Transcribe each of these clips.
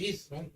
Jeez, man.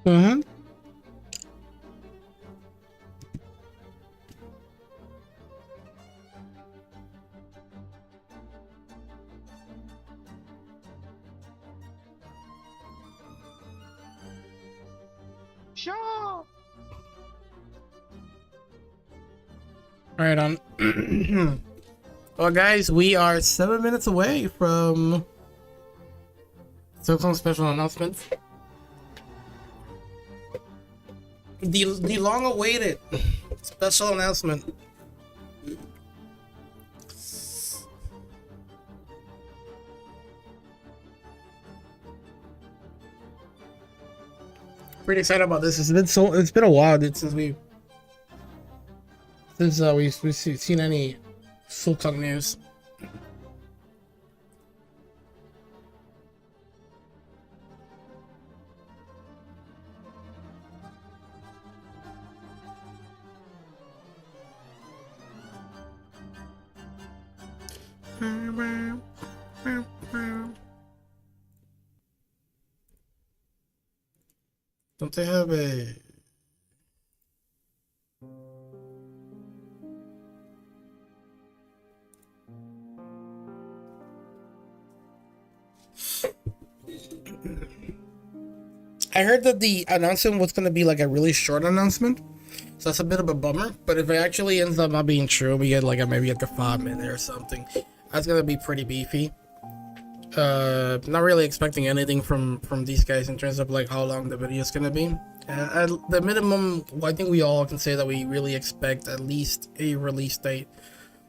Uh-huh. Sure. All right, on. Well, guys, we are 7 minutes away from some special announcements. The long-awaited special announcement. Pretty excited about this. It's been a while, dude, since we've seen any Sultan news. Don't they have a... I heard that the announcement was going to be like a really short announcement, so that's a bit of a bummer. But if it actually ends up not being true, we get like maybe like a 5-minute or something. That's going to be pretty beefy. Not really expecting anything from these guys in terms of like how long the video is going to be. At the minimum, I think we all can say that we really expect at least a release date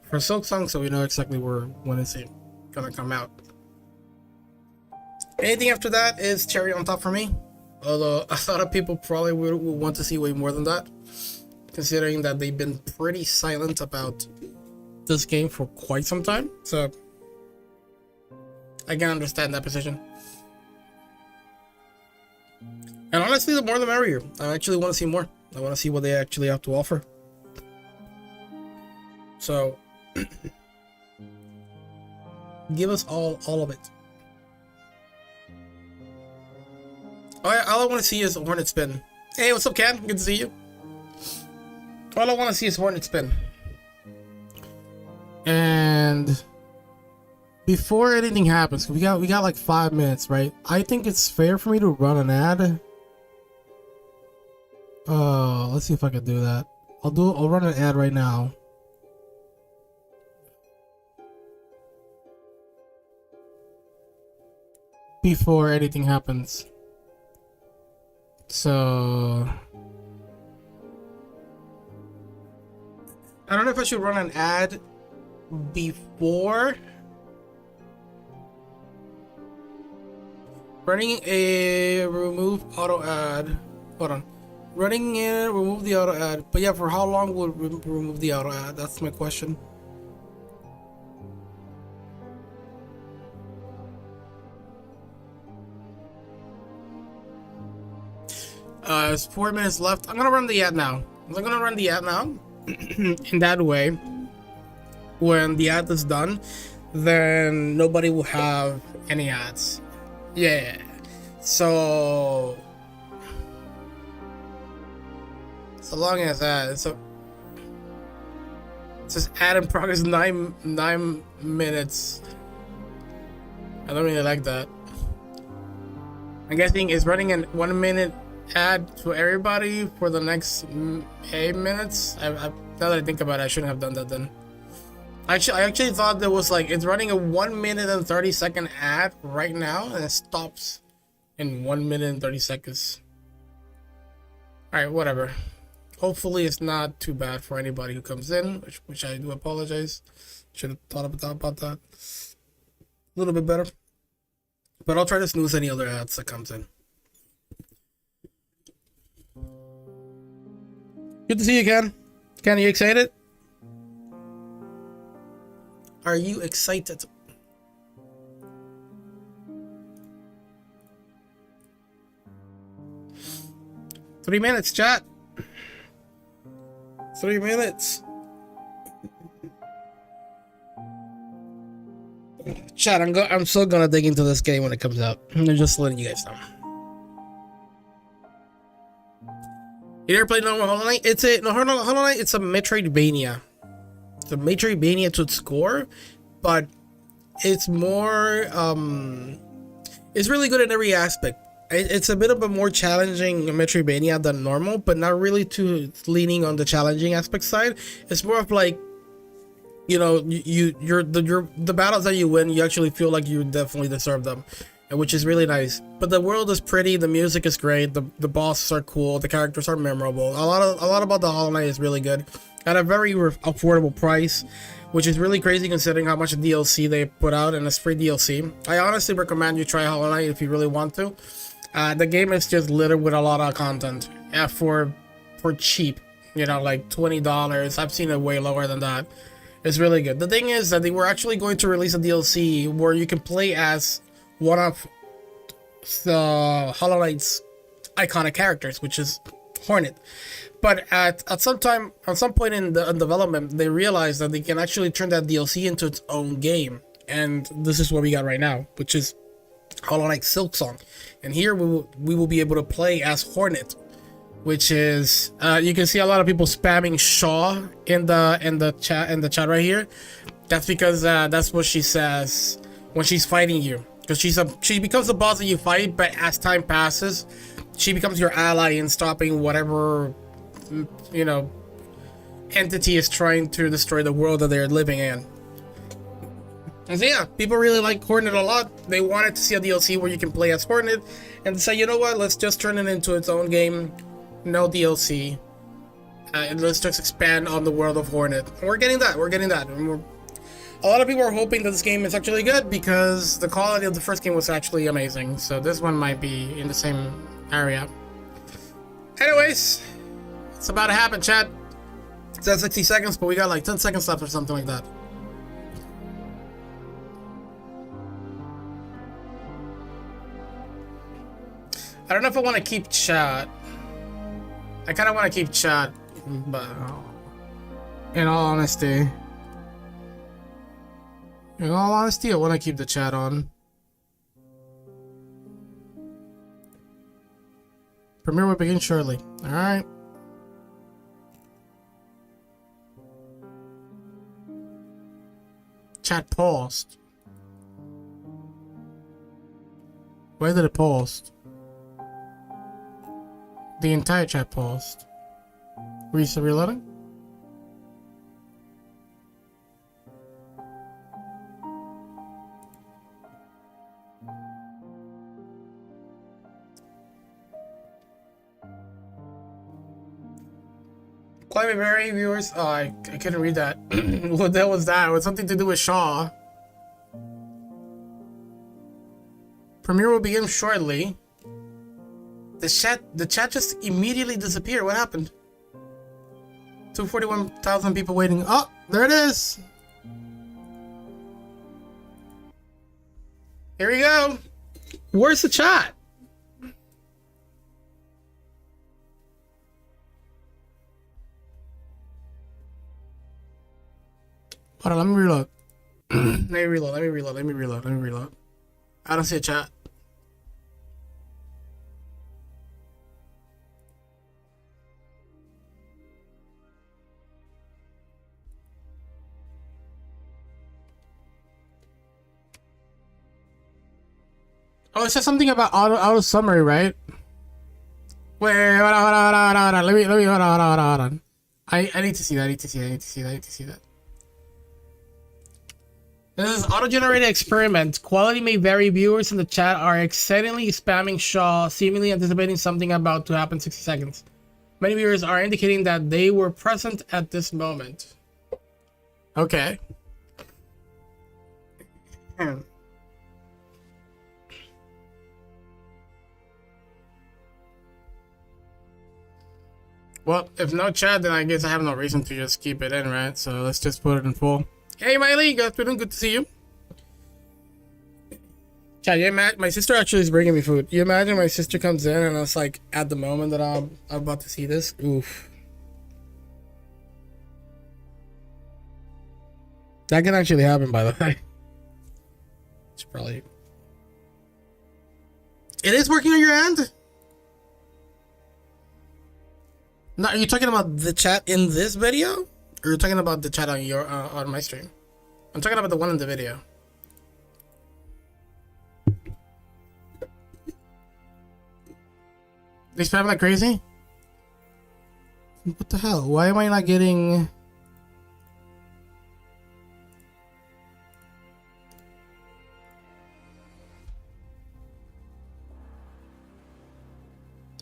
for Silksong, so we know exactly when it's gonna come out. Anything after that is cherry on top for me. Although a lot of people probably would want to see way more than that, considering that they've been pretty silent about this game for quite some time. So I can understand that position. And honestly, the more the merrier. I actually want to see more. I want to see what they actually have to offer. So give us all of it. All I want to see is a Hornet Spin. Hey, what's up, Ken? Good to see you. All I want to see is Hornet Spin. And Before anything happens, we got like 5 minutes, right? I think it's fair for me to run an ad. Let's see if I can do that. I'll run an ad right now. Before anything happens. So I don't know if I should run an ad before running a remove auto ad. Hold on. Running in, remove the auto ad. But yeah, for how long will remove the auto ad? That's my question. It's 4 minutes left. I'm gonna run the ad now. In that way, when the ad is done, then nobody will have any ads. Yeah. So long as that, so it says ad in progress 9 minutes. I don't really like that. I'm guessing it's running in 1 minute ad to everybody for the next 8 minutes. Now that I think about it, I shouldn't have done that then. I actually thought there was like, it's running a 1 minute and 30 second ad right now, and it stops in 1 minute and 30 seconds. Alright, whatever. Hopefully it's not too bad for anybody who comes in, which I do apologize. Should have thought about that a little bit better. But I'll try to snooze any other ads that comes in. Good to see you, Ken. Ken, are you excited? Are you excited? Three minutes, chat. 3 minutes. Chat, I'm still gonna dig into this game when it comes out. I'm just letting you guys know. You ever played normal Hollow Knight? Hollow Knight, it's a Metroidvania. It's a Metroidvania to its core, but it's more it's really good in every aspect. It's a bit of a more challenging Metroidvania than normal, but not really too leaning on the challenging aspect side. It's more of like, you know, the battles that you win, you actually feel like you definitely deserve them, which is really nice. But the world is pretty, the music is great, the bosses are cool, the characters are memorable. A lot about the Hollow Knight is really good at a very affordable price, which is really crazy considering how much DLC they put out, and it's free DLC. I honestly recommend you try Hollow Knight if you really want to. The game is just littered with a lot of content for cheap, you know, like $20. I've seen it way lower than that. It's really good. The thing is that they were actually going to release a DLC where you can play as one of the Hollow Knight's iconic characters, which is Hornet. But at some point in the development, they realized that they can actually turn that DLC into its own game, and this is what we got right now, which is Hollow Knight Silksong. And here we will be able to play as Hornet, which is you can see a lot of people spamming Shaw in the chat right here. That's because that's what she says when she's fighting you, because she becomes the boss that you fight, but as time passes, she becomes your ally in stopping whatever, you know, entity is trying to destroy the world that they're living in. And so yeah, people really like Hornet a lot. They wanted to see a DLC where you can play as Hornet, and say, you know what, let's just turn it into its own game, no DLC, and let's just expand on the world of Hornet. And we're getting that. And a lot of people are hoping that this game is actually good because the quality of the first game was actually amazing. So this one might be in the same area. Anyways, it's about to happen, chat. It's at 60 seconds, but we got like 10 seconds left or something like that. I don't know if I want to keep chat. I kind of want to keep chat, but in all honesty, I want to keep the chat on. Premiere will begin shortly. All right. Chat paused. Where did it post? The entire chat post. Were you still reloading? Climate Berry viewers. Oh, I couldn't read that. What the hell was that? It was something to do with Shaw. Premiere will begin shortly. The chat just immediately disappeared. What happened? 241,000 people waiting. Oh, there it is. Here we go. Where's the chat? Hold on, let me reload. Let me reload. I don't see a chat. Oh, it says something about auto summary, right? Wait, hold on. Let me, hold on. I need to see that, This is auto-generated experiment. Quality may vary. Viewers in the chat are excitedly spamming Shaw, seemingly anticipating something about to happen 60 seconds. Many viewers are indicating that they were present at this moment. Okay. Well, if no chat, then I guess I have no reason to just keep it in, right? So let's just put it in full. Hey, Miley, good afternoon. Good to see you. Chat, you imagine, my sister actually is bringing me food. You imagine my sister comes in and it's like at the moment that I'm about to see this. Oof. That can actually happen, by the way. It's probably. It is working on your end? No, are you talking about the chat in this video? Or are you talking about the chat on your on my stream? I'm talking about the one in the video. They spam like crazy? What the hell? Why am I not getting...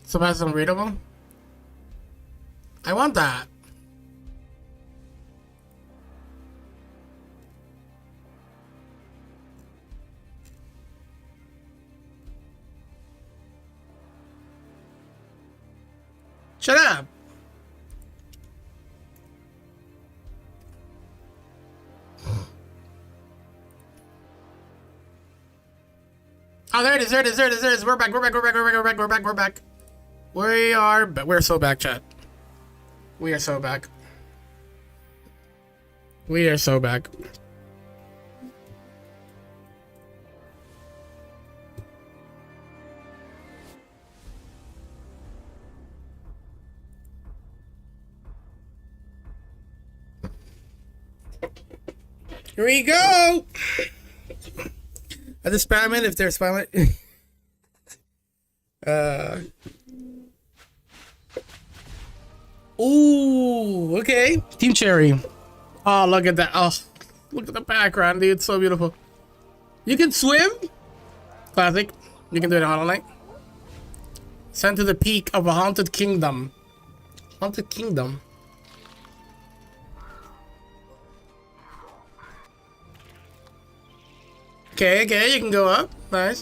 So that's unreadable? I want that. Shut up. Oh, there it is. We're back. We're so back, chat. We are so back. Here we go. I just spam it if they're spamming. Ooh, okay. Team Cherry. Oh, look at that. Oh, look at the background, dude. It's so beautiful. You can swim. Classic. You can do it in Hollow Knight. Sent to the peak of a haunted kingdom. Haunted kingdom. Okay, you can go up. Nice.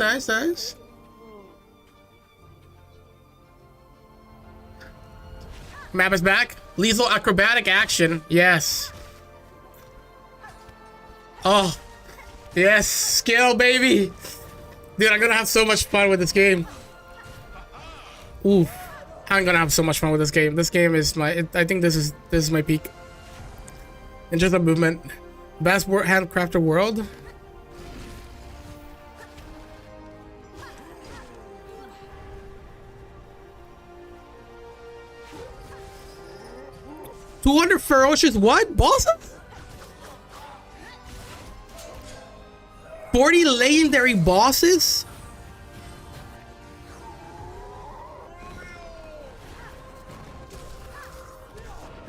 Map is back. Lethal acrobatic action. Yes. Oh. Yes. Skill, baby. Dude, I'm gonna have so much fun with this game. Ooh. I'm gonna have so much fun with this game. This game is my... I think this is my peak. In terms of movement. Best handcrafted world. $200 ferocious what? Bosses? 40 legendary bosses?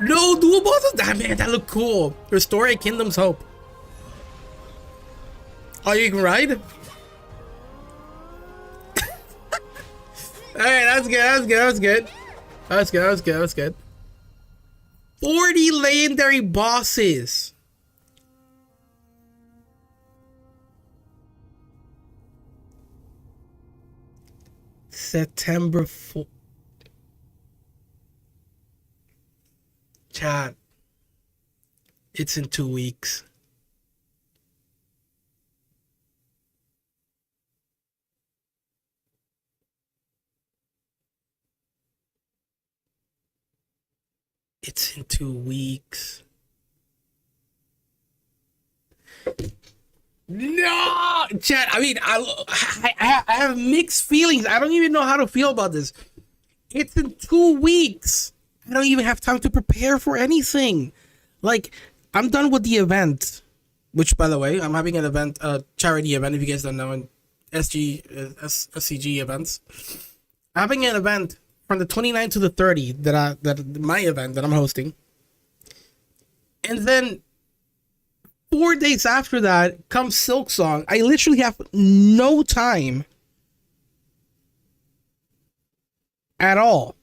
No dual bosses? That man, that looked cool. Restore a kingdom's hope. Oh, you can ride? Alright, that's good, that's good, that's good. That's good, that's good, that's good. 40 legendary bosses. September 4th. Chat. It's in 2 weeks. It's in 2 weeks. No, chat. I mean, I have mixed feelings. I don't even know how to feel about this. It's in 2 weeks. I don't even have time to prepare for anything. Like, I'm done with the event, which, by the way, I'm having an event, a charity event, if you guys don't know, in SCG events. I'm having an event from the 29th to the 30th that my event that I'm hosting. And then 4 days after that comes Silk Song. I literally have no time at all.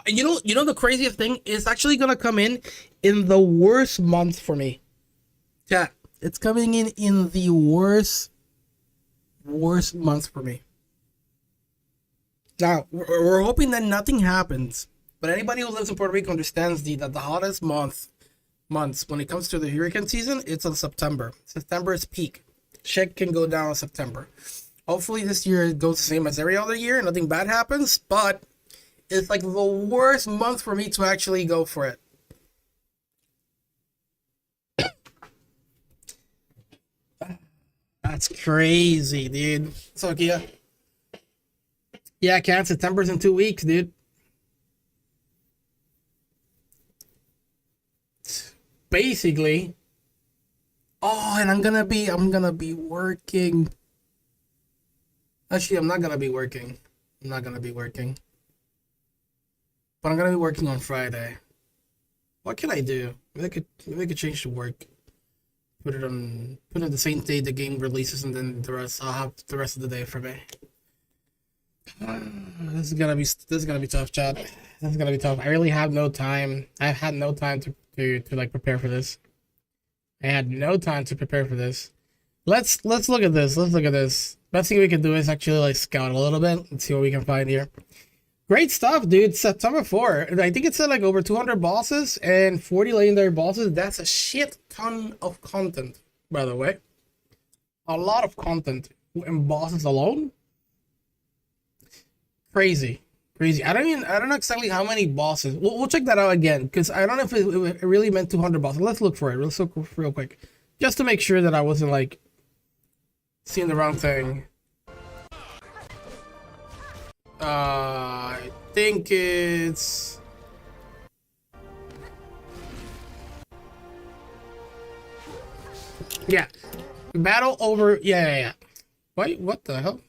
You know the craziest thing is actually gonna come in the worst month for me. Yeah, it's coming in the worst month for me. Now we're hoping that nothing happens, but anybody who lives in Puerto Rico understands that the hottest months when it comes to the hurricane season, it's in September. September is peak. Shit can go down in September. Hopefully this year it goes the same as every other year, nothing bad happens, but it's like the worst month for me to actually go for it. That's crazy, dude. So yeah, Cat, September's in 2 weeks, dude. Basically. Oh, and I'm gonna be working. Actually, I'm not gonna be working. But I'm gonna be working on Friday. What can I do? Maybe I could change to work. Put it the same day the game releases, and then I'll have the rest of the day for me. This is gonna be tough, chat. This is gonna be tough. I really have no time. I've had no time to like prepare for this. I had no time to prepare for this. Let's look at this. Best thing we can do is actually like scout a little bit and see what we can find here. Great stuff, dude. September 4. I think it said like over 200 bosses and 40 legendary bosses. That's a shit ton of content, by the way. A lot of content and bosses alone. Crazy. I don't know exactly how many bosses. We'll check that out again, because I don't know if it really meant 200 bosses. Let's look for it. Let's look real quick, just to make sure that I wasn't like seeing the wrong thing. I think it's battle over. Yeah. Wait, what the hell?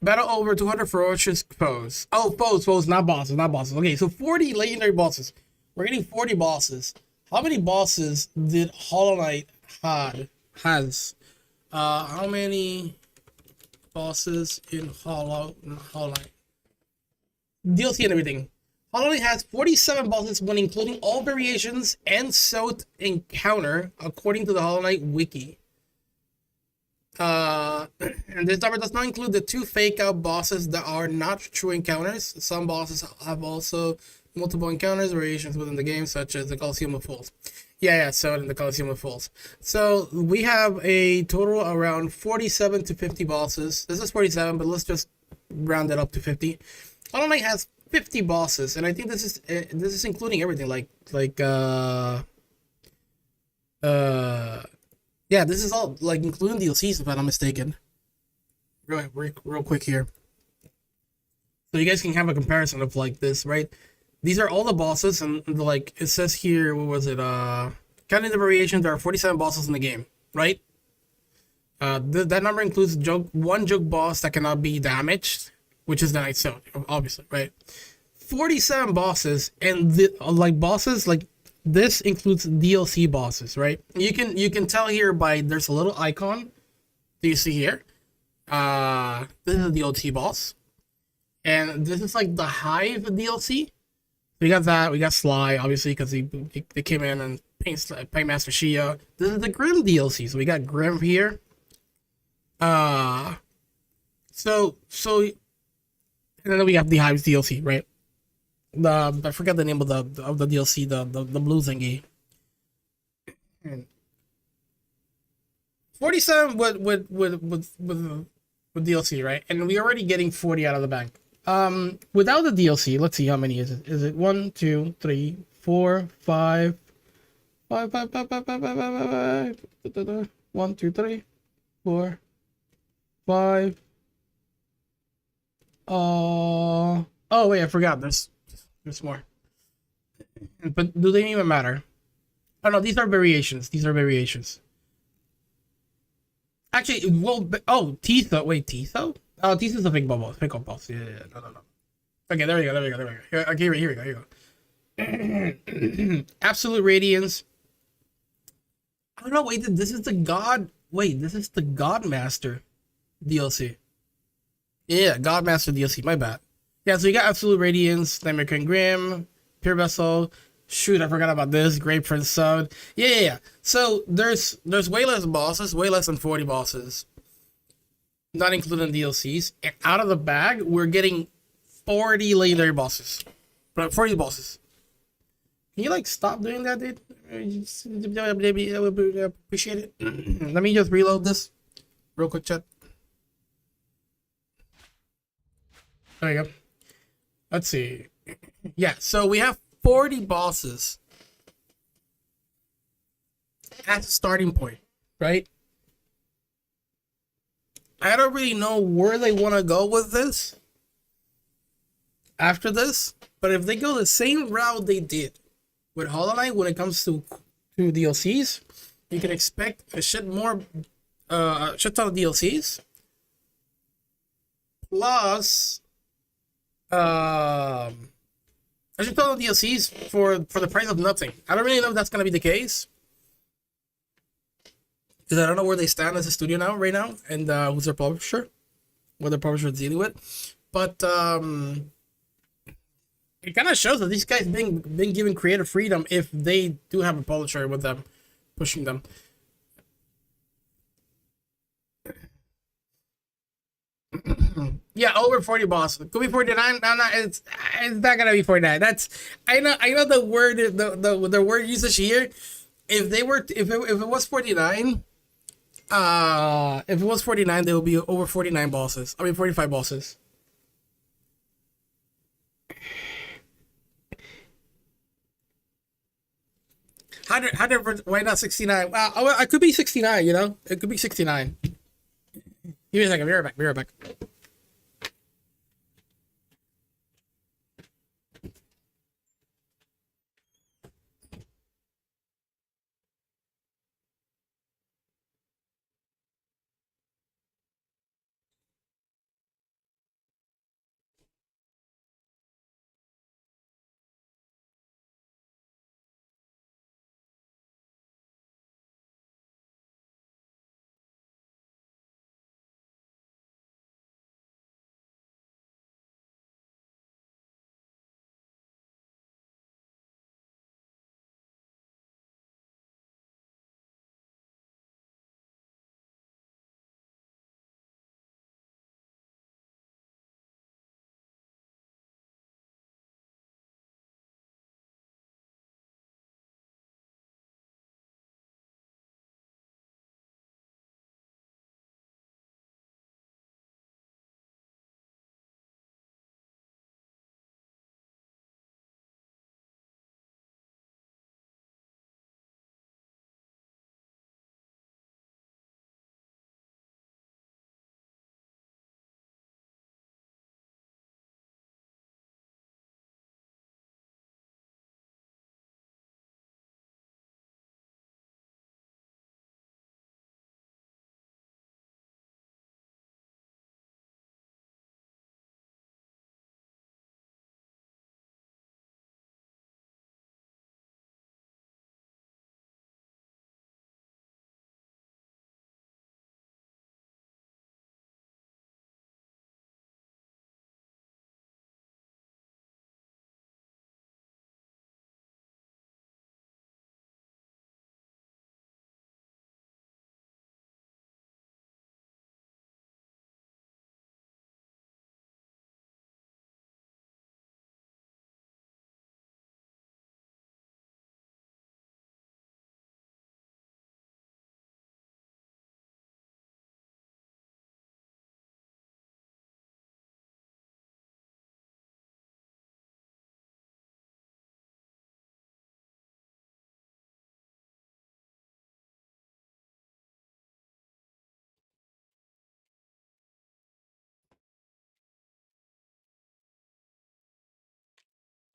Battle over 200 ferocious foes. Oh, foes, not bosses. Okay, so 40 legendary bosses. We're getting 40 bosses. How many bosses did Hollow Knight has? How many bosses in Hollow Knight? DLC and everything. Hollow Knight has 47 bosses when including all variations and Soth encounter, according to the Hollow Knight wiki. And this number does not include the 2 fake out bosses that are not true encounters. Some bosses have also multiple encounters variations within the game, such as the Coliseum of Fools. So in the Coliseum of Fools. So we have a total around 47 to 50 bosses. This is 47, but let's just round it up to 50. Hollow Knight has 50 bosses, and I think this is including everything, yeah, this is all like including DLCs, if I'm not mistaken. Real quick here, so you guys can have a comparison of like this, right? These are all the bosses, and like it says here, what was it? Counting the variations, there are 47 bosses in the game, right? That number includes one joke boss that cannot be damaged, which is the Night Stone, obviously, right? 47 bosses, and like bosses like this includes DLC bosses, right? You can tell here by there's a little icon that you see here. This is the OT boss, and this is like the Hive DLC. We got that. We got Sly, obviously, because they came in and Paintmaster Shia. This is the Grim DLC, so we got Grim here. Uh, so, and then we have the Hives DLC, right? I forgot the name of the DLC, the blue thingy. 47 with DLC, right? And we're already getting 40 out of the bank. Without the DLC, let's see how many is it. Is it 1, 2, 3, 4, 5, 5, 5, 5, 5, 5, 5, 5, 5, 1, 2, 3, 4, 5. Oh wait, I forgot. There's more. But do they even matter? Oh no, these are variations. These are variations. Actually, well, Tiso. Wait, Tiso? Oh, Tiso's a big bubble. Big boss. Yeah, no. Okay, there we go. Okay, here we go. Absolute Radiance. I don't know. Wait, this is the God. Wait, this is the Godmaster DLC. Yeah, Godmaster DLC. My bad. Yeah, so you got Absolute Radiance, Nightmare Grim, Pure Vessel. Shoot, I forgot about this. Great Prince Sod. Yeah. So there's way less bosses, way less than 40 bosses, not including DLCs. And out of the bag, we're getting 40 legendary bosses. 40 bosses. Can you like stop doing that, dude? I would appreciate it. Let me just reload this real quick, chat. There you go. Let's see. Yeah, so we have 40 bosses as a starting point, right? I don't really know where they want to go with this after this, but if they go the same route they did with Hollow Knight when it comes to DLCs, you can expect a shit ton of DLCs plus I should tell the DLCs for the price of nothing. I don't really know if that's gonna be the case because I don't know where they stand as a studio right now, and who's their publisher, what their publisher is dealing with. But it kind of shows that these guys been given creative freedom if they do have a publisher with them pushing them. Yeah, over 40 bosses. Could be 49. No, it's not gonna be 49. That's I know the word usage here. If it was 49, if it was 49, there will be over 49 bosses. I mean 45 bosses. Why not 69? I could be 69, you know? It could be 69. Give me a second, be right back.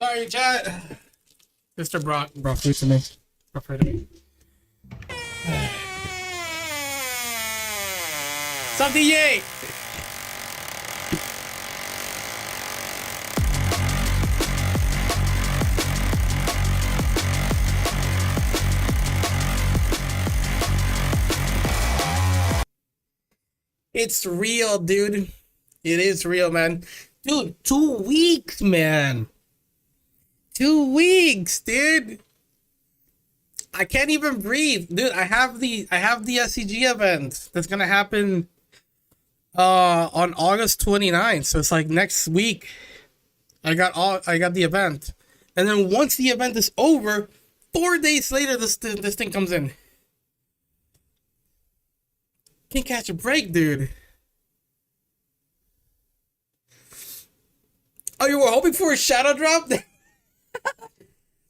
Sorry, chat. Mr. Brought food to me. Brought food to me. Something yay! It's real, dude. It is real, man. Dude, 2 weeks, man. 2 weeks, dude. I can't even breathe, dude. I have the SCG event that's gonna happen on August 29th. So it's like next week. I got the event, and then once the event is over, 4 days later, this thing comes in. Can't catch a break, dude. Oh, you were hoping for a shadow drop?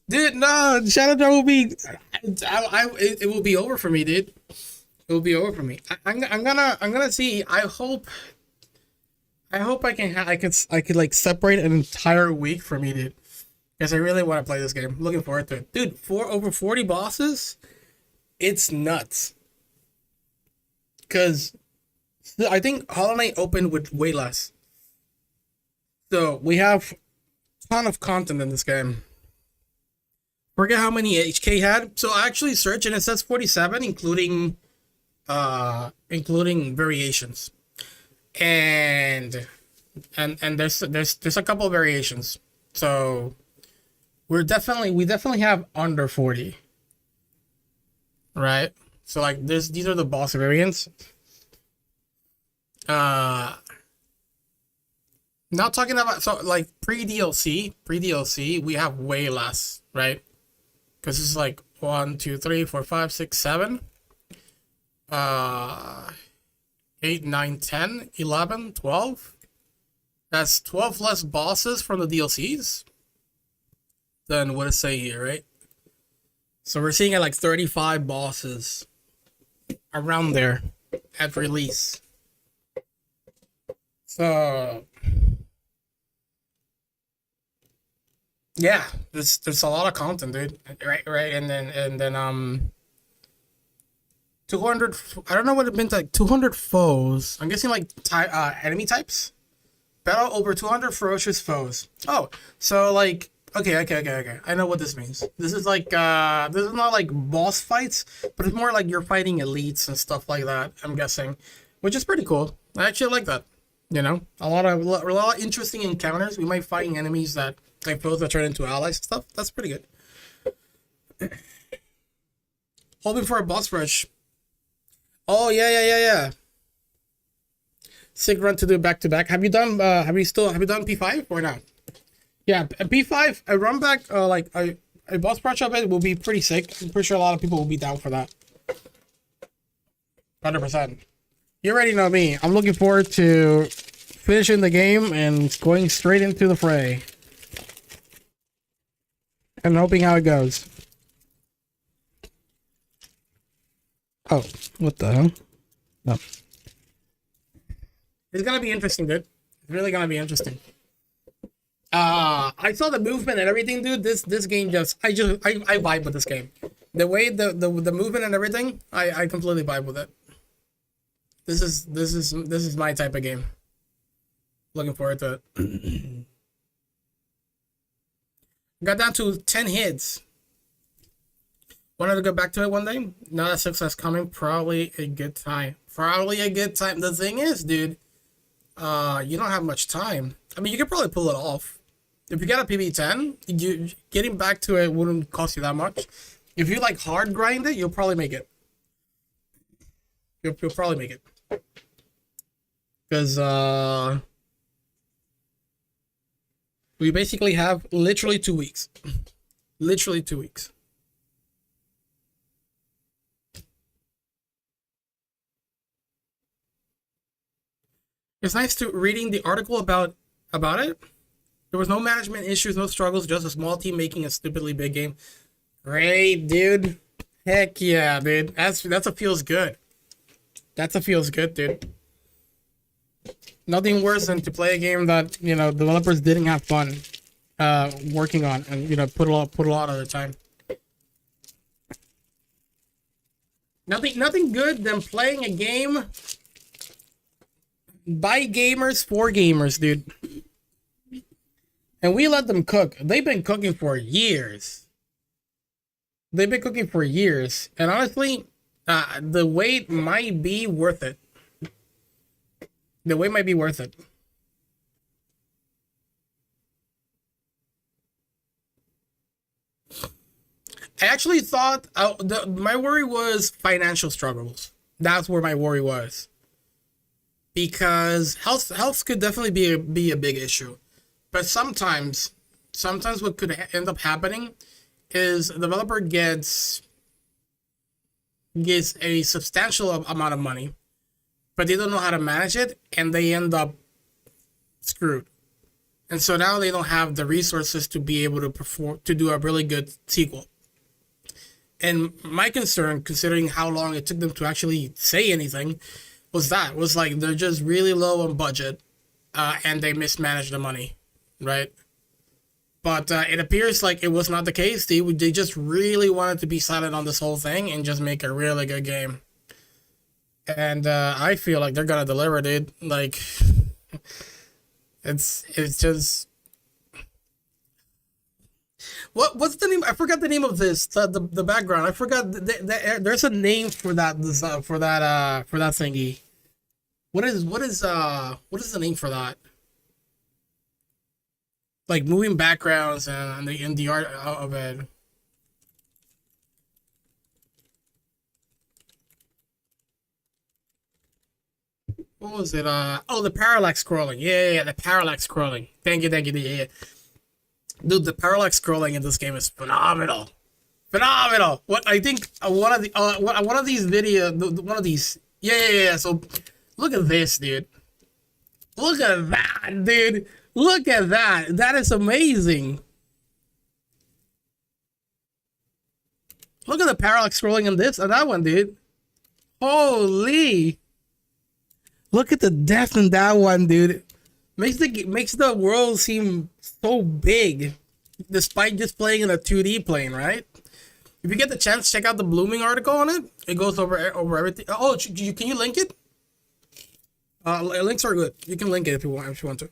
Dude, no, shadow drop will be. It will be over for me, dude. It will be over for me. I'm gonna see. I hope I can I could like separate an entire week for me, dude. Because I really want to play this game. Looking forward to it, dude. Over 40 bosses. It's nuts. Because I think Hollow Knight opened with way less. So we have a ton of content in this game. Forget how many HK had. So I actually searched and it says 47, including variations. And there's a couple of variations. So we definitely have under 40. Right? So like these are the boss variants. Not talking about, so like pre-DLC, we have way less, right? Because it's like 1, 2, 3, 4, 5, 6, 7, 8, 9, 10, 11, 12. That's 12 less bosses from the DLCs than what it say here, right? So we're seeing like 35 bosses around there at release. So yeah, there's a lot of content, dude. Right, and then 200. I don't know what it meant, like 200 foes. I'm guessing like enemy types. Battle over 200 ferocious foes. Oh, so like okay. I know what this means. This is like this is not like boss fights, but it's more like you're fighting elites and stuff like that. I'm guessing, which is pretty cool. I actually like that. You know, a lot of interesting encounters. We might find enemies that like foes that turn into allies and stuff. That's pretty good. Hoping for a boss rush. Oh yeah. Sick run to do back to back. Have you done P5 or not? Yeah, P5. A run back like a boss rush of it will be pretty sick. I'm pretty sure a lot of people will be down for that. 100%. You already know me. I'm looking forward to finishing the game and going straight into the fray. And hoping how it goes. Oh, what the hell? No. It's gonna be interesting, dude. It's really gonna be interesting. I saw the movement and everything, dude. This game I vibe with this game. The way the movement and everything, I completely vibe with it. This is my type of game. Looking forward to it. Got down to 10 hits. Wanted to go back to it one day. Now that success coming, probably a good time. The thing is, dude, you don't have much time. I mean, you could probably pull it off. If you got a PB10, getting back to it wouldn't cost you that much. If you like hard grind it, you'll probably make it. You'll probably make it. Because we basically have literally 2 weeks. Literally 2 weeks. It's nice to reading the article about it. There was no management issues, no struggles, just a small team making a stupidly big game. Great, dude. Heck yeah, dude. That's a feels good. That's a feels good, dude. Nothing worse than to play a game that, you know, developers didn't have fun. working on, and put a lot of the time. Nothing good than playing a game by gamers for gamers, dude. And we let them cook. They've been cooking for years. They've been cooking for years, and honestly, the wait might be worth it. The wait might be worth it. I actually thought my worry was financial struggles. That's where my worry was, because health could definitely be a big issue, but sometimes what could end up happening is the developer gets a substantial amount of money, but they don't know how to manage it, and they end up screwed. And so now they don't have the resources to be able to do a really good sequel. And my concern, considering how long it took them to actually say anything, was like they're just really low on budget, and they mismanaged the money, right? But it appears like it was not the case. They just really wanted to be silent on this whole thing and just make a really good game. And I feel like they're gonna deliver, dude. Like, it's just what's the name? I forgot the name of this. The background. I forgot. There's a name for that. For that thingy. What is the name for that? Like moving backgrounds and the art of it. What was it? Oh, the parallax scrolling. Yeah, the parallax scrolling. Thank you. Yeah. Dude, the parallax scrolling in this game is phenomenal. Phenomenal. What I think one of these one of these. Yeah. So look at this, dude. Look at that, dude. Look at that. That is amazing. Look at the parallax scrolling in this and that one, dude. Holy. Look at the depth in that one, dude. Makes the world seem so big, despite just playing in a 2D plane, right? If you get the chance, check out the Blooming article on it. It goes over everything. Oh, can you link it? Links are good. You can link it if you want to.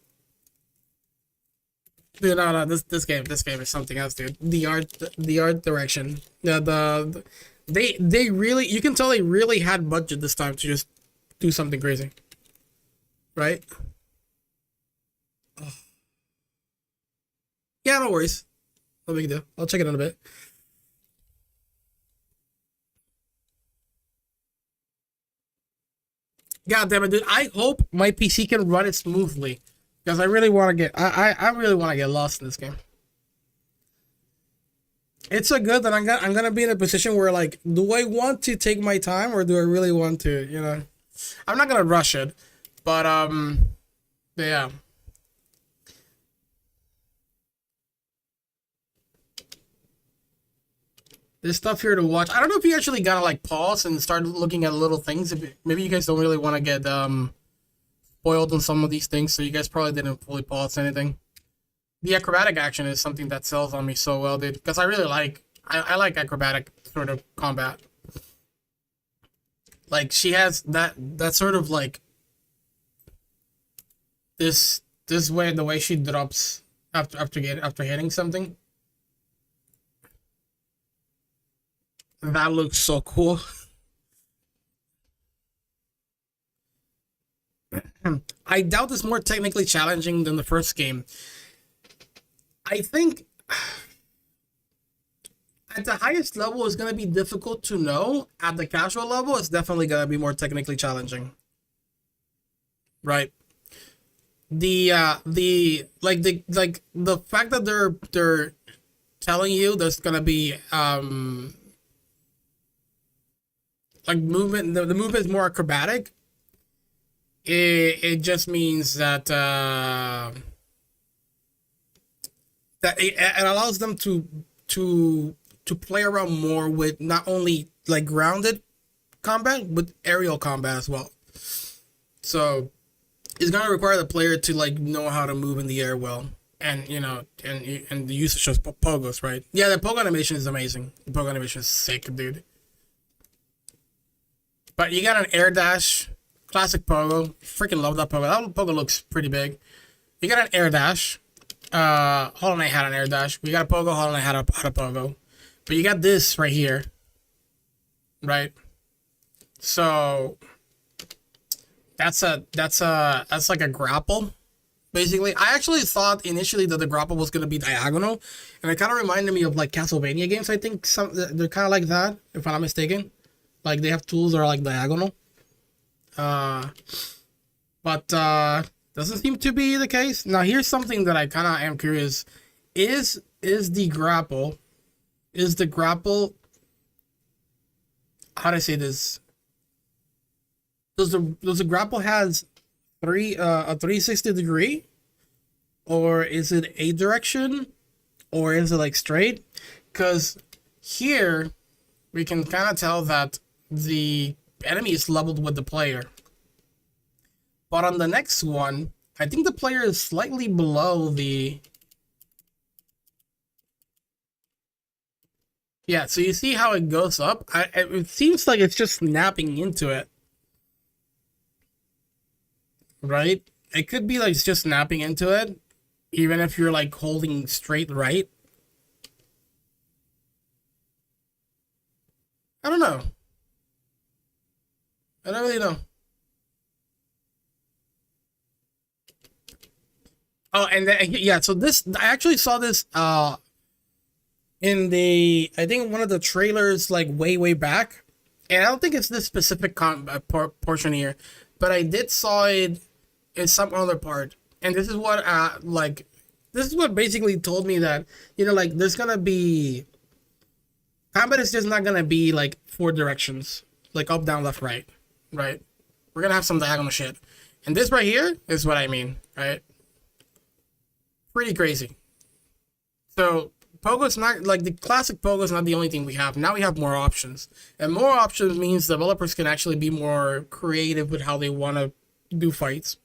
Dude, no, this game is something else, dude. The art direction. They really, you can tell they really had budget this time to just do something crazy, right? Oh. Yeah, no worries. No big deal. I'll check it in a bit. God damn it, dude! I hope my PC can run it smoothly. Because I really want to get, I really want to get lost in this game. It's so good that I'm gonna be in a position where, like, do I want to take my time or do I really want to, I'm not gonna rush it, but yeah. There's stuff here to watch. I don't know if you actually gotta like pause and start looking at little things. Maybe you guys don't really want to get spoiled on some of these things, so you guys probably didn't fully pause anything. The acrobatic action is something that sells on me so well, dude, because I really like I like acrobatic sort of combat. Like, she has that sort of like this way, the way she drops after hitting something. That looks so cool. I doubt it's more technically challenging than the first game. I think at the highest level it's gonna be difficult to know. At the casual level, it's definitely gonna be more technically challenging. Right. The fact that they're telling you there's gonna be like movement, the movement is more acrobatic. It just means that that it allows them to play around more with not only like grounded combat but aerial combat as well. So it's gonna require the player to like know how to move in the air well. and you know, and the usage of pogos, right? Yeah, the pogo animation is amazing. The pogo animation is sick, dude. But you got an air dash, classic pogo. Freaking love that pogo. That pogo looks pretty big. You got an air dash. Hollow Knight had an air dash. We got a pogo. Hollow Knight had a pogo. But you got this right here, right? So that's like a grapple, basically. I actually thought initially that the grapple was gonna be diagonal, and it kind of reminded me of like Castlevania games. I think they're kind of like that, if I'm not mistaken. Like they have tools that are like diagonal. But doesn't seem to be the case. Now here's something that I kind of am curious: is the grapple, how do I say this? Does the grapple has a 360 degree, or is it a direction, or is it like straight? Because here we can kind of tell that the enemy is leveled with the player. But on the next one, I think the player is slightly below the... Yeah, so you see how it goes up? It seems like it's just snapping into it. Right? It could be like it's just snapping into it, even if you're like holding straight right. I don't know. I don't really know. Oh, and then, yeah, so this, I actually saw this in the, I think one of the trailers like way back, and I don't think it's this specific portion here, but I did saw it in some other part, and this is what this is what basically told me that, you know, like there's gonna be combat is just not gonna be like 4 directions, like up, down, left, right, right? We're gonna have some diagonal shit, and this right here is what I mean, right? Pretty crazy. So Pogo's not like the classic Pogo is not the only thing we have. Now we have more options, and more options means developers can actually be more creative with how they want to do fights.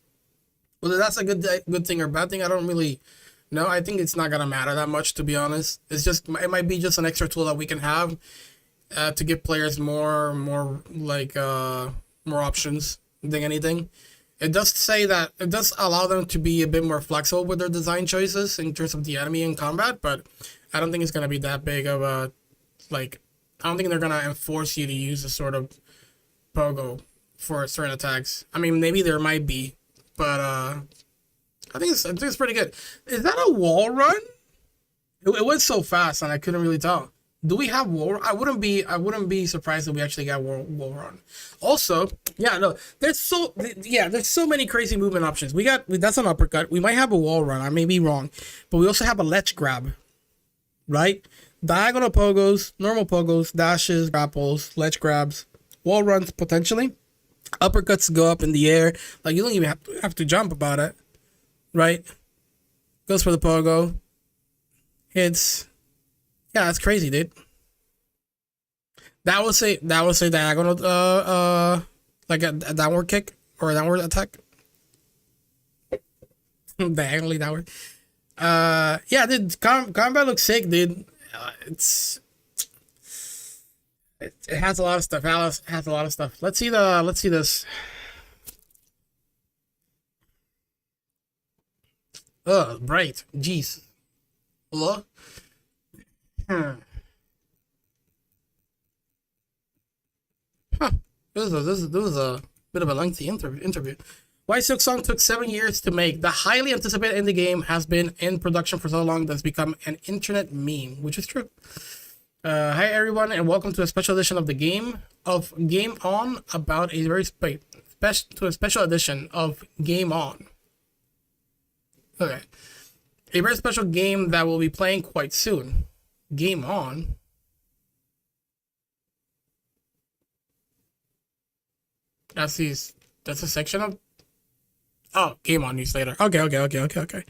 Whether that's a good thing or bad thing, I don't really know. I think it's not gonna matter that much, to be honest. It's just, it might be just an extra tool that we can have to give players more options than anything. It does say that it does allow them to be a bit more flexible with their design choices in terms of the enemy and combat, but I don't think it's gonna be that big of a, like, I don't think they're gonna enforce you to use a sort of pogo for certain attacks. I mean, maybe there might be, but I think it's pretty good. Is that a wall run? It went so fast and I couldn't really tell. Do we have wall? I wouldn't be surprised if we actually got wall run. Also, yeah, no, there's so many crazy movement options. That's an uppercut. We might have a wall run. I may be wrong, but we also have a ledge grab, right? Diagonal pogos, normal pogos, dashes, grapples, ledge grabs, wall runs potentially. Uppercuts go up in the air. Like you don't even have to jump about it, right? Goes for the pogo. Hits. Yeah, that's crazy, dude. That was a diagonal like a downward kick or a downward attack. Diagonally downward. Yeah, dude, combat looks sick, dude. It has a lot of stuff. Alice has a lot of stuff. Let's see this. Bright. Jeez. Hello? Huh. This was a bit of a lengthy interview. Why Silksong took 7 years to make. The highly anticipated indie game has been in production for so long that it's become an internet meme, which is true. Hi everyone, and welcome to a special edition of Game On, about a very special edition of Game On. Okay, a very special game that we'll be playing quite soon. Game On. That's a section of. Oh, Game On news later. Okay.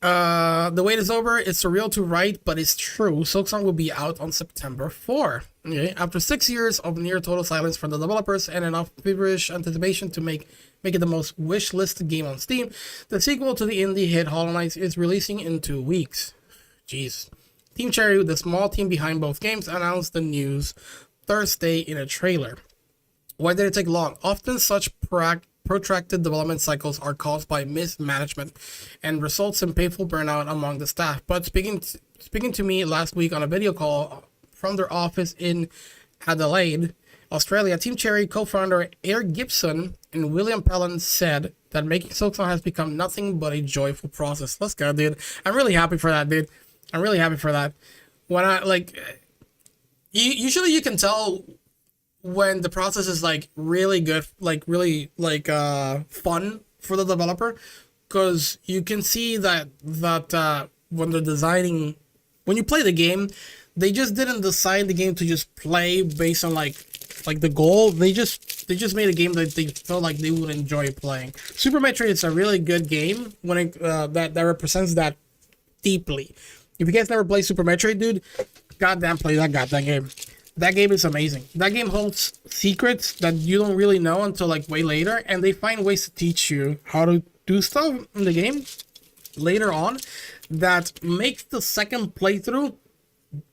The wait is over. It's surreal to write, but it's true. Silksong will be out on September 4. Okay, after 6 years of near total silence from the developers and enough feverish anticipation to make it the most wish-listed game on Steam, the sequel to the indie hit Hollow Knight is releasing in 2 weeks. Jeez. Team Cherry, the small team behind both games, announced the news Thursday in a trailer. Why did it take long? Often such protracted development cycles are caused by mismanagement and results in painful burnout among the staff. But speaking to me last week on a video call from their office in Adelaide, Australia, Team Cherry co-founder Eric Gibson and William Pelland said that making Silksong has become nothing but a joyful process. Let's go, dude. I'm really happy for that, dude. I'm really happy for that. When I usually you can tell when the process is like really good, like really like fun for the developer, because you can see that when they're designing, when you play the game, they just didn't design the game to just play based on like the goal. They just made a game that they felt like they would enjoy playing. Super Metroid is a really good game when it that represents that deeply. If you guys never played Super Metroid, dude, goddamn play that goddamn game. That game is amazing. That game holds secrets that you don't really know until like way later, and they find ways to teach you how to do stuff in the game later on that makes the second playthrough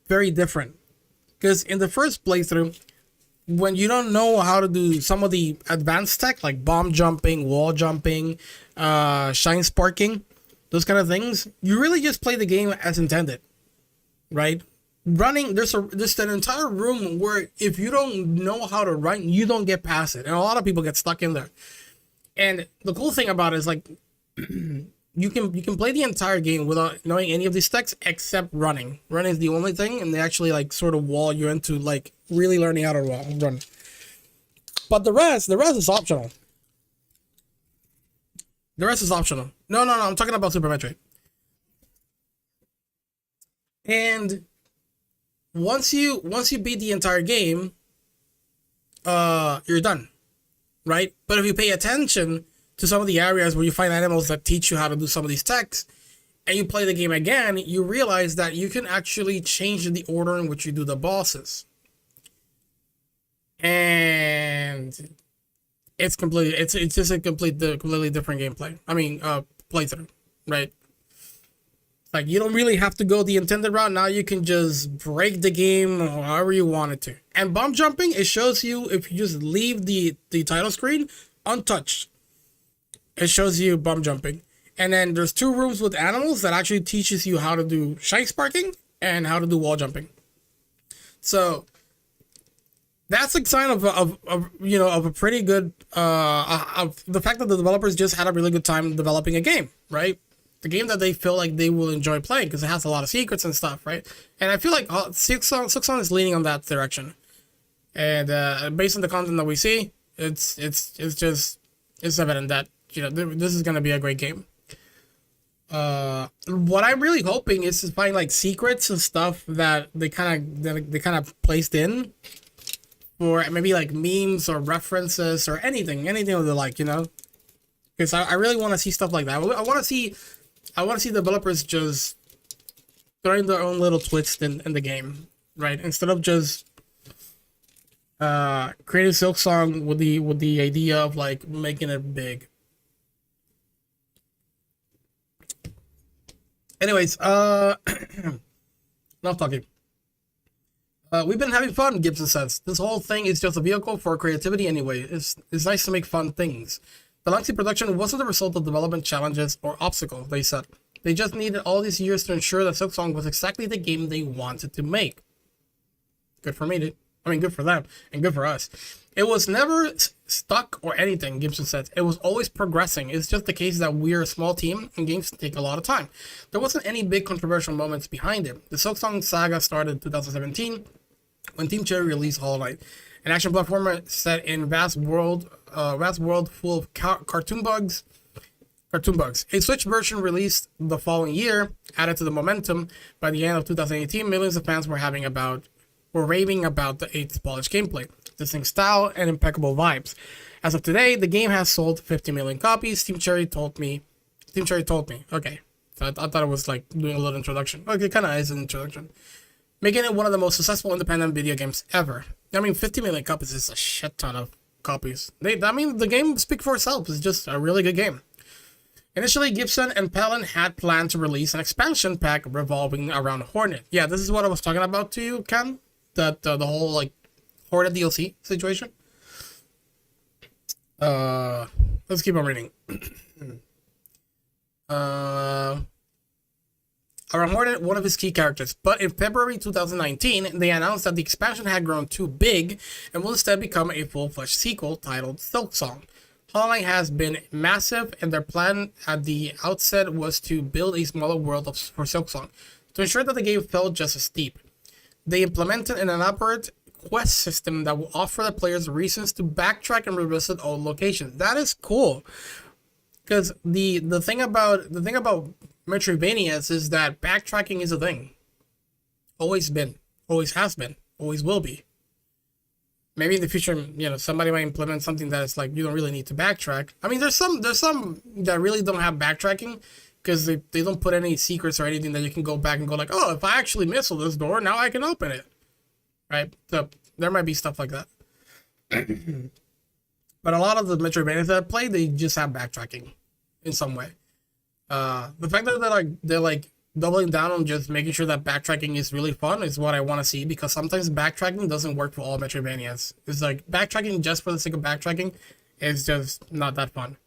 very different. Because in the first playthrough, when you don't know how to do some of the advanced tech like bomb jumping, wall jumping, shine sparking, those kind of things, you really just play the game as intended, right? Running, there's an entire room where if you don't know how to run, you don't get past it, and a lot of people get stuck in there. And the cool thing about it is like you can play the entire game without knowing any of these techs except running. Running is the only thing, and they actually like sort of wall you into like really learning how to run. But the rest is optional. The rest is optional. No, I'm talking about Super Metroid. And once you beat the entire game, you're done, right? But if you pay attention to some of the areas where you find animals that teach you how to do some of these techs, and you play the game again, you realize that you can actually change the order in which you do the bosses. And it's just a completely different gameplay. I mean, playthrough, right? Like, you don't really have to go the intended route. Now you can just break the game however you want it to. And bomb jumping, it shows you if you just leave the title screen untouched. It shows you bomb jumping. And then there's 2 rooms with animals that actually teaches you how to do shine sparking and how to do wall jumping. So that's a sign of a pretty good of the fact that the developers just had a really good time developing a game, right? The game that they feel like they will enjoy playing because it has a lot of secrets and stuff, right? And I feel like Silksong is leaning on that direction. And based on the content that we see, it's evident that this is gonna be a great game. What I'm really hoping is to find like secrets and stuff that they kind of placed in for maybe like memes or references or anything of the like, because I really want to see stuff like that. I want to see developers just throwing their own little twist in the game, right? Instead of just creating Silksong with the idea of like making it big. Anyways, enough talking. We've been having fun, Gibson says. This whole thing is just a vehicle for creativity anyway. It's nice to make fun things. The lengthy production wasn't the result of development challenges or obstacles, they said. They just needed all these years to ensure that Silksong was exactly the game they wanted to make. Good for me, dude. I mean, good for them, and good for us. It was never stuck or anything, Gibson said. It was always progressing. It's just the case that we're a small team, and games take a lot of time. There wasn't any big controversial moments behind it. The Silksong saga started in 2017, when Team Cherry released Hollow Knight, an action platformer set in vast world full of cartoon bugs. A Switch version released the following year added to the momentum. By the end of 2018, millions of fans were raving about the 8th polished gameplay, distinct style, and impeccable vibes. As of today, the game has sold 50 million copies. Team Cherry told me. Okay, So I thought it was like doing a little introduction. Like it kind of is an introduction, making it one of the most successful independent video games ever. I mean, 50 million copies is a shit ton of copies. I mean, the game speaks for itself. It's just a really good game. Initially, Gibson and Palin had planned to release an expansion pack revolving around Hornet. Yeah, this is what I was talking about to you, Ken. That the whole like Hornet DLC situation. Let's keep on reading. Around Hornet, one of his key characters. But in February 2019, they announced that the expansion had grown too big and will instead become a full-fledged sequel titled Silksong. Hollow Knight has been massive, and their plan at the outset was to build a smaller world for Silksong to ensure that the game felt just as deep. They implemented an elaborate quest system that will offer the players reasons to backtrack and revisit old locations. That is cool, because the thing about Metroidvanias is that backtracking is a thing. Always been, always has been, always will be. Maybe in the future, you know, somebody might implement something that is like you don't really need to backtrack. I mean, there's some that really don't have backtracking because they don't put any secrets or anything that you can go back and go like, oh, if I actually missile this door, now I can open it, right? So there might be stuff like that. But a lot of the Metroidvanias that I play, they just have backtracking in some way. The fact that they're like doubling down on just making sure that backtracking is really fun is what I want to see, because sometimes backtracking doesn't work for all Metroidvanias. It's like backtracking just for the sake of backtracking is just not that fun.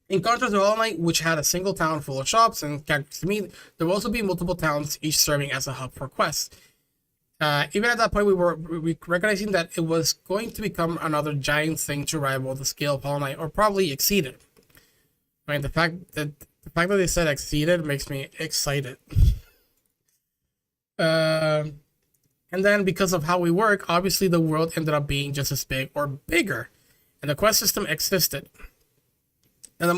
In contrast to Hollow Knight, which had a single town full of shops and characters to meet, there will also be multiple towns, each serving as a hub for quests. Even at that point, we were recognizing that it was going to become another giant thing to rival the scale of Hollow Knight, or probably exceed it. I mean, the fact that they said exceeded makes me excited. And then because of how we work, obviously the world ended up being just as big or bigger, and the quest system existed. And the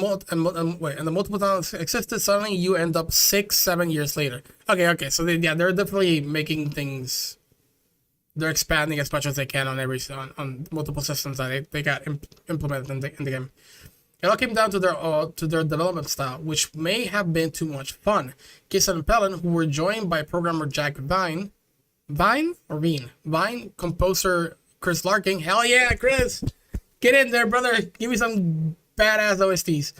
multiple towns existed. Suddenly, you end up 6-7 years later. Okay. So they're definitely making things. They're expanding as much as they can on multiple systems that they got implemented in the game. It all came down to their development style, which may have been too much fun. Gibson and Palin, who were joined by programmer Jack Vine, composer Chris Larkin. Hell yeah, Chris, get in there, brother. Give me some badass OSTs.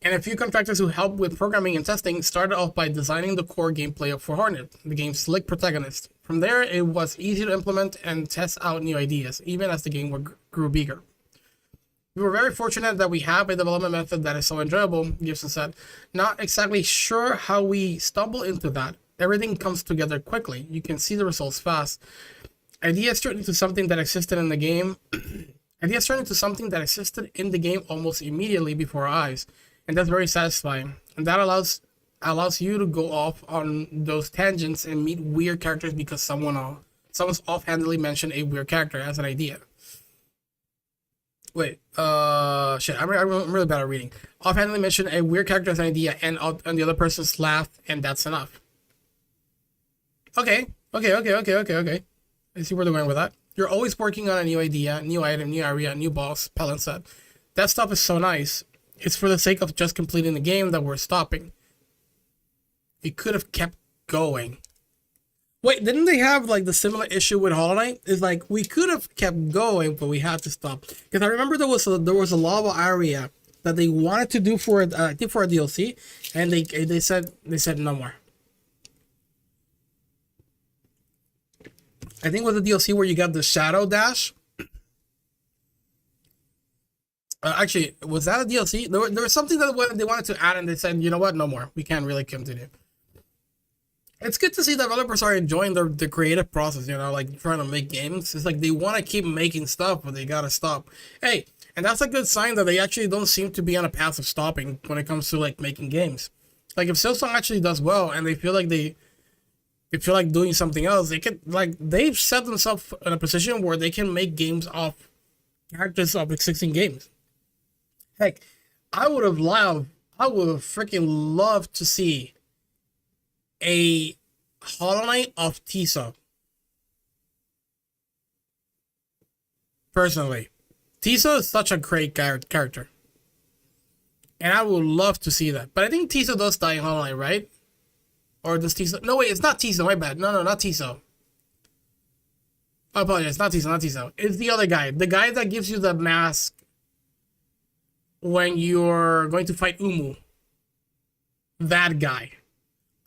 And a few contractors who helped with programming and testing started off by designing the core gameplay for Hornet, the game's slick protagonist. From there, it was easy to implement and test out new ideas, even as the game grew bigger. We were very fortunate that we have a development method that is so enjoyable, Gibson said. Not exactly sure how we stumbled into that. Everything comes together quickly. You can see the results fast. Ideas turned into something that existed in the game. Ideas turned into something that existed in the game almost immediately before our eyes. And that's very satisfying. And that allows you to go off on those tangents and meet weird characters because someone's offhandedly mentioned a weird character as an idea. Wait, shit, I'm really bad at reading. Offhandedly mentioned a weird character as an idea, and the other person's laughed, and that's enough. Okay. I see where they're going with that. You're always working on a new idea, new item, new area, new boss, Palin said. That stuff is so nice. It's for the sake of just completing the game that we're stopping. We could have kept going. Wait, didn't they have like the similar issue with Hollow Knight? It's like we could have kept going, but we had to stop. Because I remember there was a lava area that they wanted to do for a DLC, and they said no more. I think it was a DLC where you got the Shadow Dash. Actually, was that a DLC? There was something that they wanted to add, and they said, you know what, no more. We can't really continue. It's good to see developers are enjoying the creative process, you know, like trying to make games. It's like they want to keep making stuff, but they gotta stop. Hey, and that's a good sign that they actually don't seem to be on a path of stopping when it comes to like making games. Like if Silksong actually does well and they feel like doing something else, they could they've set themselves in a position where they can make games off characters of existing games. Heck, I would have freaking loved to see a Hollow Knight of Tiso. Personally, Tiso is such a great character. And I would love to see that. But I think Tiso does die in Hollow Knight, right? Or does Tiso? No, wait, it's not Tiso. My bad. No, not Tiso. I apologize. Not Tiso. It's the other guy. The guy that gives you the mask when you're going to fight Umu. That guy.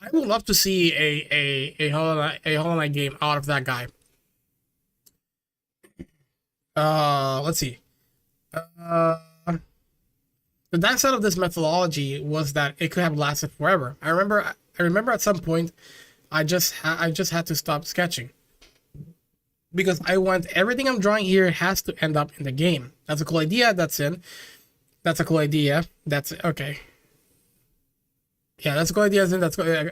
I would love to see a Hollow Knight game out of that guy. Let's see. The downside of this methodology was that it could have lasted forever. I remember at some point, I just had to stop sketching because I want everything I'm drawing here has to end up in the game. That's a cool idea. That's in. That's a cool idea. That's okay. Yeah, that's a cool idea. That's cool.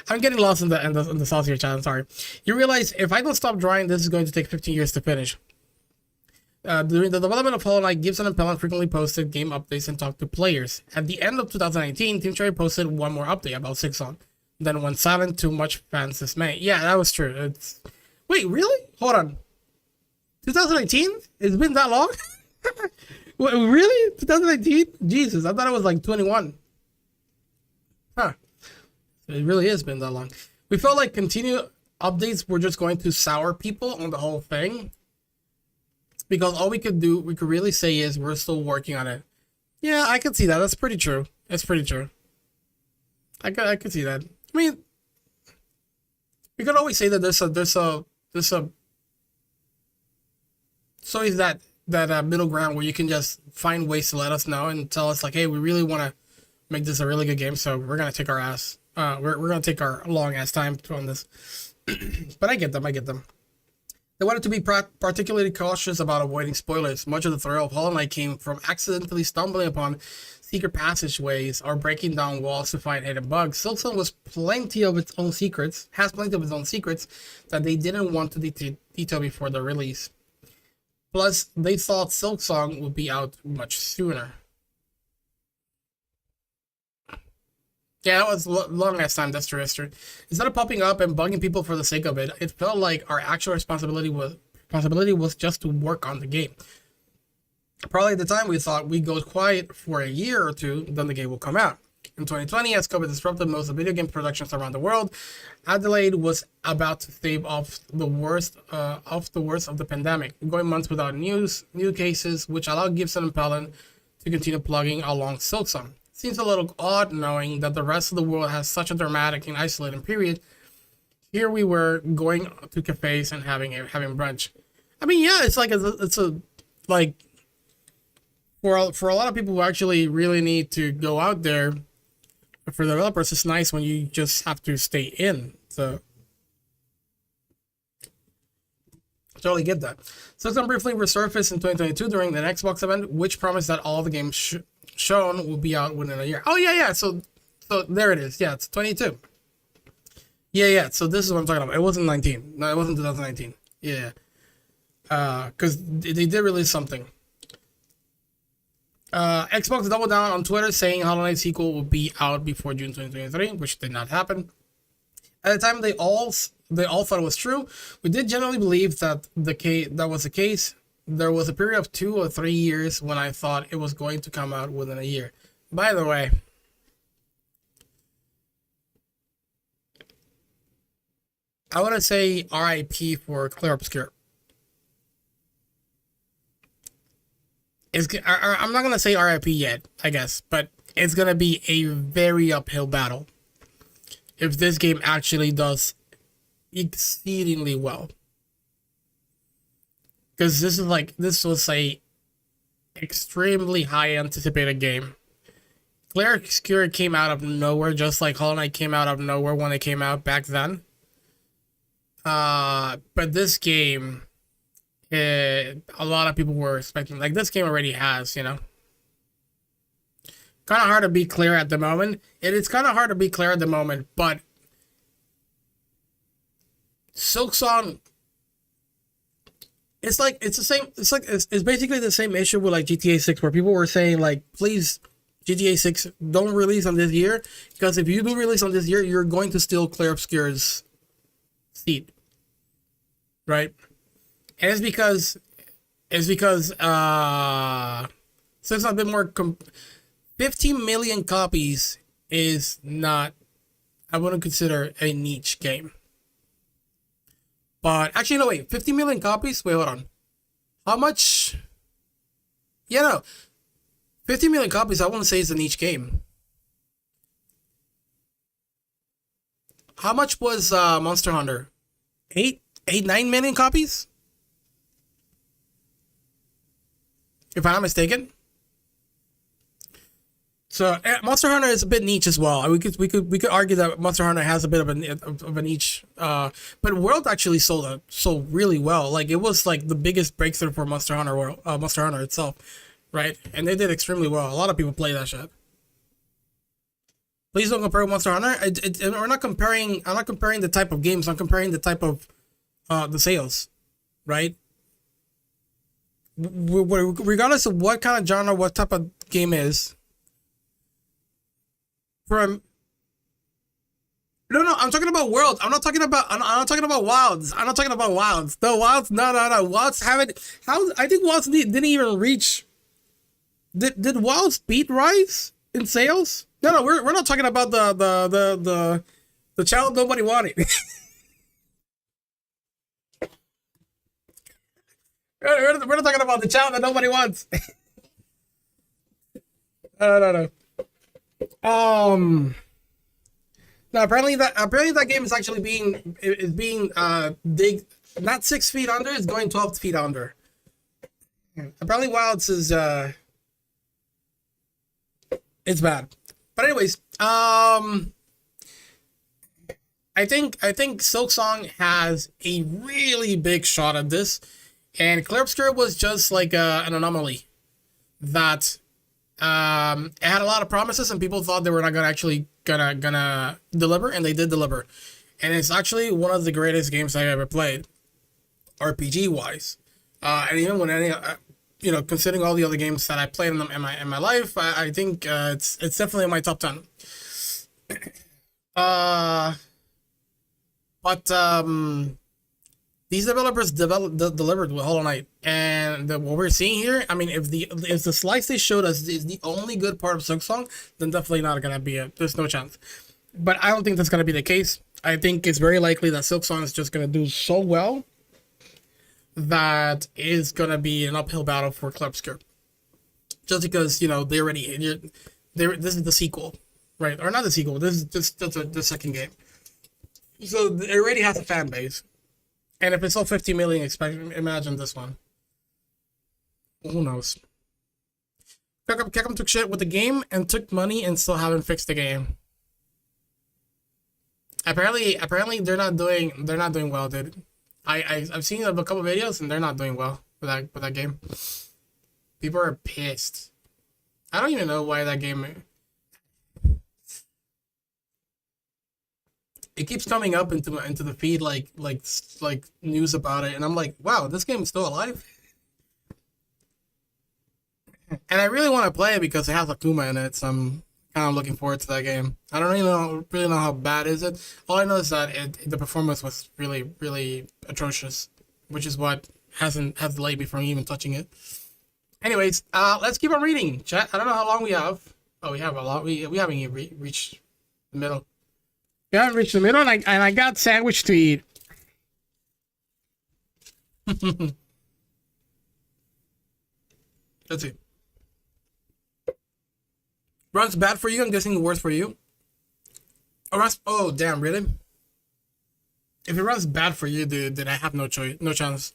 I'm getting lost in the sauce here, chat. I'm sorry. You realize if I don't stop drawing, this is going to take 15 years to finish. During the development of Hollow Knight, Gibson and Pellin frequently posted game updates and talked to players. At the end of 2019, Team Cherry posted one more update about Silksong, then went silent to much fans' dismay. Yeah, that was true. Wait, really? Hold on. 2019? It's been that long? Wait, really? 2019? Jesus, I thought it was like 21. Huh. It really has been that long. We felt like continued updates were just going to sour people on the whole thing. Because all we could really say is we're still working on it. Yeah, I could see that. That's pretty true. That's pretty true. I could see that. I mean, we could always say that there's always that middle ground where you can just find ways to let us know and tell us like, hey, we really want to make this a really good game, so we're gonna take our ass. We're gonna take our long ass time on this. But I get them. They wanted to be particularly cautious about avoiding spoilers. Much of the thrill of Hollow Knight came from accidentally stumbling upon secret passageways or breaking down walls to find hidden bugs. Silksong has plenty of its own secrets that they didn't want to detail before the release. Plus, they thought Silksong would be out much sooner. Yeah, that was long ass time. That's true. Instead of popping up and bugging people for the sake of it, it felt like our actual responsibility was just to work on the game. Probably at the time we thought we'd go quiet for a year or two, then the game will come out. In 2020, as COVID disrupted most of video game productions around the world, Adelaide was about to stave off the worst of the pandemic, going months without new cases, which allowed Gibson and Pellin to continue plugging along Silksong. Seems a little odd knowing that the rest of the world has such a dramatic and isolated period. Here we were going to cafes and having brunch. I mean, yeah, it's like it's a like for a lot of people who actually really need to go out there. For developers, it's nice when you just have to stay in. So I totally get that. Silksong briefly resurfaced in 2022 during the Xbox event, which promised that all the games shown will be out within a year. Oh yeah. So there it is. Yeah, it's 22. Yeah. So this is what I'm talking about. It wasn't 19. No, it wasn't 2019. Yeah. Because they did release something. Xbox doubled down on Twitter saying Hollow Knight sequel will be out before June 2023, which did not happen. At the time, they all thought it was true. We did generally believe that that was the case. There was a period of 2 or 3 years when I thought it was going to come out within a year. By the way, I want to say RIP for Clear Obscure. I'm not going to say RIP yet, I guess, but it's going to be a very uphill battle if this game actually does exceedingly well. Because this was a extremely high anticipated game. Clear Obscure came out of nowhere, just like Hollow Knight came out of nowhere when it came out back then. But this game, a lot of people were expecting, like, this game already has, kind of hard to be clear at the moment. It's kind of hard to be clear at the moment, but Silksong, it's basically the same issue with like GTA 6, where people were saying like, please, GTA 6 don't release on this year, because if you do release on this year, you're going to steal Clear Obscure's seat, right? And it's because Silksong a bit more 15 million copies is not, I wouldn't consider a niche game. But actually, no, wait, 50 million copies? Wait, hold on. How much? Yeah, no. 50 million copies, I wouldn't say is a niche game. How much was Monster Hunter? 9 million copies? If I'm not mistaken. So Monster Hunter is a bit niche as well. We could argue that Monster Hunter has a bit of a niche. But World actually sold really well. Like it was like the biggest breakthrough for Monster Hunter World, Monster Hunter itself, right? And they did extremely well. A lot of people play that shit. Please don't compare Monster Hunter. We're not comparing. I'm not comparing the type of games. I'm comparing the type of the sales, right? Regardless of what kind of genre, what type of game is. From no, I'm talking about World. I'm not talking about Wilds. I'm not talking about Wilds. No Wilds. No. Wilds haven't. How I think Wilds didn't even reach. Did Wilds beat Rise in sales? No. We're not talking about the child nobody wanted. we're not talking about the child that nobody wants. No. No, apparently that game is actually being dig not 6 feet under, it's going 12 feet under. Apparently Wilds is it's bad. But anyways, I think Silksong has a really big shot at this, and Clarobscure was just like an anomaly that it had a lot of promises and people thought they were not gonna deliver, and they did deliver. And it's actually one of the greatest games I ever played, RPG wise. And even when any, considering all the other games that I played in my life, I think it's definitely in my top 10. But these developers delivered with Hollow Knight, and what we're seeing here, I mean, if the slice they showed us is the only good part of Silksong, then definitely not gonna be it. There's no chance. But I don't think that's gonna be the case. I think it's very likely that Silksong is just gonna do so well that is gonna be an uphill battle for Clarobscure. Just because this is the sequel, right? Or not the sequel. This is just the second game. So it already has a fan base. And if it's all 50 million, imagine this one. Who knows? Capcom took shit with the game and took money and still haven't fixed the game. Apparently they're not doing well, dude. I've seen a couple videos and they're not doing well with that game. People are pissed. I don't even know why that game. It keeps coming up into the feed like news about it, and I'm like, wow, this game is still alive. And I really want to play it because it has Akuma in it, so I'm kind of looking forward to that game. I don't really know how bad is it. All I know is that the performance was really, really atrocious, which is what has delayed me from even touching it. Anyways, let's keep on reading, chat. I don't know how long we have. Oh, we have a lot. We haven't even reached the middle. We haven't reached the middle, and I got sandwich to eat. Let's see. Runs bad for you. I'm guessing worse for you. Oh, damn, really? If it runs bad for you, dude, then I have no choice, no chance.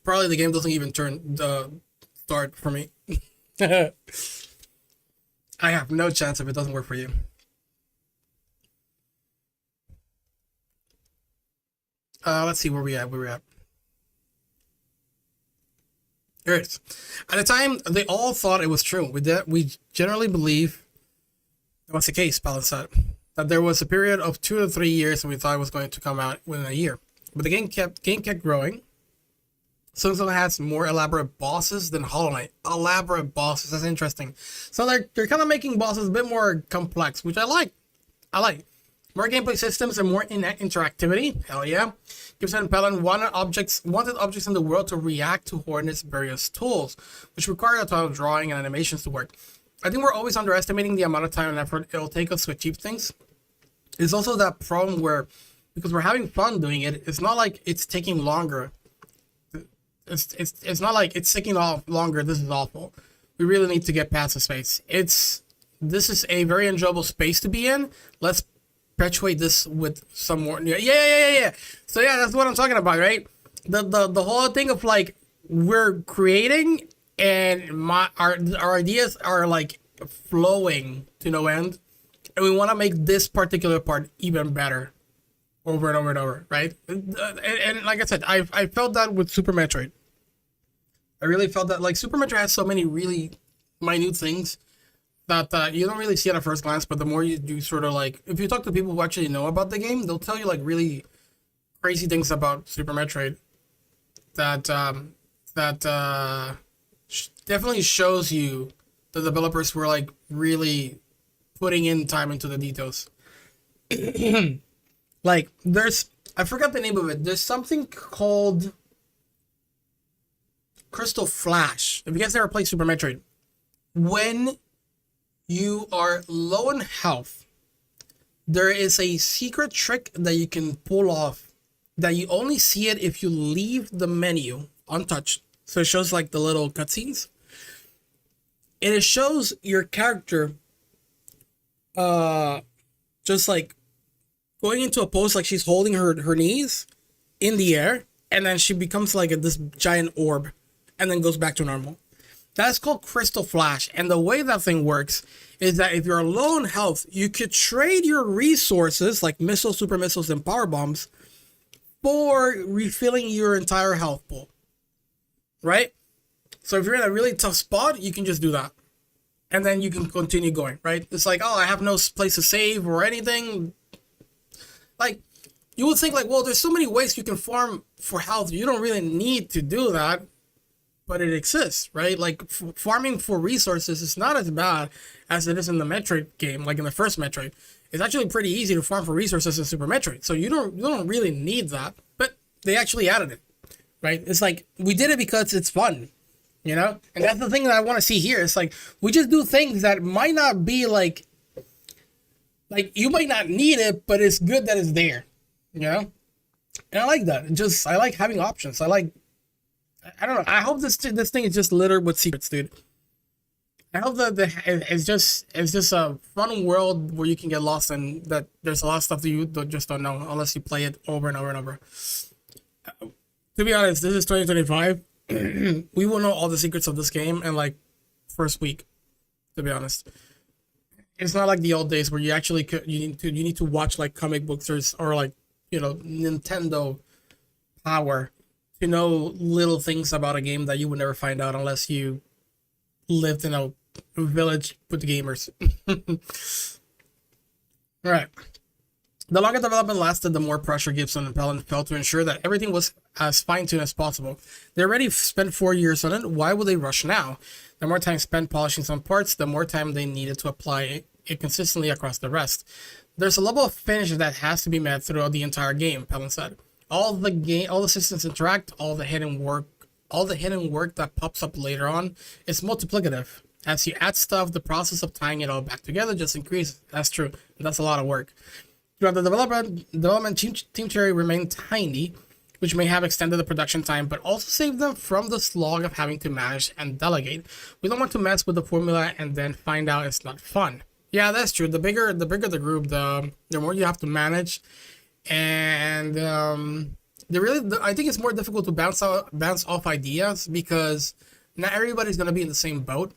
Probably the game doesn't even start for me. I have no chance if it doesn't work for you. Let's see where we at. Here it is. At the time, they all thought it was true. We generally believe that was the case, Palin said. That there was a period of 2 to 3 years and we thought it was going to come out within a year. But the game kept growing. Silksong has more elaborate bosses than Hollow Knight. Elaborate bosses, that's interesting. So they're kind of making bosses a bit more complex, which I like. More gameplay systems and more interactivity. Hell yeah. Gives Impelon wanted objects in the world to react to Hornet's various tools, which require a ton of drawing and animations to work. I think we're always underestimating the amount of time and effort it'll take us to achieve things. It's also that problem where, because we're having fun doing it, it's not like it's taking longer. It's not like it's taking off longer. This is awful. We really need to get past the space. This is a very enjoyable space to be in. Let's perpetuate this with some more. Yeah. So yeah, that's what I'm talking about, right? The whole thing of like we're creating and our ideas are like flowing to no end, and we want to make this particular part even better, over and over and over, right? And like I said, I felt that with Super Metroid. I really felt that like Super Metroid has so many really minute things that you don't really see at a first glance, but the more you sort of like, if you talk to people who actually know about the game, they'll tell you like really crazy things about Super Metroid that definitely shows you the developers were like really putting in time into the details. Like I forgot the name of it. There's something called Crystal Flash. If you guys ever played Super Metroid, when you are low in health, there is a secret trick that you can pull off that you only see it if you leave the menu untouched. So it shows like the little cutscenes. And it shows your character just like going into a pose like she's holding her knees in the air, and then she becomes like this giant orb and then goes back to normal. That's called Crystal Flash. And the way that thing works is that if you're low in health, you could trade your resources like missiles, super missiles, and power bombs for refilling your entire health pool. Right? So if you're in a really tough spot, you can just do that. And then you can continue going, right? It's like, oh, I have no place to save or anything. Like, you would think like, well, there's so many ways you can farm for health. You don't really need to do that. But it exists, right? Like farming for resources is not as bad as it is in the Metroid game, like in the first Metroid. It's actually pretty easy to farm for resources in Super Metroid, so you don't really need that. But they actually added it, right? It's like we did it because it's fun, you know. And that's the thing that I want to see here. It's like we just do things that might not be like you might not need it, but it's good that it's there, you know. And I like that. I like having options. I don't know. I hope this thing is just littered with secrets, dude. I hope that it's just a fun world where you can get lost and that there's a lot of stuff that you just don't know unless you play it over and over and over. To be honest, this is 2025. We will know all the secrets of this game in like first week. To be honest, it's not like the old days where you actually you need to watch like comic books or like Nintendo Power to know little things about a game that you would never find out unless you lived in a village with gamers. All right. The longer development lasted, the more pressure Gibson and Pelin felt to ensure that everything was as fine-tuned as possible. They already spent 4 years on it. Why would they rush now? The more time spent polishing some parts, the more time they needed to apply it consistently across the rest. There's a level of finish that has to be met throughout the entire game, Pelin said. All the systems interact, all the hidden work that pops up later on is multiplicative. As you add stuff, the process of tying it all back together just increases. That's true. That's a lot of work. Throughout the development team cherry remained tiny, which may have extended the production time, but also saved them from the slog of having to manage and delegate. We don't want to mess with the formula and then find out it's not fun. Yeah, that's true. The bigger the group, the more you have to manage. And I think it's more difficult to bounce off ideas because not everybody's gonna be in the same boat.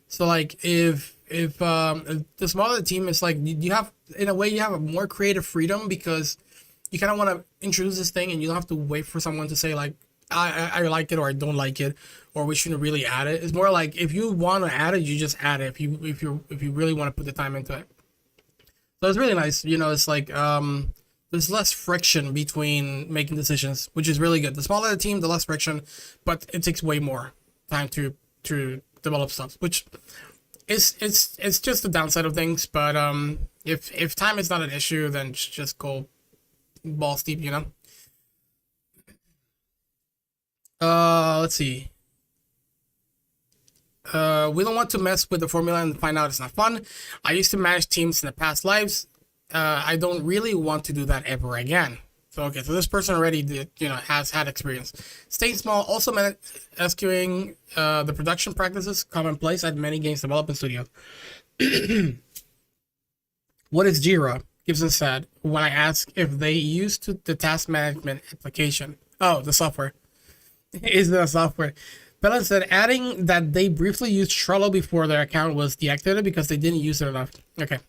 So like if the smaller the team is like you have in a way you have a more creative freedom because you kind of want to introduce this thing and you don't have to wait for someone to say like I like it or I don't like it or we shouldn't really add it. It's more like if you want to add it, you just add it if you really want to put the time into it. So it's really nice. It's like there's less friction between making decisions, which is really good. The smaller the team, the less friction, but it takes way more time to develop stuff, which is it's just the downside of things. But If time is not an issue, then just go balls deep, you know. Let's see. We don't want to mess with the formula and find out it's not fun. I used to manage teams in the past lives. I don't really want to do that ever again. So okay, so this person already did, has had experience. Staying small, also meant eschewing the production practices commonplace at many games development studios. What is Jira? Gibson said when I asked if they used the task management application. Oh, the software. Is the software. Bella said adding that they briefly used Trello before their account was deactivated because they didn't use it enough. Okay.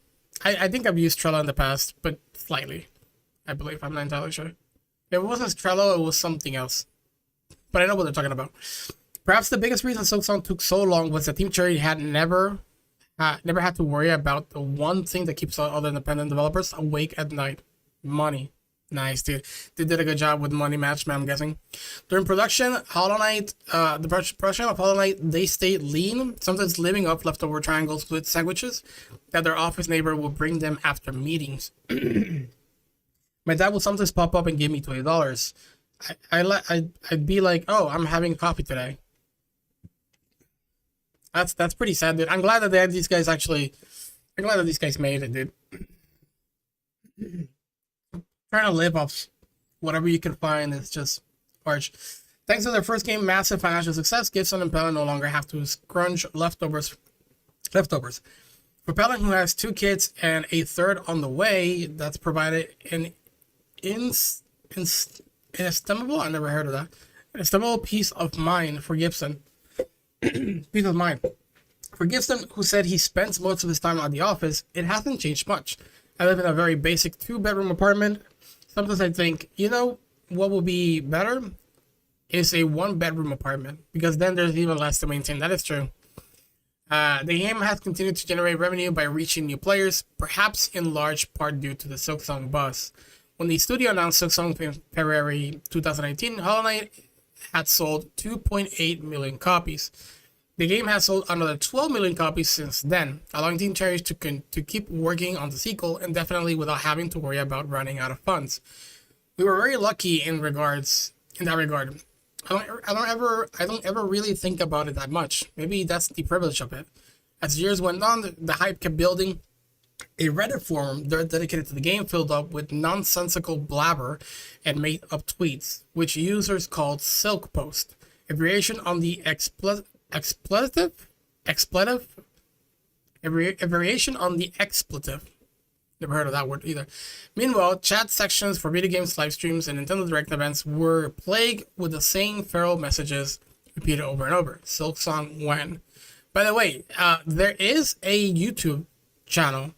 I think I've used Trello in the past, but slightly. I believe. I'm not entirely sure. If it wasn't Trello, it was something else. But I know what they're talking about. Perhaps the biggest reason Silksong took so long was that Team Cherry had never had to worry about the one thing that keeps other independent developers awake at night. Money. Nice, dude. They did a good job with money management, I'm guessing. During production, Hollow Knight, the production of Hollow Knight, they stayed lean, sometimes living off leftover triangle split sandwiches that their office neighbor would bring them after meetings. My dad would sometimes pop up and give me $20. I'd be like, oh, I'm having coffee today. That's pretty sad, dude. I'm glad that these guys made it, dude. Trying to live off whatever you can find is just harsh. Thanks to their first game, massive financial success, Gibson and Pellin no longer have to scrunch leftovers. For Pellin, who has 2 kids and a third on the way, that's provided an inestimable, I never heard of that, inestimable peace of mind for Gibson. Peace of mind. For Gibson, who said he spends most of his time at the office, it hasn't changed much. I live in a very basic 2-bedroom apartment. Sometimes I think, what will be better is a 1-bedroom apartment, because then there's even less to maintain. That is true. The game has continued to generate revenue by reaching new players, perhaps in large part due to the Silksong buzz. When the studio announced Silksong in February 2018, Hollow Knight had sold 2.8 million copies. The game has sold another 12 million copies since then, allowing Team Cherry to keep working on the sequel indefinitely without having to worry about running out of funds. We were very lucky in that regard. I don't ever really think about it that much. Maybe that's the privilege of it. As years went on, the hype kept building. A Reddit forum dedicated to the game filled up with nonsensical blabber and made up tweets, which users called Silk Post, a variation on the expletive, a variation on the expletive. Never heard of that word either. Meanwhile, chat sections for video games, live streams, and Nintendo Direct events were plagued with the same feral messages repeated over and over. Silksong when. By the way, there is a YouTube channel,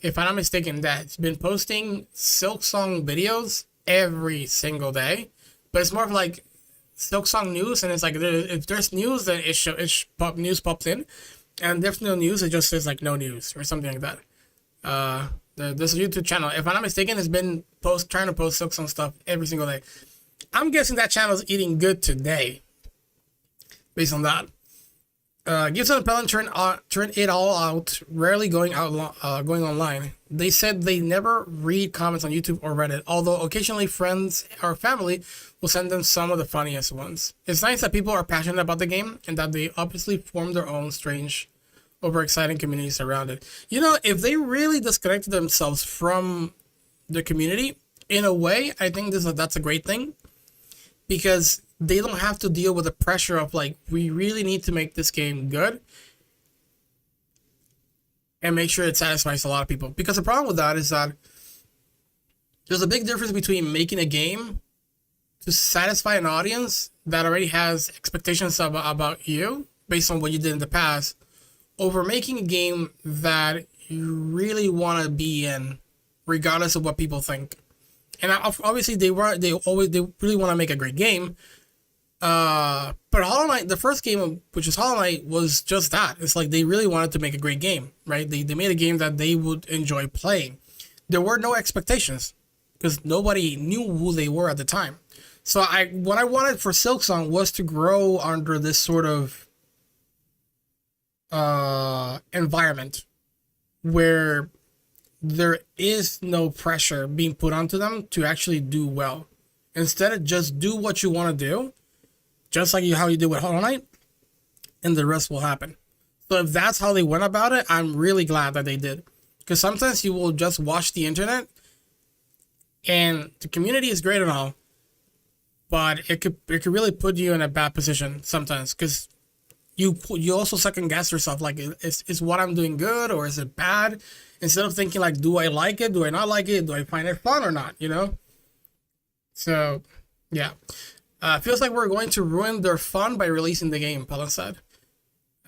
if I'm not mistaken, that's been posting Silksong videos every single day, but it's more of like Silksong news, and it's like if there's news, then news pops in, and if there's no news, it just says like no news or something like that. This YouTube channel, if I'm not mistaken, has been trying to post Silksong stuff every single day. I'm guessing that channel is eating good today, based on that. Gibson and Pellin turned it all out, rarely going online. They said they never read comments on YouTube or Reddit, although occasionally friends or family will send them some of the funniest ones. It's nice that people are passionate about the game and that they obviously form their own strange, overexciting communities around it. If they really disconnected themselves from the community, in a way, I think that's a great thing, because they don't have to deal with the pressure of like, we really need to make this game good and make sure it satisfies a lot of people. Because the problem with that is that there's a big difference between making a game to satisfy an audience that already has expectations about you based on what you did in the past, over making a game that you really want to be in, regardless of what people think. And obviously they really want to make a great game. But Hollow Knight, the first game, which is Hollow Knight, was just that. It's like they really wanted to make a great game, right? They made a game that they would enjoy playing. There were no expectations because nobody knew who they were at the time. So what I wanted for Silksong was to grow under this sort of environment where there is no pressure being put onto them to actually do well. Instead, just do what you want to do, just like how you did with Hollow Knight, and the rest will happen. So if that's how they went about it, I'm really glad that they did. Because sometimes you will just watch the internet, and the community is great and all, but it could really put you in a bad position sometimes, because you also second guess yourself, like, is what I'm doing good or is it bad? Instead of thinking like, do I like it? Do I not like it? Do I find it fun or not? You know? So, yeah. Feels like we're going to ruin their fun by releasing the game, Pelin said.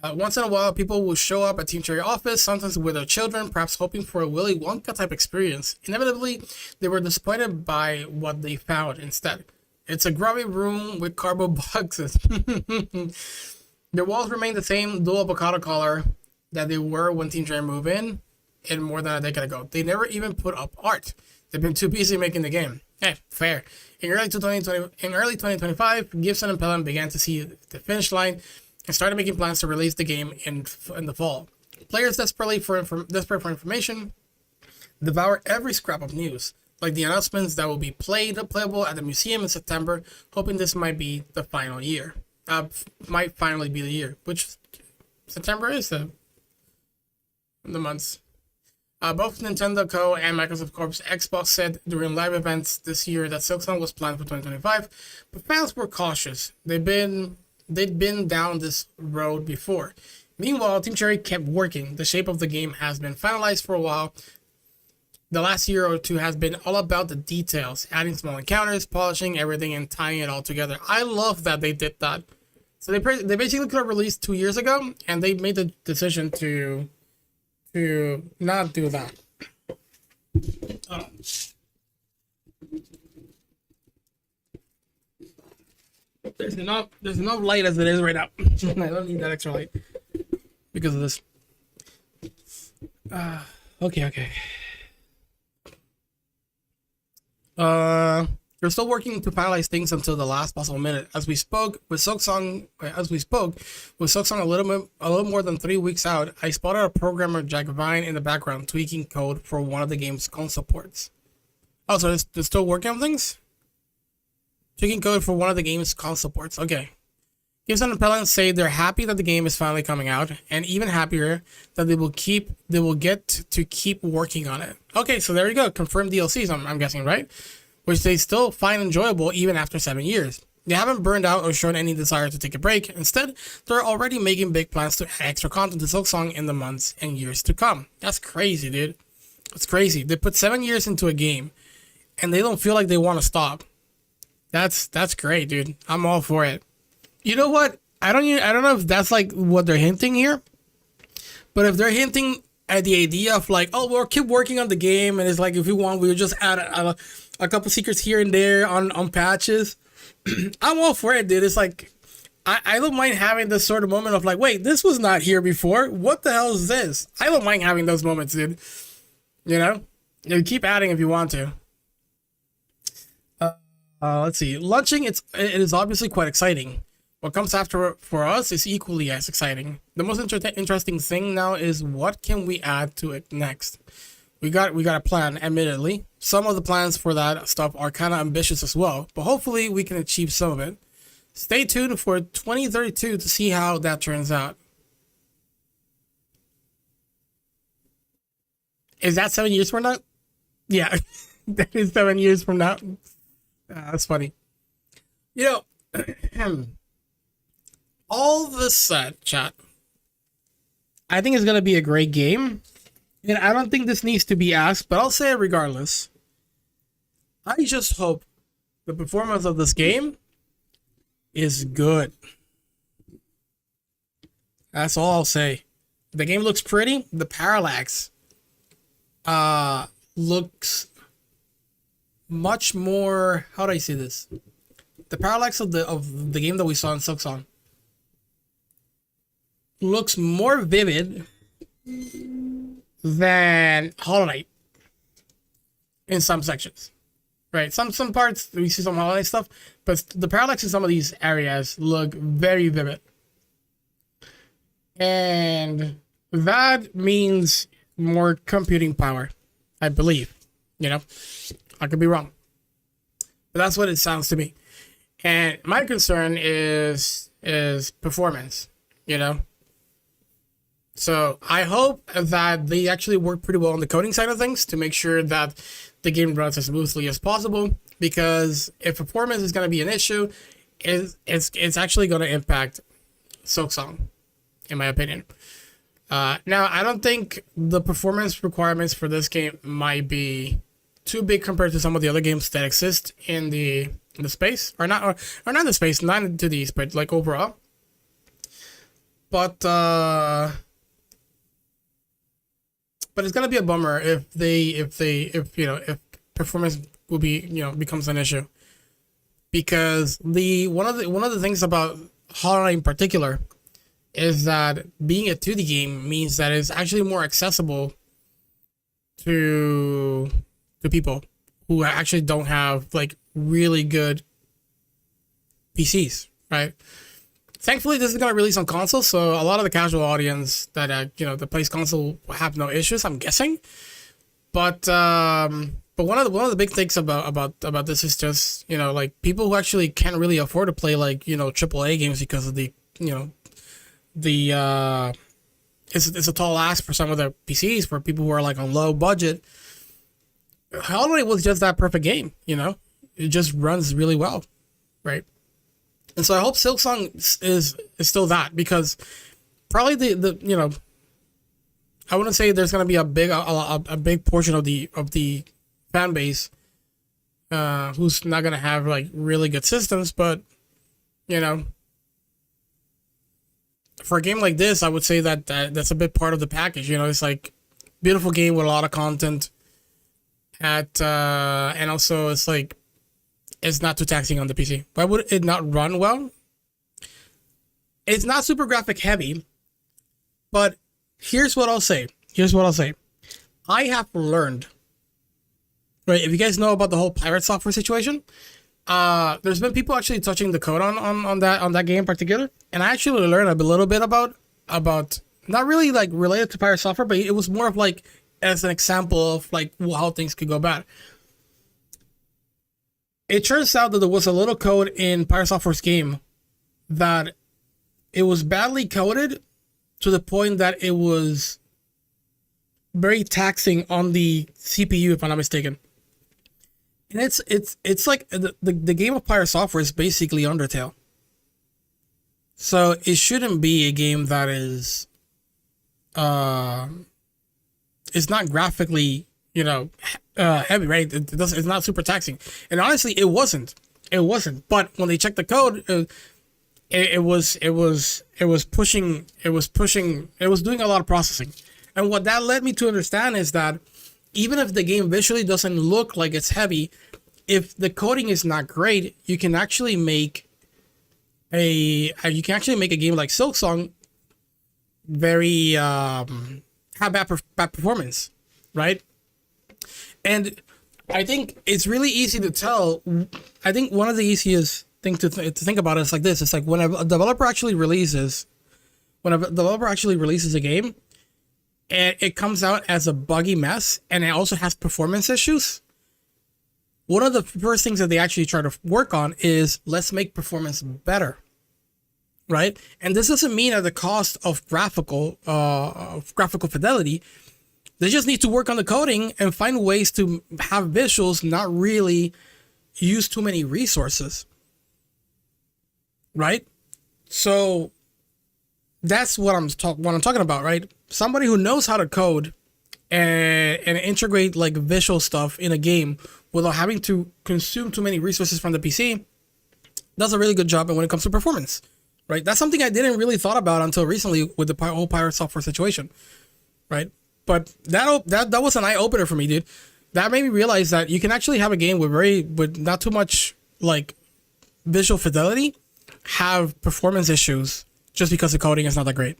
Once in a while, people will show up at Team Cherry office, sometimes with their children, perhaps hoping for a Willy Wonka type experience. Inevitably, they were disappointed by what they found instead. It's a grubby room with cardboard boxes. The walls remain the same dual avocado color that they were when Team Cherry moved in more than a decade ago. They never even put up art. They've been too busy making the game. Hey, fair. In early 2025, Gibson and Pelham began to see the finish line and started making plans to release the game in the fall. Players desperate for information devour every scrap of news, like the announcements that will be playable at the museum in September, hoping this might be the final year. Might finally be the year, which September is the months. Both Nintendo Co. and Microsoft Corp's Xbox said during live events this year that Silksong was planned for 2025, but fans were cautious. They'd been down this road before. Meanwhile, Team Cherry kept working. The shape of the game has been finalized for a while. The last year or two has been all about the details, adding small encounters, polishing everything, and tying it all together. I love that they did that. So they basically could have released 2 years ago, and they made the decision to not do that. There's enough light as it is right now. I don't need that extra light because of this. Okay. We're still working to finalize things until the last possible minute. As we spoke with Silksong a little more than 3 weeks out, I spotted a programmer, Jack Vine, in the background tweaking code for one of the game's console ports. Oh, so they're still working on things? Tweaking code for one of the game's console ports. Okay. Gibson and Pelham say they're happy that the game is finally coming out, and even happier that they will get to keep working on it. Okay, so there you go. Confirmed DLCs, I'm guessing, right? Which they still find enjoyable even after 7 years. They haven't burned out or shown any desire to take a break. Instead, they're already making big plans to add extra content to Silksong in the months and years to come. That's crazy, dude. That's crazy. They put 7 years into a game, and they don't feel like they want to stop. That's great, dude. I'm all for it. You know what? I don't know if that's like what they're hinting here, but if they're hinting at the idea of like, oh, we'll keep working on the game, and it's like, if you want, we'll just add a couple secrets here and there on patches. I'm all for it, dude. It's like, I don't mind having this sort of moment of like, wait, this was not here before. What the hell is this? I don't mind having those moments, dude. You know? You keep adding if you want to. Let's see. Launching, it is obviously quite exciting. What comes after for us is equally as exciting. The most interesting thing now is what can we add to it next. We got a plan, admittedly. Some of the plans for that stuff are kind of ambitious as well, but hopefully we can achieve some of it. Stay tuned for 2032 to see how that turns out. Is that 7 years from now? Yeah, that is 7 years from now. That's funny. You know, all this said, chat, I think it's going to be a great game. And I don't think this needs to be asked, but I'll say it regardless. I just hope the performance of this game is good. That's all I'll say. The game looks pretty. The parallax looks much more, how do I say this? The parallax of the game that we saw in Silksong looks more vivid than Hollow Knight in some sections, right? Some parts we see some Hollow Knight stuff, but the parallax in some of these areas look very vivid, and that means more computing power. I believe. You know, I could be wrong, but that's what it sounds to me. And my concern is performance. You know, so I hope that they actually work pretty well on the coding side of things to make sure that the game runs as smoothly as possible. Because if performance is going to be an issue, it's actually going to impact Silksong, in my opinion. Now, I don't think the performance requirements for this game might be too big compared to some of the other games that exist in the space, or not in the space, not into these, but like overall. But it's gonna be a bummer if performance will be becomes an issue, because one of the things about Hollow Knight in particular is that being a 2D game means that it's actually more accessible to people who actually don't have like really good PCs, right? Thankfully, this is gonna release on console, so a lot of the casual audience that that plays console will have no issues, I'm guessing. But one of the big things about this is just like people who actually can't really afford to play like AAA games because of the it's a tall ask for some of the PCs for people who are like on low budget. Hollow Knight was just that perfect game, it just runs really well, right? And so I hope Silksong is still that, because probably the I wouldn't say there's gonna be a big portion of the fan base who's not gonna have like really good systems, but for a game like this, I would say that's a big part of the package. It's like beautiful game with a lot of content, and also it's like it's not too taxing on the PC. Why would it not run well? It's not super graphic heavy, but here's what I'll say. I have learned, right? If you guys know about the whole pirate software situation, there's been people actually touching the code on that game in particular, and I actually learned a little bit about not really like related to pirate software, but it was more of like as an example of like how things could go bad. It turns out that there was a little code in Pirate Software's game that it was badly coded to the point that it was very taxing on the CPU, if I'm not mistaken. And it's like the game of Pirate Software is basically Undertale. So it shouldn't be a game that is it's not graphically heavy, right? It's not super taxing, and honestly, it wasn't. But when they checked the code, it was doing a lot of processing, and what that led me to understand is that even if the game visually doesn't look like it's heavy, if the coding is not great, you can actually make a game like Silksong very have bad performance, right? And I think it's really easy to tell. I think one of the easiest things to think about is like this. It's like when a developer actually releases a game and it comes out as a buggy mess and it also has performance issues. One of the first things that they actually try to work on is let's make performance better, right? And this doesn't mean at the cost of graphical fidelity. They just need to work on the coding and find ways to have visuals not really use too many resources, right? So that's what I'm talking about, right? Somebody who knows how to code and integrate like visual stuff in a game without having to consume too many resources from the PC does a really good job. And when it comes to performance, right? That's something I didn't really thought about until recently with the whole Pirate Software situation, right? But that was an eye opener for me, dude. That made me realize that you can actually have a game with not too much like visual fidelity, have performance issues just because the coding is not that great.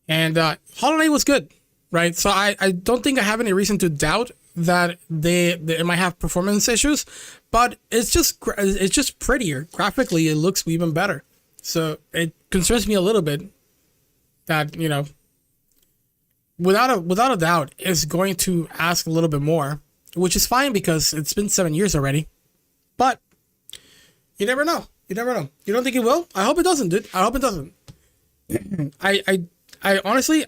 And Hollow Knight was good, right? So I don't think I have any reason to doubt that they might have performance issues, but it's just prettier graphically. It looks even better. So it concerns me a little bit that without a doubt is going to ask a little bit more, which is fine because it's been 7 years already. But you never know. You never know. You don't think it will? I hope it doesn't, dude. I hope it doesn't. I honestly,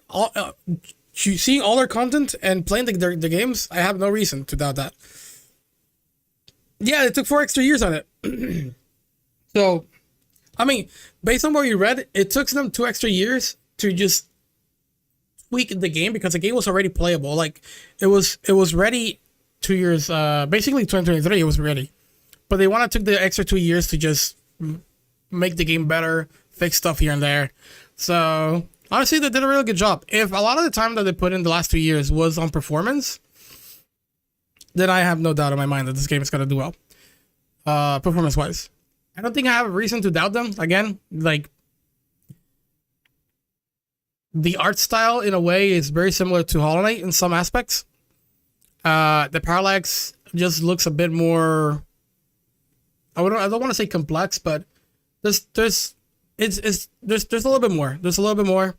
seeing all their content and playing the games, I have no reason to doubt that. Yeah, it took 4 extra years on it. So, I mean, based on what you read, it took them 2 extra years to just tweak the game because the game was already playable. Like, it was ready 2 years. Basically, 2023, it was ready, but they want to take the extra 2 years to just make the game better, fix stuff here and there. So honestly, they did a really good job. If a lot of the time that they put in the last 2 years was on performance, then I have no doubt in my mind that this game is gonna do well, performance wise. I don't think I have a reason to doubt them. Again, like, the art style in a way is very similar to Hollow Knight in some aspects. The parallax just looks a bit more. I don't want to say complex, but there's a little bit more. There's a little bit more,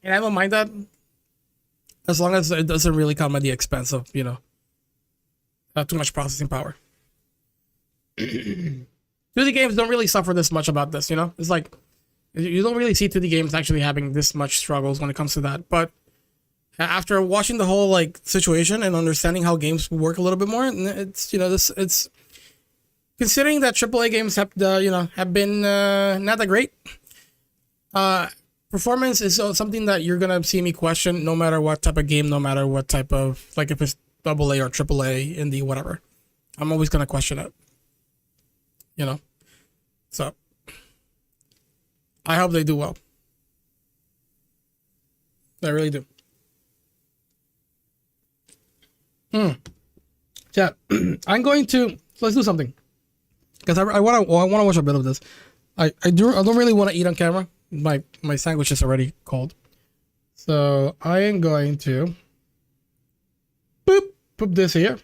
and I don't mind that, as long as it doesn't really come at the expense of, you know, too much processing power. 2D games don't really suffer this much about this, you know? It's like, you don't really see 2D games actually having this much struggles when it comes to that. But after watching the whole, like, situation and understanding how games work a little bit more, it's, you know, it's considering that AAA games have, you know, have been not that great. Performance is something that you're gonna see me question no matter what type of game, no matter what type of, like, if it's AA or AAA, indie, whatever. I'm always gonna question it. You know, so I hope they do well. I really do. Chat. I'm going to, let's do something, because I want to watch a bit of this. I don't really want to eat on camera. My sandwich is already cold, so I am going to put this here.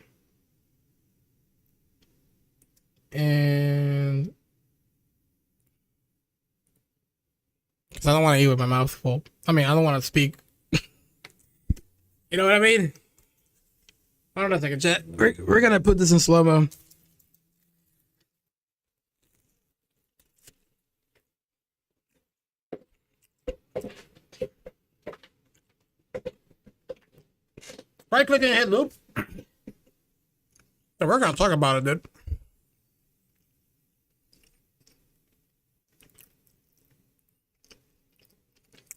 And because I don't want to eat with my mouth full. I mean, I don't want to speak. You know what I mean? Hold on a second, chat. We're gonna put this in slow mo. Right click and hit loop. And we're gonna talk about it, dude.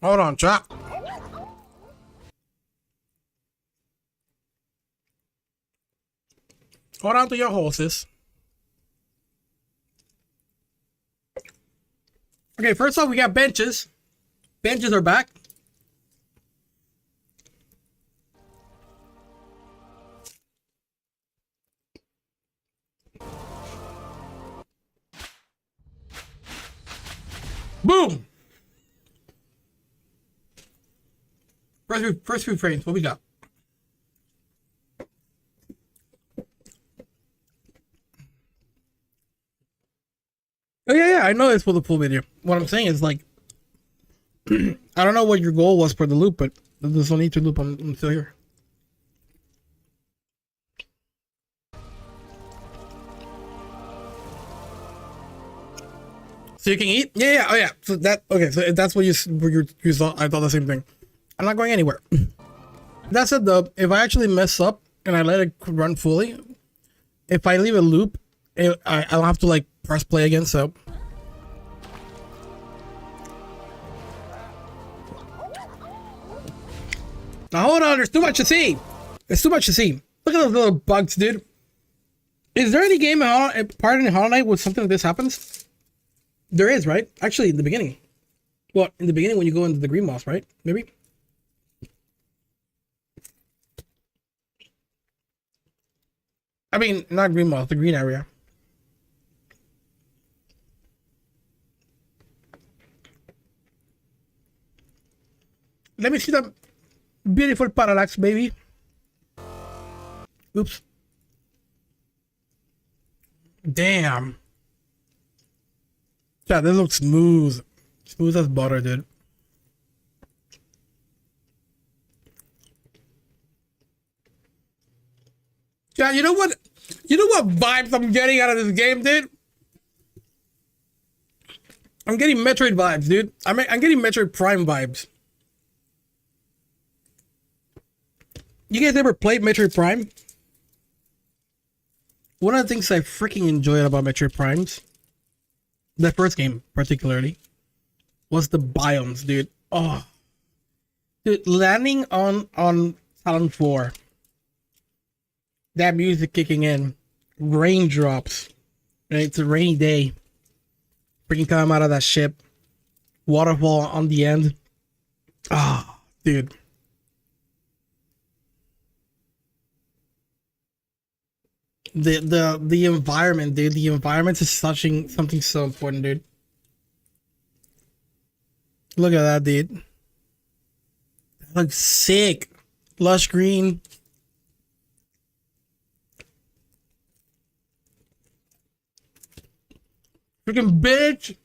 Hold on, chat. Hold on to your horses. Okay, first off, we got benches. Benches are back. Boom! First few frames, what we got? Oh yeah, I know it's for the full video. What I'm saying is, like, I don't know what your goal was for the loop, but there's no need to loop. I'm still here. So you can eat? Yeah. Oh yeah. So that, okay. So that's what you thought. I thought the same thing. I'm not going anywhere. That said, though, if I actually mess up and I let it run fully, if I leave a loop, I'll have to, like, press play again. So now hold on. There's too much to see. There's too much to see. Look at those little bugs, dude. Is there any game part in Hollow Knight where something like this happens? There is, right? Actually, in the beginning. Well, in the beginning when you go into the green moss, right? Maybe. I mean, not green moss, the green area. Let me see that beautiful parallax, baby. Oops. Damn. Yeah, this looks smooth. Smooth as butter, dude. God, you know what? You know what vibes I'm getting out of this game, dude? I'm getting Metroid vibes, dude. I'm getting Metroid Prime vibes. You guys ever played Metroid Prime? One of the things I freaking enjoyed about Metroid Primes, the first game particularly, was the biomes, dude. Oh, dude, landing on Talon 4, that music kicking in, raindrops, right? It's a rainy day. Freaking come out of that ship, waterfall on the end. Ah, oh, dude. The environment, dude. The environment is something so important, dude. Look at that, dude. That looks sick. Lush green. Freaking bitch.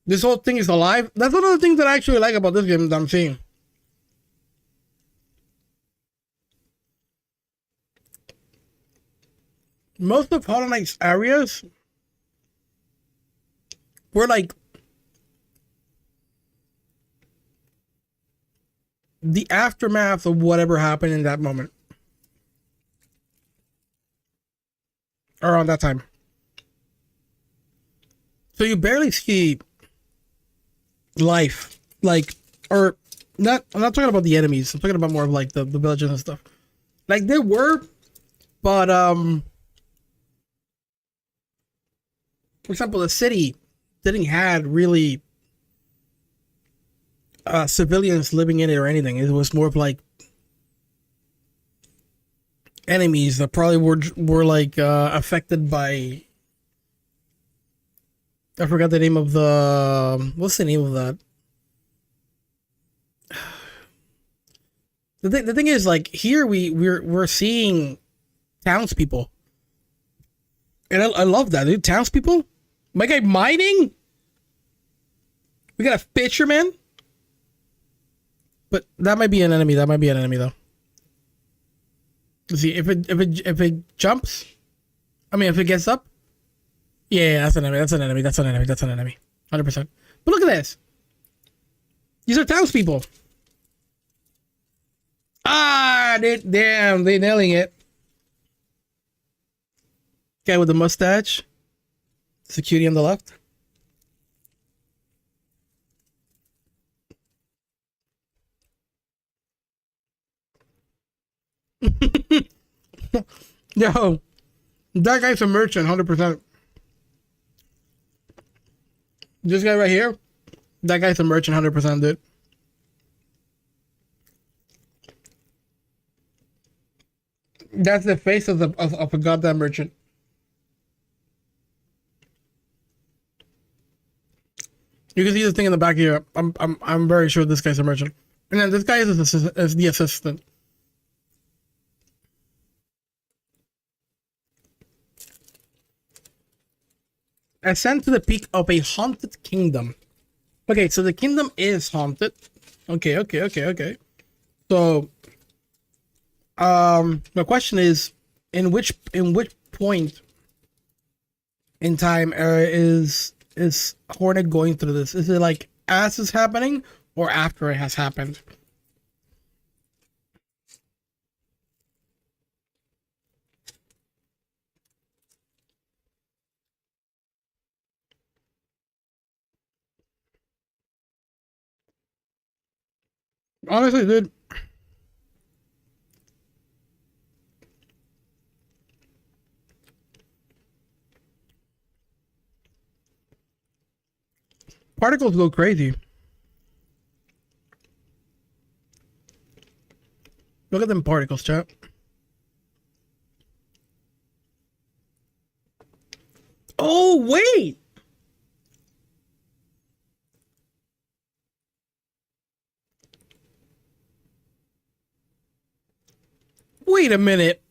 This whole thing is alive. That's one of the things that I actually like about this game that I'm seeing. Most of Hollow Knight's areas were like the aftermath of whatever happened in that moment. Around that time. So you barely see life. Like, or not, I'm not talking about the enemies. I'm talking about more of like the villages and stuff. Like there were, but for example, the city didn't had really civilians living in it or anything. It was more of like enemies that probably were like affected by. I forgot the name of the. What's the name of that? The thing is, like here we're seeing townspeople, and I love that, dude. Townspeople. My guy mining. We got a fisherman. But that might be an enemy. That might be an enemy though. Let's see if it jumps. I mean, if it gets up. Yeah, that's an enemy. That's an enemy. That's an enemy. That's an enemy. 100%. But look at this. These are townspeople. Ah, damn, they nailing it. Guy with the mustache. Security on the left. Yo, that guy's a merchant, 100%. This guy right here, that guy's a merchant, 100%, dude. That's the face of a goddamn merchant. You can see this thing in the back here. I'm very sure this guy's a merchant. And then this guy is the assistant. Ascend to the peak of a haunted kingdom. Okay, so the kingdom is haunted. Okay. So, my question is, in which point in time is Hornet going through this? Is it like as it's happening or after it has happened? Honestly, dude. Particles go crazy. Look at them particles, chat. Oh, wait! Wait a minute.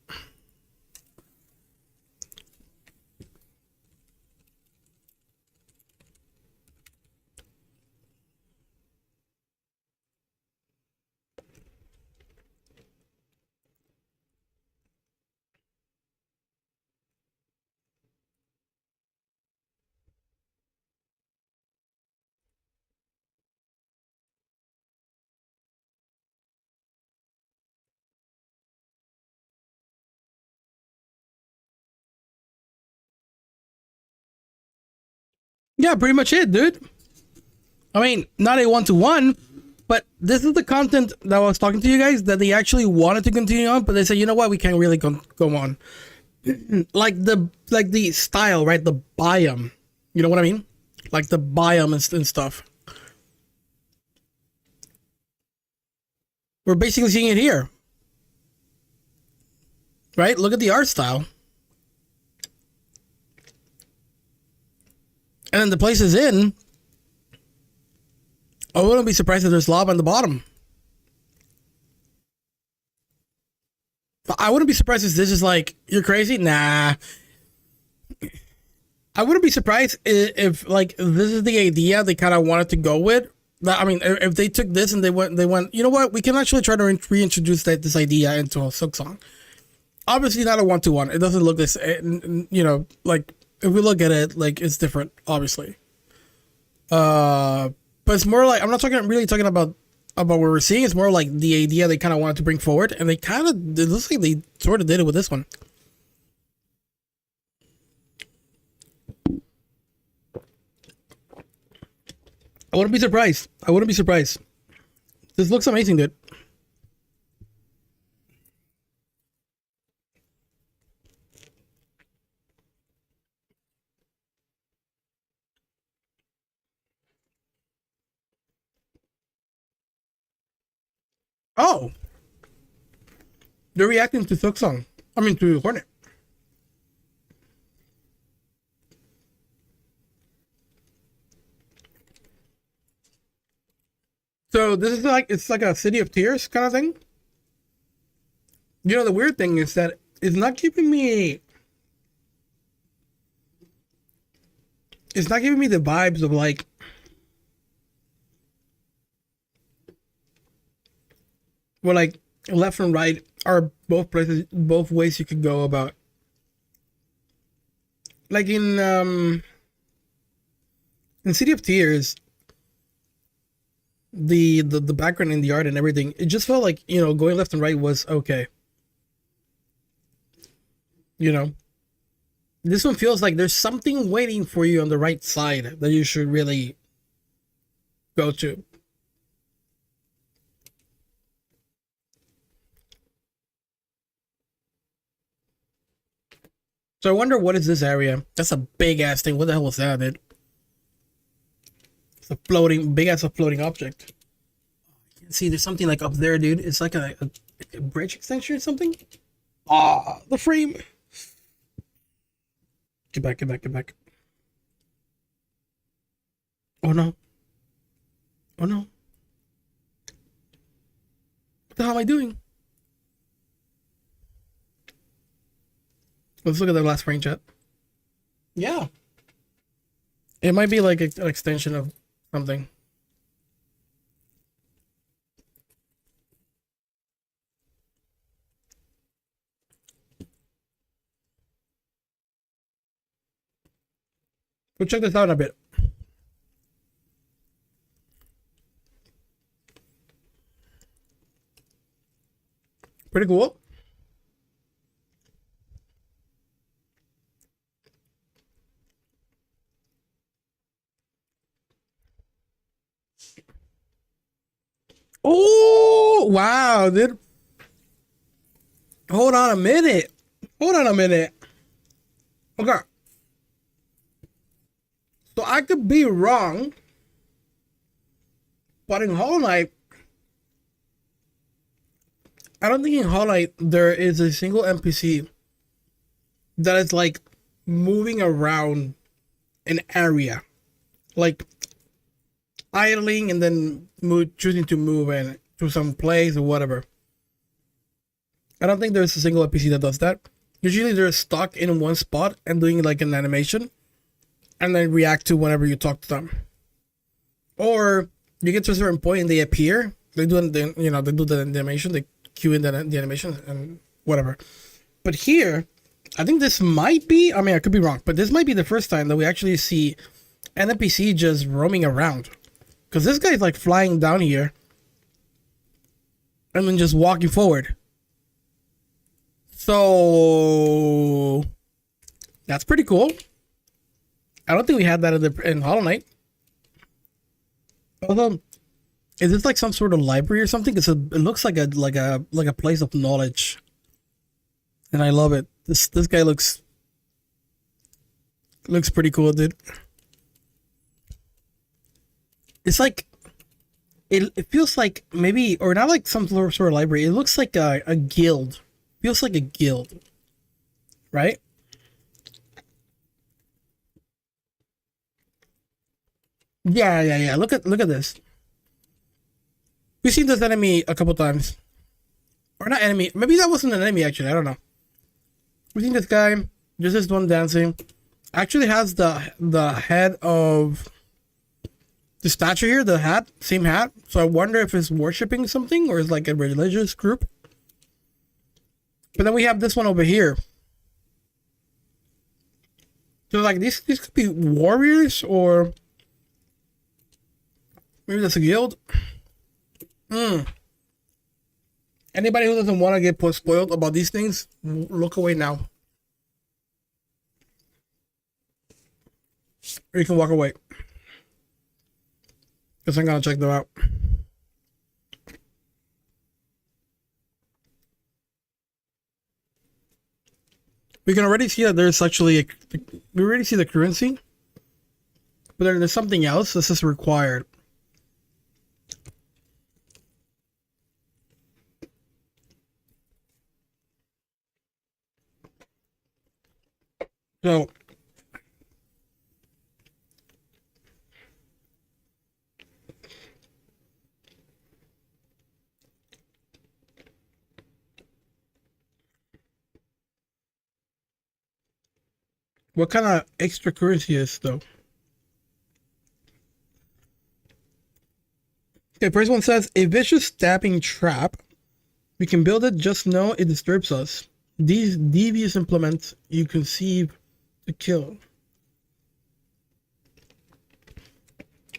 Yeah, pretty much it, dude. I mean, not a one-to-one, but this is the content that I was talking to you guys that they actually wanted to continue on, but they said, you know what, we can't really go on. Like the style, right? The biome. You know what I mean? Like the biome and stuff. We're basically seeing it here. Right? Look at the art style. And then the place is in. I wouldn't be surprised if there's lava on the bottom. I wouldn't be surprised if this is like, you're crazy? Nah. I wouldn't be surprised if like this is the idea they kind of wanted to go with. I mean, if they took this and they went, you know what? We can actually try to reintroduce this idea into a Silk Song. Obviously, not a one-to-one. It doesn't look this, you know, like if we look at it, like it's different, obviously. But it's more like I'm not really talking about what we're seeing. It's more like the idea they kind of wanted to bring forward, and they kind of it looks like they sort of did it with this one. I wouldn't be surprised. I wouldn't be surprised. This looks amazing, dude. Oh, they're reacting to Silk Song. I mean, to Hornet. So this is like it's like a City of Tears kind of thing. You know, the weird thing is that it's not giving me. It's not giving me the vibes of like. Well, like left and right are both places, both ways you could go about. Like in City of Tears, the background in the art and everything, it just felt like, you know, going left and right was okay. You know, this one feels like there's something waiting for you on the right side that you should really go to. So I wonder what is this area? That's a big ass thing. What the hell was that, dude? It's a floating, big ass floating object. See, there's something like up there, dude. It's like a bridge extension or something. Ah, the frame. Get back, get back, get back. Oh no. Oh no. What the hell am I doing? Let's look at the last frame, chat. Yeah. It might be like an extension of something. We'll check this out in a bit. Pretty cool. Oh, wow, dude. Hold on a minute. Hold on a minute. Okay. So I could be wrong, but in Hollow Knight, I don't think in Hollow Knight there is a single NPC that is like moving around an area, like idling and then choosing to move and to some place or whatever. I don't think there's a single NPC that does that. Usually they're stuck in one spot and doing like an animation and then react to whenever you talk to them. Or you get to a certain point and they appear. They do the, you know, they do the animation, they cue in the animation and whatever. But here, I think this might be, I mean, I could be wrong, but this might be the first time that we actually see an NPC just roaming around. Because this guy's like flying down here and then just walking forward. So that's pretty cool. I don't think we had that in Hollow Knight. Although, is this like some sort of library or something? It looks like a place of knowledge, and I love it. This guy looks pretty cool, dude. It's like it feels like maybe, or not like some sort of library. It looks like a guild. Feels like a guild, right? Yeah. Look at this. We've seen this enemy a couple times, or not enemy. Maybe that wasn't an enemy actually. I don't know. We've seen this guy. There's this one dancing. Actually has the head of the statue here. The hat, same hat. So I wonder if it's worshiping something or it's like a religious group. But then we have this one over here. So like these could be warriors or maybe that's a guild. Anybody who doesn't want to get spoiled about these things, look away now. Or you can walk away. Because I'm gonna check them out. We can already see that there's actually we already see the currency. But there's something else. This is required. So what kind of extra currency is though? Okay, first one says a vicious stabbing trap. We can build it, just know it disturbs us. These devious implements you conceive to kill.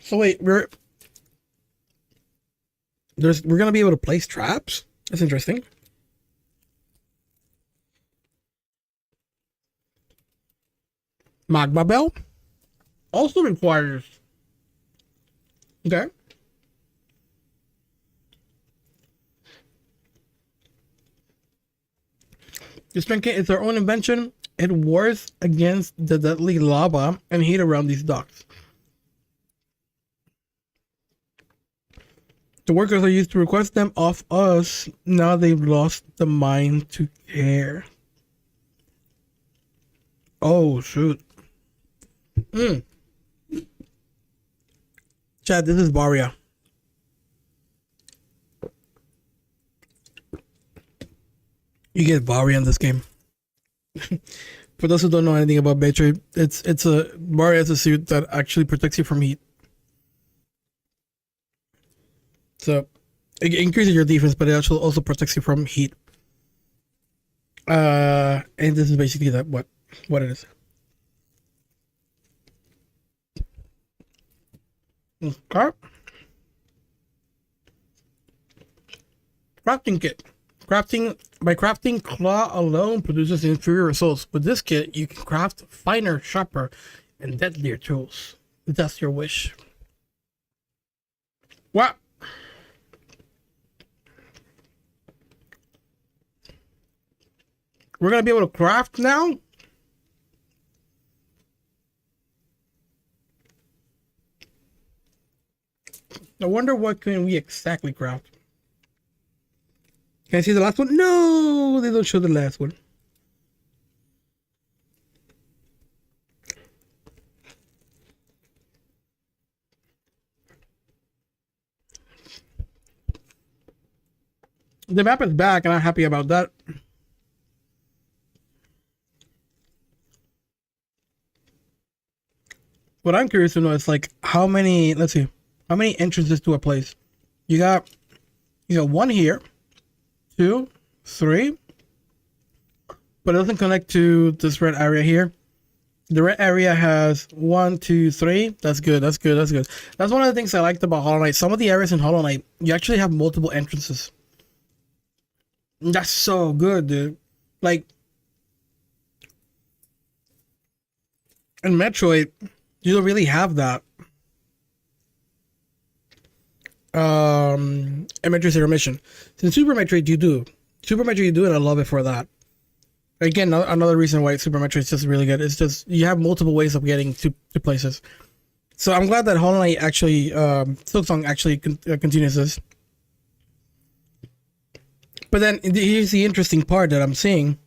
So wait, we're gonna be able to place traps? That's interesting. Magma Bell also requires. Okay. This trinket is our own invention. It wars against the deadly lava and heat around these docks. The workers are used to request them off us. Now they've lost the mind to care. Oh, shoot. Chad, this is Varia. You get Varia in this game. For those who don't know anything about Baytrade, it's a Varia is a suit that actually protects you from heat. So it increases your defense, but it actually also protects you from heat. And this is basically that what it is. Okay. Crafting kit. Crafting claw alone produces inferior results. With this kit, you can craft finer, sharper, and deadlier tools. If that's your wish. What? We're gonna be able to craft now? I wonder what can we exactly craft. Can I see the last one? No, they don't show the last one. The map is back and I'm happy about that. What I'm curious to know is like how many, let's see, how many entrances to a place? You got one here, 2, 3, but it doesn't connect to this red area here. The red area has 1, 2, 3. That's good. That's one of the things I liked about Hollow Knight. Some of the areas in Hollow Knight, you actually have multiple entrances. That's so good, dude. Like in Metroid, You don't really have that. In Metroid Zero Mission. In Super Metroid, you do. Super Metroid, you do, and I love it for that. Again, another reason why Super Metroid is just really good. It's just you have multiple ways of getting to places. So I'm glad that Hollow Knight actually, Silksong actually continues this. But then here's the interesting part that I'm seeing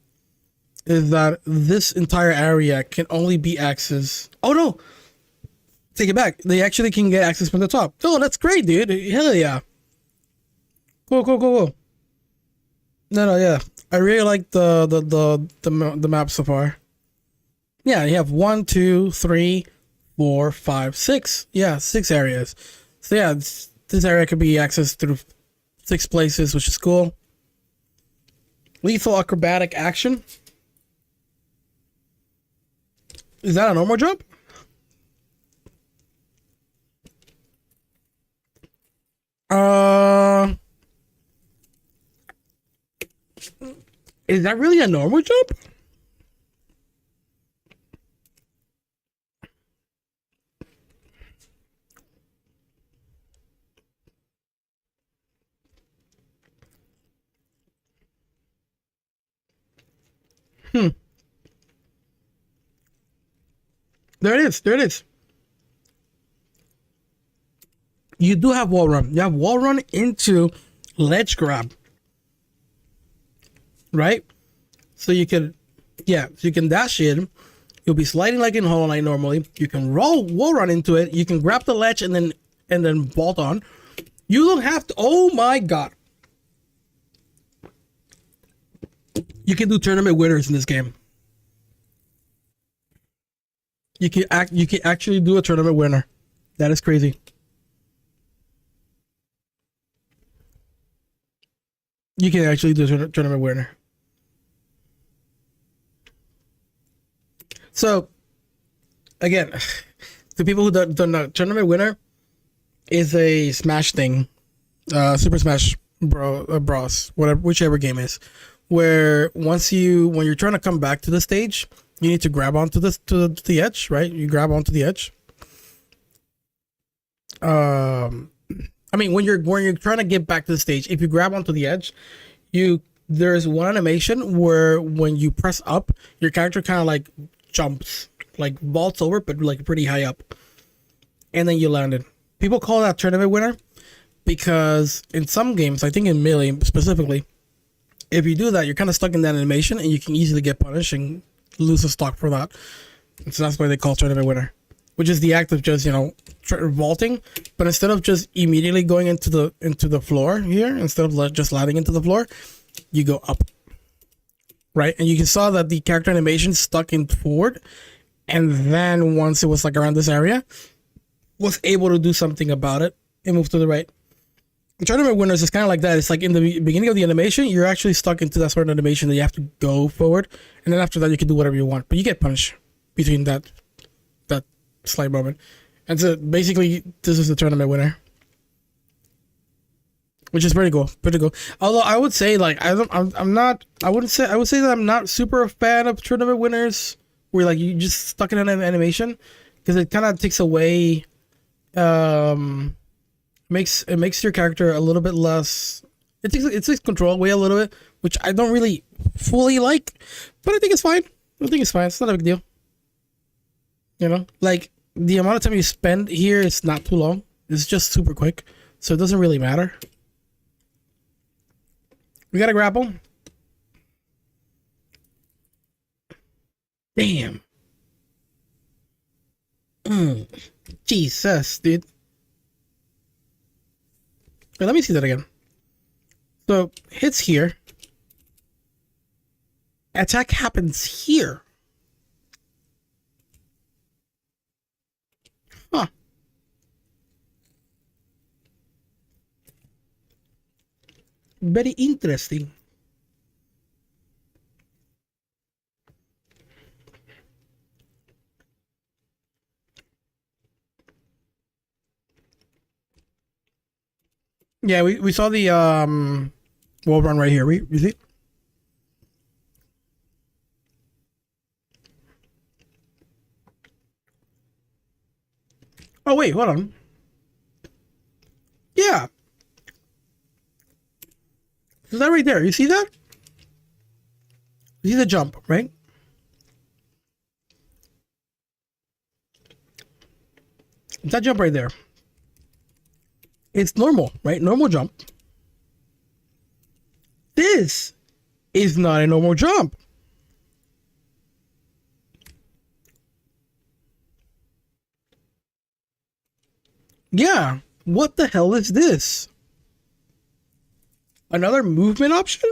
is that this entire area can only be accessed. Oh no! Take it back. They actually can get access from the top. Oh, that's great, dude. Hell yeah. Cool. No, yeah. I really like the map so far. Yeah, you have 1, 2, 3, 4, 5, 6. Yeah, 6 areas. So yeah, this area could be accessed through 6 places, which is cool. Lethal acrobatic action. Is that a normal jump? Is that really a normal jump? There it is. You do have wall run. You have wall run into ledge grab. Right? So you can, yeah, so you can dash in. You'll be sliding like in Hollow Knight normally. You can wall run into it. You can grab the ledge and then vault on. You don't have to. Oh my god! You can do tournament winners in this game. You can actually do a tournament winner. That is crazy. You can actually do a tournament winner. So, again, to people who don't know, tournament winner is a Smash thing, Super Smash Bros, whatever, whichever game is, where when you're trying to come back to the stage, you need to grab onto the edge, right? You grab onto the edge. I mean, when you're trying to get back to the stage, if you grab onto the edge, there's one animation where when you press up, your character kind of like jumps, like vaults over, but like pretty high up, and then you land it. People call that tournament winner because in some games, I think in Melee specifically, if you do that, you're kind of stuck in that animation, and you can easily get punished and lose a stock for that. And so that's why they call tournament winner, which is the act of just vaulting, but instead of just immediately going into the floor here, instead of just landing into the floor, you go up, right? And you saw that the character animation stuck in forward, and then once it was like around this area, was able to do something about it and move to the right. The tournament winners is kind of like that. It's like in the beginning of the animation, you're actually stuck into that sort of animation that you have to go forward, and then after that you can do whatever you want, but you get punished between that slight moment. And so basically this is the tournament winner, which is pretty cool. Although I would say like I would say that I'm not super a fan of tournament winners where like you just stuck in an animation, because it kind of takes away makes your character a little bit less, it takes control away a little bit, which I don't really fully like, but I think it's fine. It's not a big deal. Like the amount of time you spend here is not too long. It's just super quick, so it doesn't really matter. We gotta grapple. Damn. Jesus, dude. Wait, let me see that again. So hits here. Attack happens here. Huh. Very interesting. Yeah, we saw the wall run right here. You see? Oh wait, hold on. Yeah. Is that right there? You see that? You see the jump, right? That jump right there. It's normal, right? Normal jump. This is not a normal jump. Yeah. What the hell is this? Another movement option?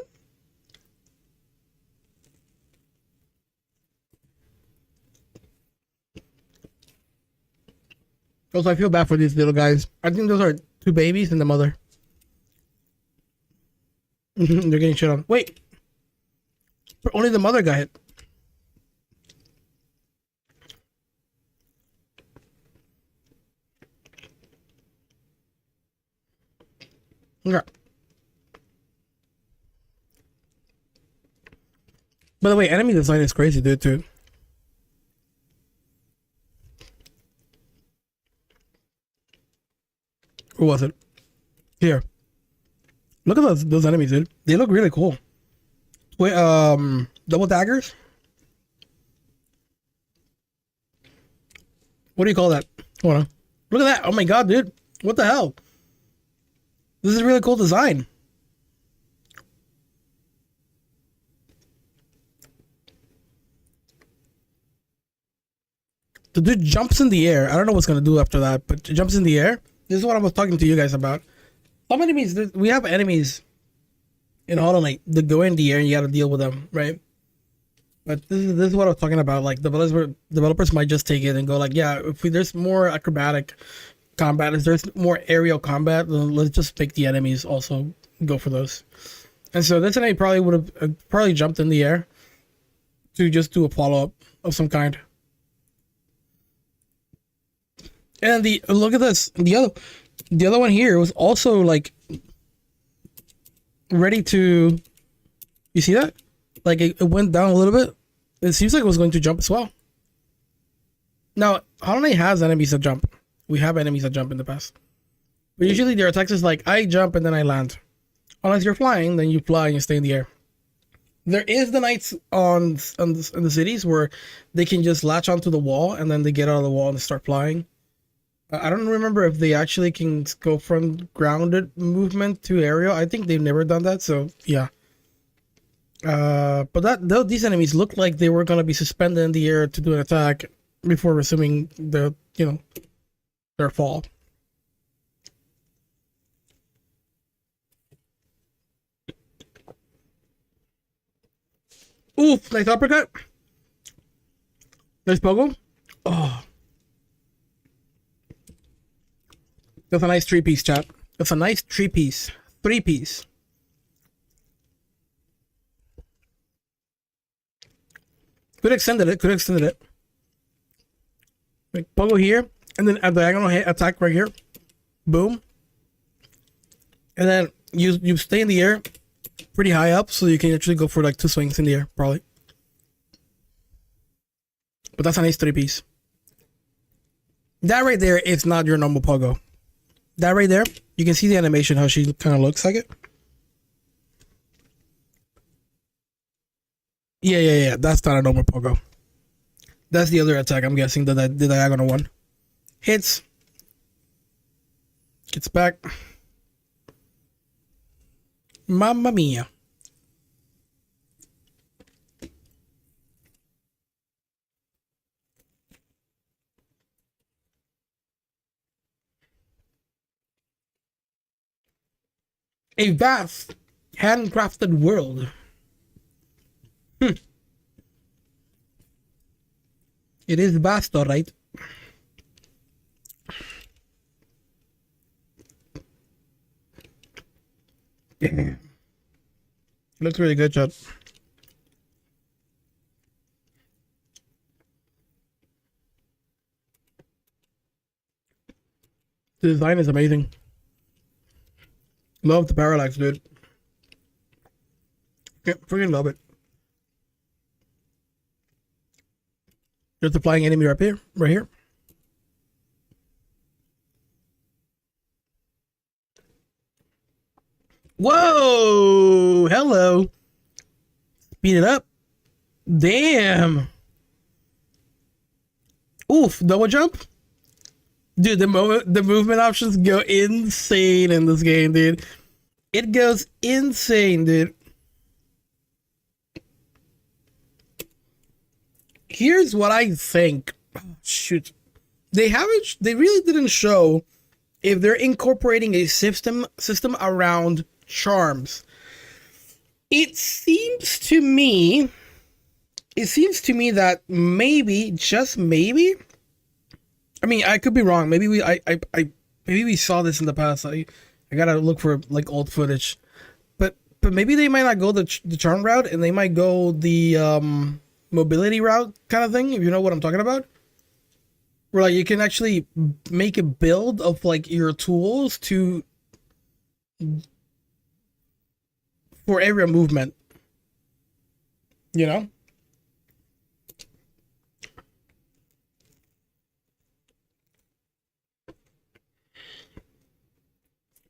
Also, I feel bad for these little guys. I think those are two babies and the mother. They're getting shit on. Wait. Only the mother got hit. Okay. By the way, enemy design is crazy, dude, too. Who was it? Here. Look at those enemies, dude. They look really cool. Wait, double daggers? What do you call that? Hold on. Look at that. Oh my god, dude. What the hell? This is a really cool design. The dude jumps in the air. I don't know what's gonna do after that, but jumps in the air. This is what I was talking to you guys about. Some enemies, we have enemies in Hollow Knight that go in the air and you gotta deal with them, right? But this is what I was talking about. Like developers might just take it and go like, yeah, if there's more acrobatic combat, if there's more aerial combat, then let's just make the enemies also go for those. And so this enemy probably would have probably jumped in the air to just do a follow up of some kind. And look at this. The other one here was also like ready to. You see that? Like it went down a little bit. It seems like it was going to jump as well. Now, Hollow Knight has enemies that jump. We have enemies that jump in the past. But usually their attacks is like, I jump and then I land. Unless you're flying, then you fly and you stay in the air. There is the knights in the cities where they can just latch onto the wall and then they get out of the wall and start flying. I don't remember if they actually can go from grounded movement to aerial. I think they've never done that, so yeah. But these enemies looked like they were gonna be suspended in the air to do an attack before resuming their fall. Oof, nice uppercut. Nice pogo. Oh. That's a nice 3-piece, chat. That's a nice 3-piece. 3-piece. Could have extended it. Like pogo here, and then a diagonal hit attack right here. Boom. And then you stay in the air pretty high up, so you can actually go for like 2 swings in the air, probably. But that's a nice 3-piece. That right there is not your normal pogo. That right there, you can see the animation, how she kind of looks like it. Yeah. That's not a normal pogo. That's the other attack, I'm guessing, the diagonal one. Hits. Gets back. Mamma mia. A vast, handcrafted world. It is vast, alright. Looks really good, chat. The design is amazing. Love the parallax, dude. Yeah, freaking love it. There's the flying enemy right here. Whoa! Hello. Speed it up. Damn. Oof, double jump? Dude, the movement options go insane in this game, dude. It goes insane, dude. Here's what I think. Oh, shoot. They really didn't show if they're incorporating a system around charms. It seems to me that maybe, just maybe, I mean, I could be wrong. Maybe maybe we saw this in the past. I gotta look for like old footage, but maybe they might not go the charm route, and they might go the mobility route kind of thing. If you know what I'm talking about, where like you can actually make a build of like your tools to for area movement. You know.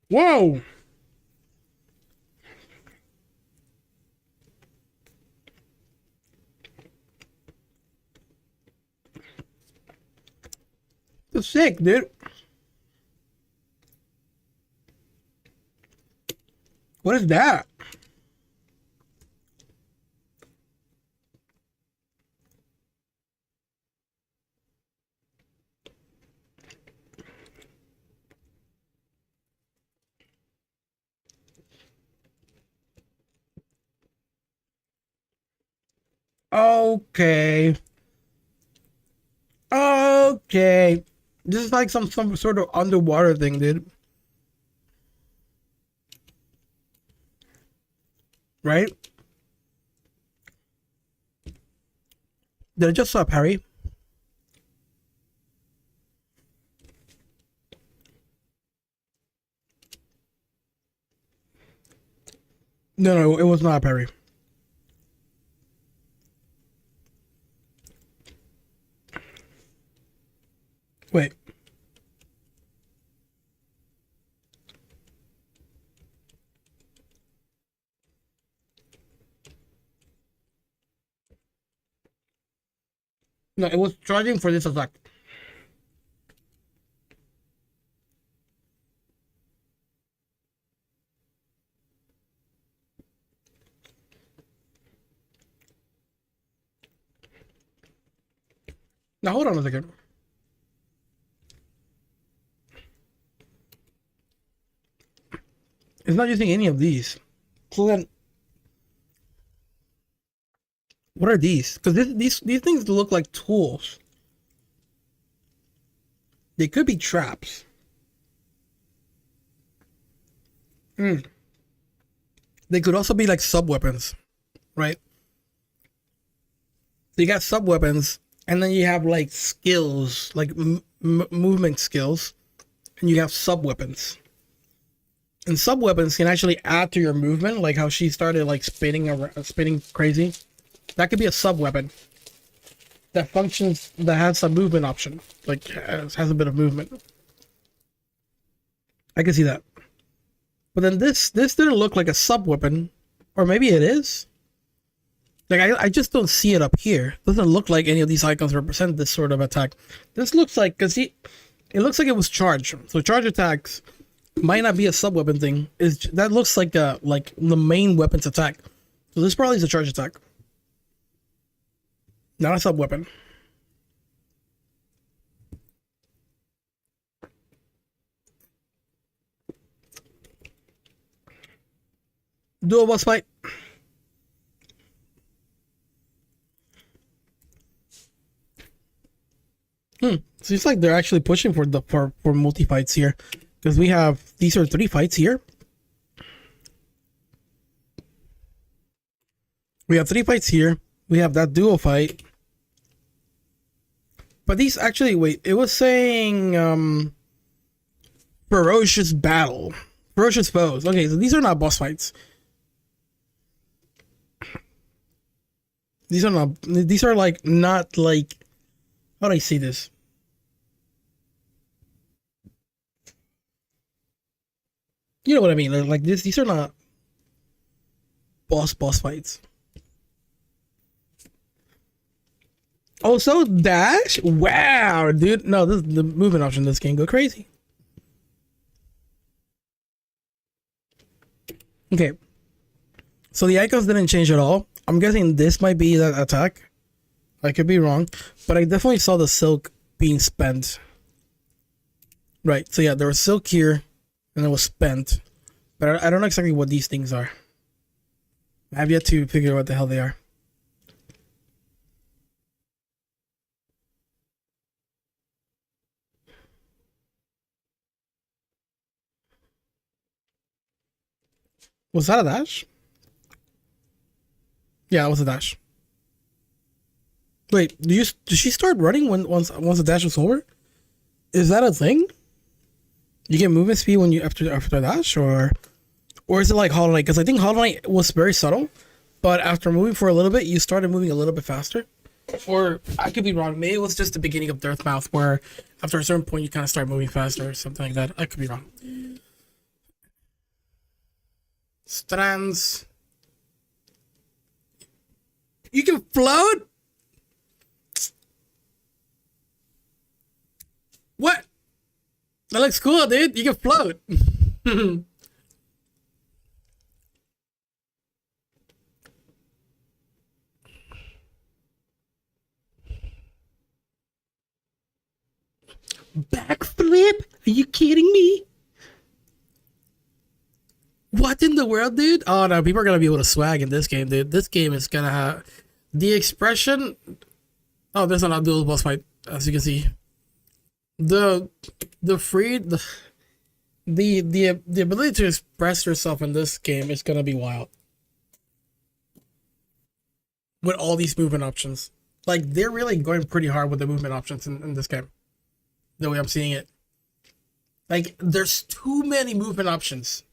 Whoa. That's sick, dude. What is that? Okay. Okay. This is like some sort of underwater thing, dude. Right? Did I just saw Parry? No, it was not a parry. Wait. No, it was charging for this attack. Now hold on a second. It's not using any of these. So then, what are these? Because these things look like tools. They could be traps. Hmm. They could also be like sub weapons, right? So you got sub weapons, and then you have like skills, like movement skills, and you have sub weapons. And sub weapons can actually add to your movement, like how she started like spinning around, spinning crazy. That could be a sub weapon that functions, that has some movement option, like has a bit of movement. I can see that. But then this didn't look like a sub weapon, or maybe it is. Like I just don't see it up here. Doesn't look like any of these icons represent this sort of attack. This looks like, it looks like it was charge. So charge attacks might not be a sub weapon thing. That looks like the main weapon's attack. So this probably is a charge attack, not a sub weapon. Dual boss fight. Seems like they're actually pushing for multi fights here, because we have, these are 3 fights here. We have 3 fights here. We have that duo fight. But these actually, wait, it was saying ferocious battle, ferocious foes. Okay, so these are not boss fights. These are not. These are like not like. How do I say this? You know what I mean? Like this, these are not boss fights. Also, dash. Wow, dude. No, this the movement option. In this game go crazy. Okay, so the icons didn't change at all. I'm guessing this might be that attack. I could be wrong, but I definitely saw the silk being spent. Right. So yeah, there was silk here, and it was spent. But I don't know exactly what these things are. I have yet to figure out what the hell they are. Was that a dash? Yeah, it was a dash. Wait, did she start running once the dash was over? Is that a thing? You get movement speed when you after dash, or is it like Hollow Knight? Because I think Hollow Knight was very subtle, but after moving for a little bit, you started moving a little bit faster. Or I could be wrong. Maybe it was just the beginning of Deathmouth, where after a certain point you kind of start moving faster or something like that. I could be wrong. Strands. You can float? What? That looks cool, dude. You can float. Backflip? Are you kidding me? What in the world, dude? Oh no, people are gonna be able to swag in this game, dude. This game is gonna have the expression. Oh, there's an dual boss fight, as you can see. The ability to express yourself in this game is gonna be wild. With all these movement options. Like, they're really going pretty hard with the movement options in this game. The way I'm seeing it. Like, there's too many movement options.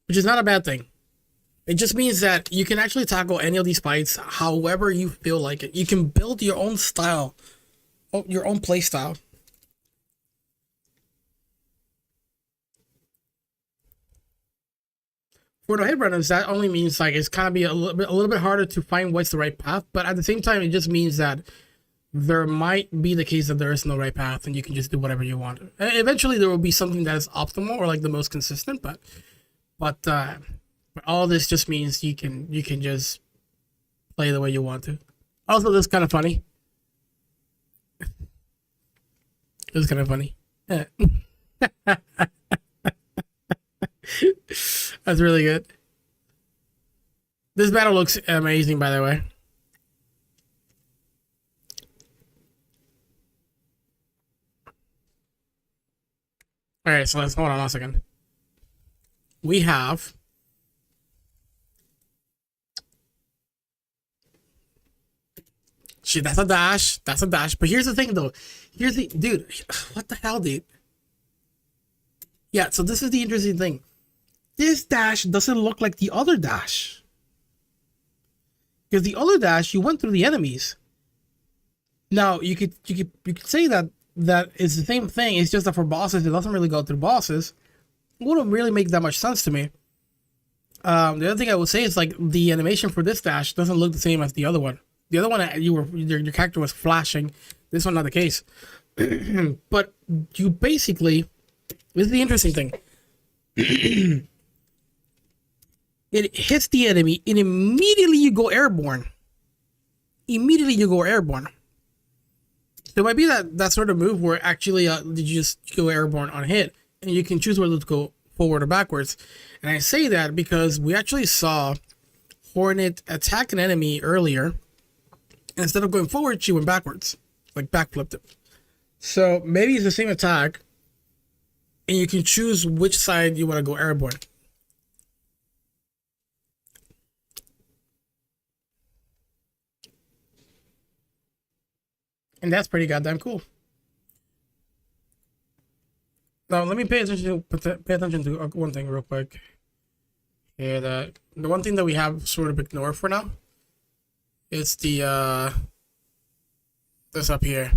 Which is not a bad thing. It just means that you can actually tackle any of these fights however you feel like it. You can build your own style, your own play style. For the hitrunners, that only means like it's kind of be a little bit harder to find what's the right path. But at the same time, it just means that there might be the case that there is no right path, and you can just do whatever you want. Eventually, there will be something that is optimal or like the most consistent, but all this just means you can just play the way you want to. Also, this is kind of funny. This is kind of funny. That's really good. This battle looks amazing, by the way. All right, so let's hold on a second. We have shit. That's a dash. That's a dash. But here's the thing, though. Here's the dude. What the hell, dude? Yeah. So this is the interesting thing. This dash doesn't look like the other dash. Because the other dash, you went through the enemies. Now you could say that it's the same thing. It's just that for bosses, it doesn't really go through bosses. It wouldn't really make that much sense to me. The other thing I would say is like the animation for this dash doesn't look the same as the other one. The other one, your character was flashing. This one, not the case. But you basically, this is the interesting thing. It hits the enemy, and immediately you go airborne. Immediately you go airborne. There might be that sort of move where actually you just go airborne on hit, and you can choose whether to go forward or backwards. And I say that because we actually saw Hornet attack an enemy earlier. Instead of going forward, she went backwards, like backflipped it. So maybe it's the same attack, and you can choose which side you want to go airborne. And that's pretty goddamn cool. Now let me pay attention to one thing real quick. Yeah, the one thing that we have sort of ignored for now is the this up here.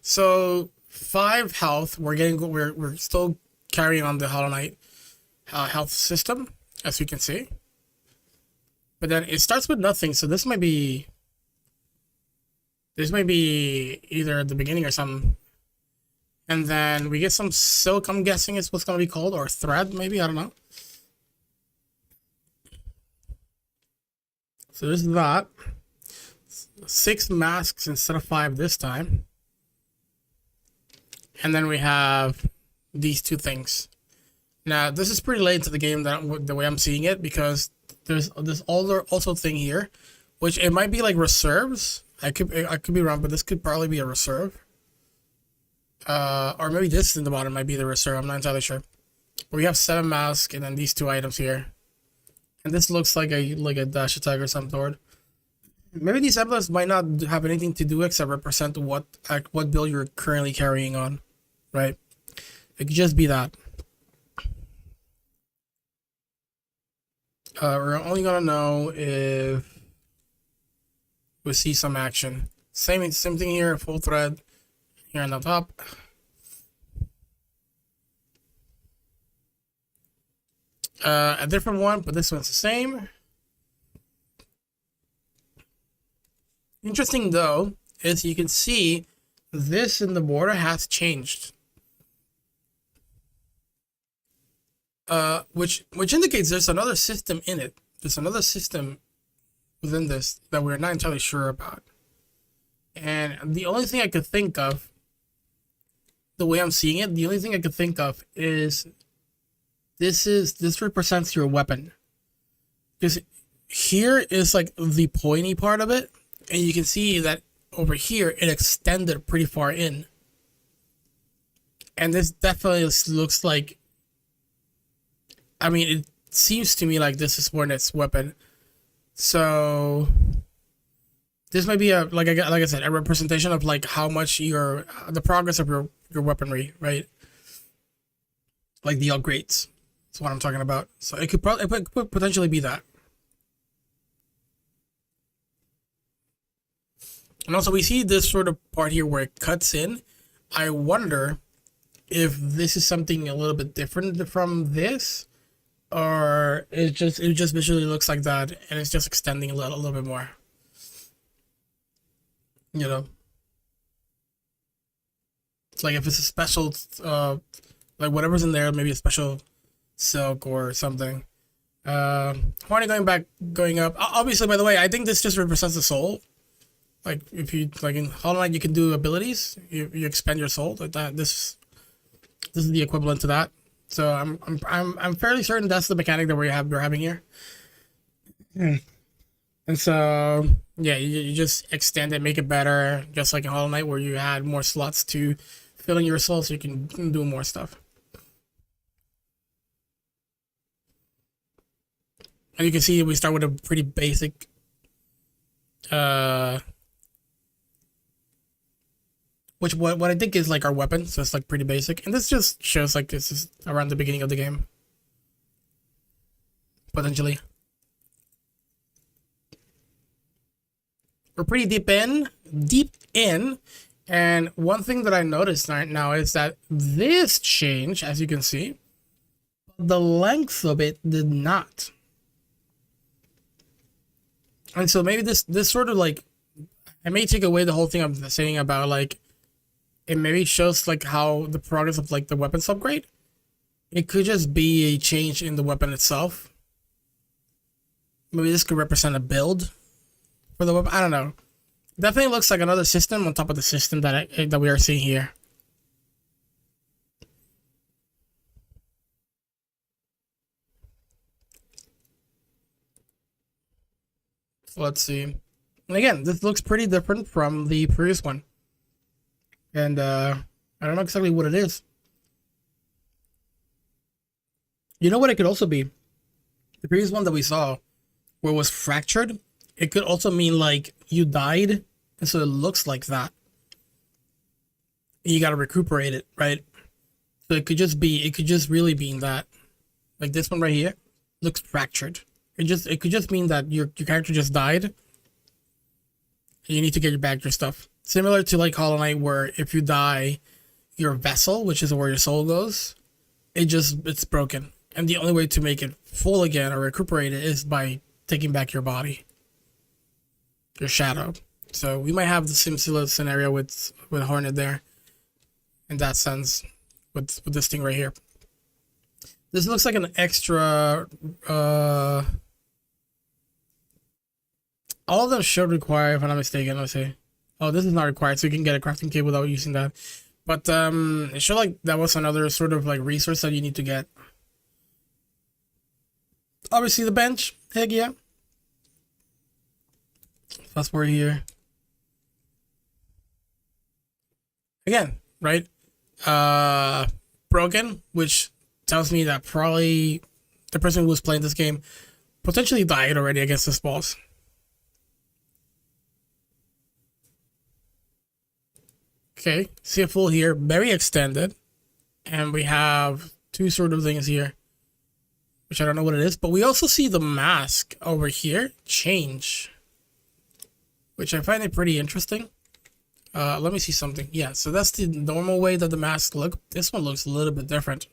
So 5 health. We're still carrying on the Hollow Knight health system, as you can see. But then it starts with nothing, so this might be either the beginning or something. And then we get some silk, I'm guessing is what's gonna be called, or thread, maybe, I don't know. So there's that. 6 masks instead of 5 this time. And then we have these 2 things. Now, this is pretty late into the game, the way I'm seeing it, because there's this also thing here, which it might be like reserves. I could be wrong, but this could probably be a reserve. Or maybe this in the bottom might be the reserve. I'm not entirely sure. But we have 7 masks and then these 2 items here. And this looks like a dash attack or some sort. Maybe these emblems might not have anything to do except represent what build you're currently carrying on, right? It could just be that. We're only gonna know if we see some action. Same thing here, full thread here on the top. A different one, but this one's the same. Interesting though is you can see this in the border has changed. Which indicates there's another system in it. There's another system within this that we're not entirely sure about. And the only thing I could think of, the way I'm seeing it, the only thing I could think of is this represents your weapon. Because here is like the pointy part of it, and you can see that over here it extended pretty far in. And this definitely looks like, I mean, it seems to me like this is Hornet's weapon. So this might be like I said, a representation of like how much the progress of your weaponry, right? Like the upgrades. That's what I'm talking about. So it could potentially be that. And also we see this sort of part here where it cuts in. I wonder if this is something a little bit different from this, or it just visually looks like that and it's just extending a little bit more. You know, it's like if it's a special like whatever's in there, maybe a special silk or something. Horny going up. Obviously, by the way, I think this just represents the soul. Like if you like in Hollow Knight, you can do abilities. You expend your soul. Like that. This is the equivalent to that. So I'm fairly certain that's the mechanic that we're having here. And so yeah, you just extend it, make it better, just like in Hollow Knight, where you had more slots to fill in your soul, so you can do more stuff. And you can see we start with a pretty basic what I think is like our weapon, so it's like pretty basic. And this just shows like this is around the beginning of the game. Potentially. We're pretty deep in. And one thing that I noticed right now is that this change, as you can see, the length of it did not. And so maybe this sort of like, I may take away the whole thing I'm saying about like, it maybe shows like how the progress of like the weapons upgrade. It could just be a change in the weapon itself. Maybe this could represent a build for the weapon. I don't know. Definitely looks like another system on top of the system that we are seeing here. So let's see. And again, this looks pretty different from the previous one. And I don't know exactly what it is. You know what it could also be? The previous one that we saw, where it was fractured, it could also mean like you died, and so it looks like that. And you gotta recuperate it, right? So it could just really be that. Like this one right here looks fractured. It could just mean that your character just died, and you need to get back your stuff. Similar to like Hollow Knight, where if you die, your vessel, which is where your soul goes, it's broken. And the only way to make it full again or recuperate it is by taking back your body, your shadow. So we might have the same scenario with Hornet there, in that sense, with this thing right here. This looks like an extra. All of them should require, if I'm not mistaken. Let's see. Oh, this is not required, so you can get a crafting kit without using that. But it showed like that was another sort of like resource that you need to get. Obviously, the bench. Heck yeah. Fast forward here. Again, right? Broken, which tells me that probably the person who was playing this game potentially died already against this boss. Okay, see a full here, very extended. And we have two sort of things here, which I don't know what it is, but we also see the mask over here change, which I find it pretty interesting. Let me see something. Yeah, so that's the normal way that the masks look. This one looks a little bit different.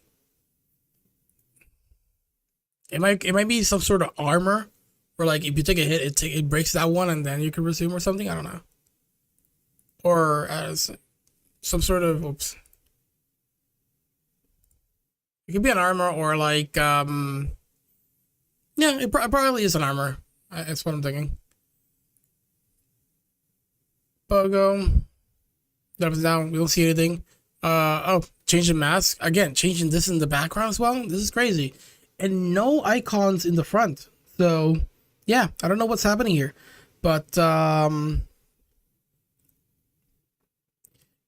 It might be some sort of armor, or like if you take a hit, it breaks that one and then you can resume or something. I don't know. Or as some sort of it could be an armor, or like yeah, it probably is an armor. That's what I'm thinking. Bogo. Up and down, we don't see anything. Oh, change the mask again, changing this in the background as well. This is crazy, and no icons in the front. So yeah, I don't know what's happening here, but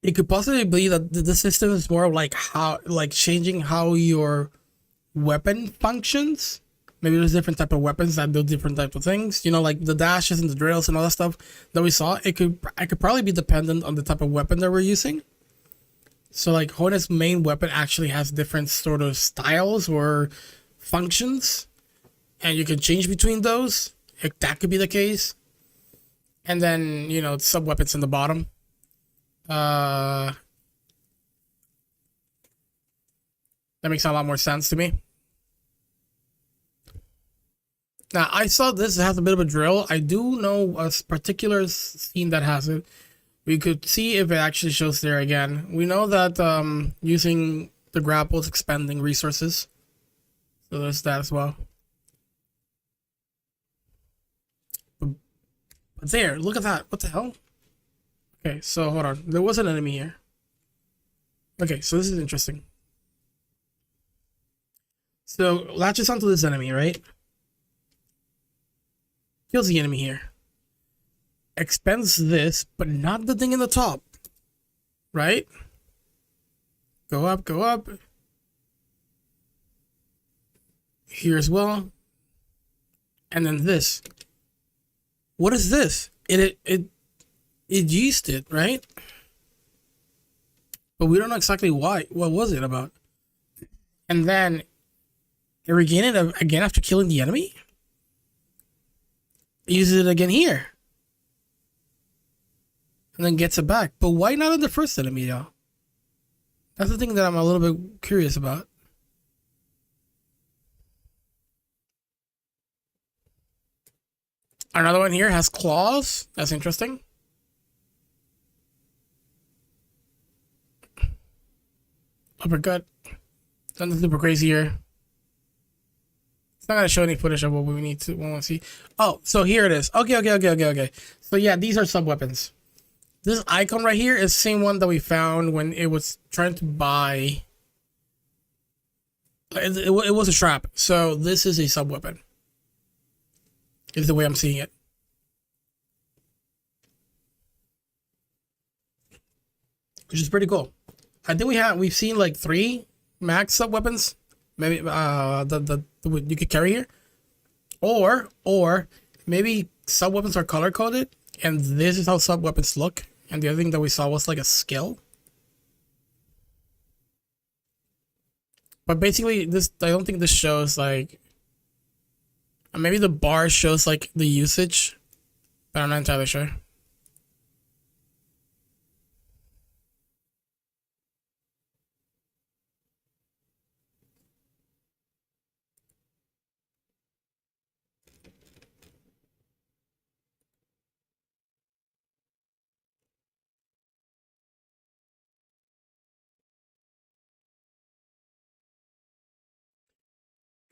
it could possibly be that the system is more like changing how your weapon functions. Maybe there's different type of weapons that do different type of things. You know, like the dashes and the drills and all that stuff that we saw. It could probably be dependent on the type of weapon that we're using. So like Hornet's main weapon actually has different sort of styles or functions, and you can change between those. That could be the case. And then, you know, sub weapons in the bottom. That makes a lot more sense to me. Now, I saw this has a bit of a drill. I do know a particular scene that has it. We could see if it actually shows there again. We know that using the grapple is expending resources. So there's that as well. But there, look at that. What the hell? Okay, so hold on. There was an enemy here. Okay, so this is interesting. So latches onto this enemy, right? Kills the enemy here. Expends this, but not the thing in the top. Right? Go up, go up. Here as well. And then this. What is this? It used it, right? But we don't know exactly why. What was it about? And then it regained it again after killing the enemy? Uses it again here. And then gets it back. But why not in the first enemy, y'all? That's the thing that I'm a little bit curious about. Another one here has claws. That's interesting. Uppercut. Nothing super crazy here. It's not gonna show any footage of what we need to see. Oh, so here it is. Okay. So yeah, these are sub weapons. This icon right here is the same one that we found when it was trying to buy. It was a trap. So this is a sub weapon. Is the way I'm seeing it. Which is pretty cool. I think we've seen like 3 max sub weapons. Maybe you could carry here, or maybe sub weapons are color coded, and this is how sub weapons look. And the other thing that we saw was like a skill. But basically, I don't think this shows like. Maybe the bar shows like the usage, but I'm not entirely sure.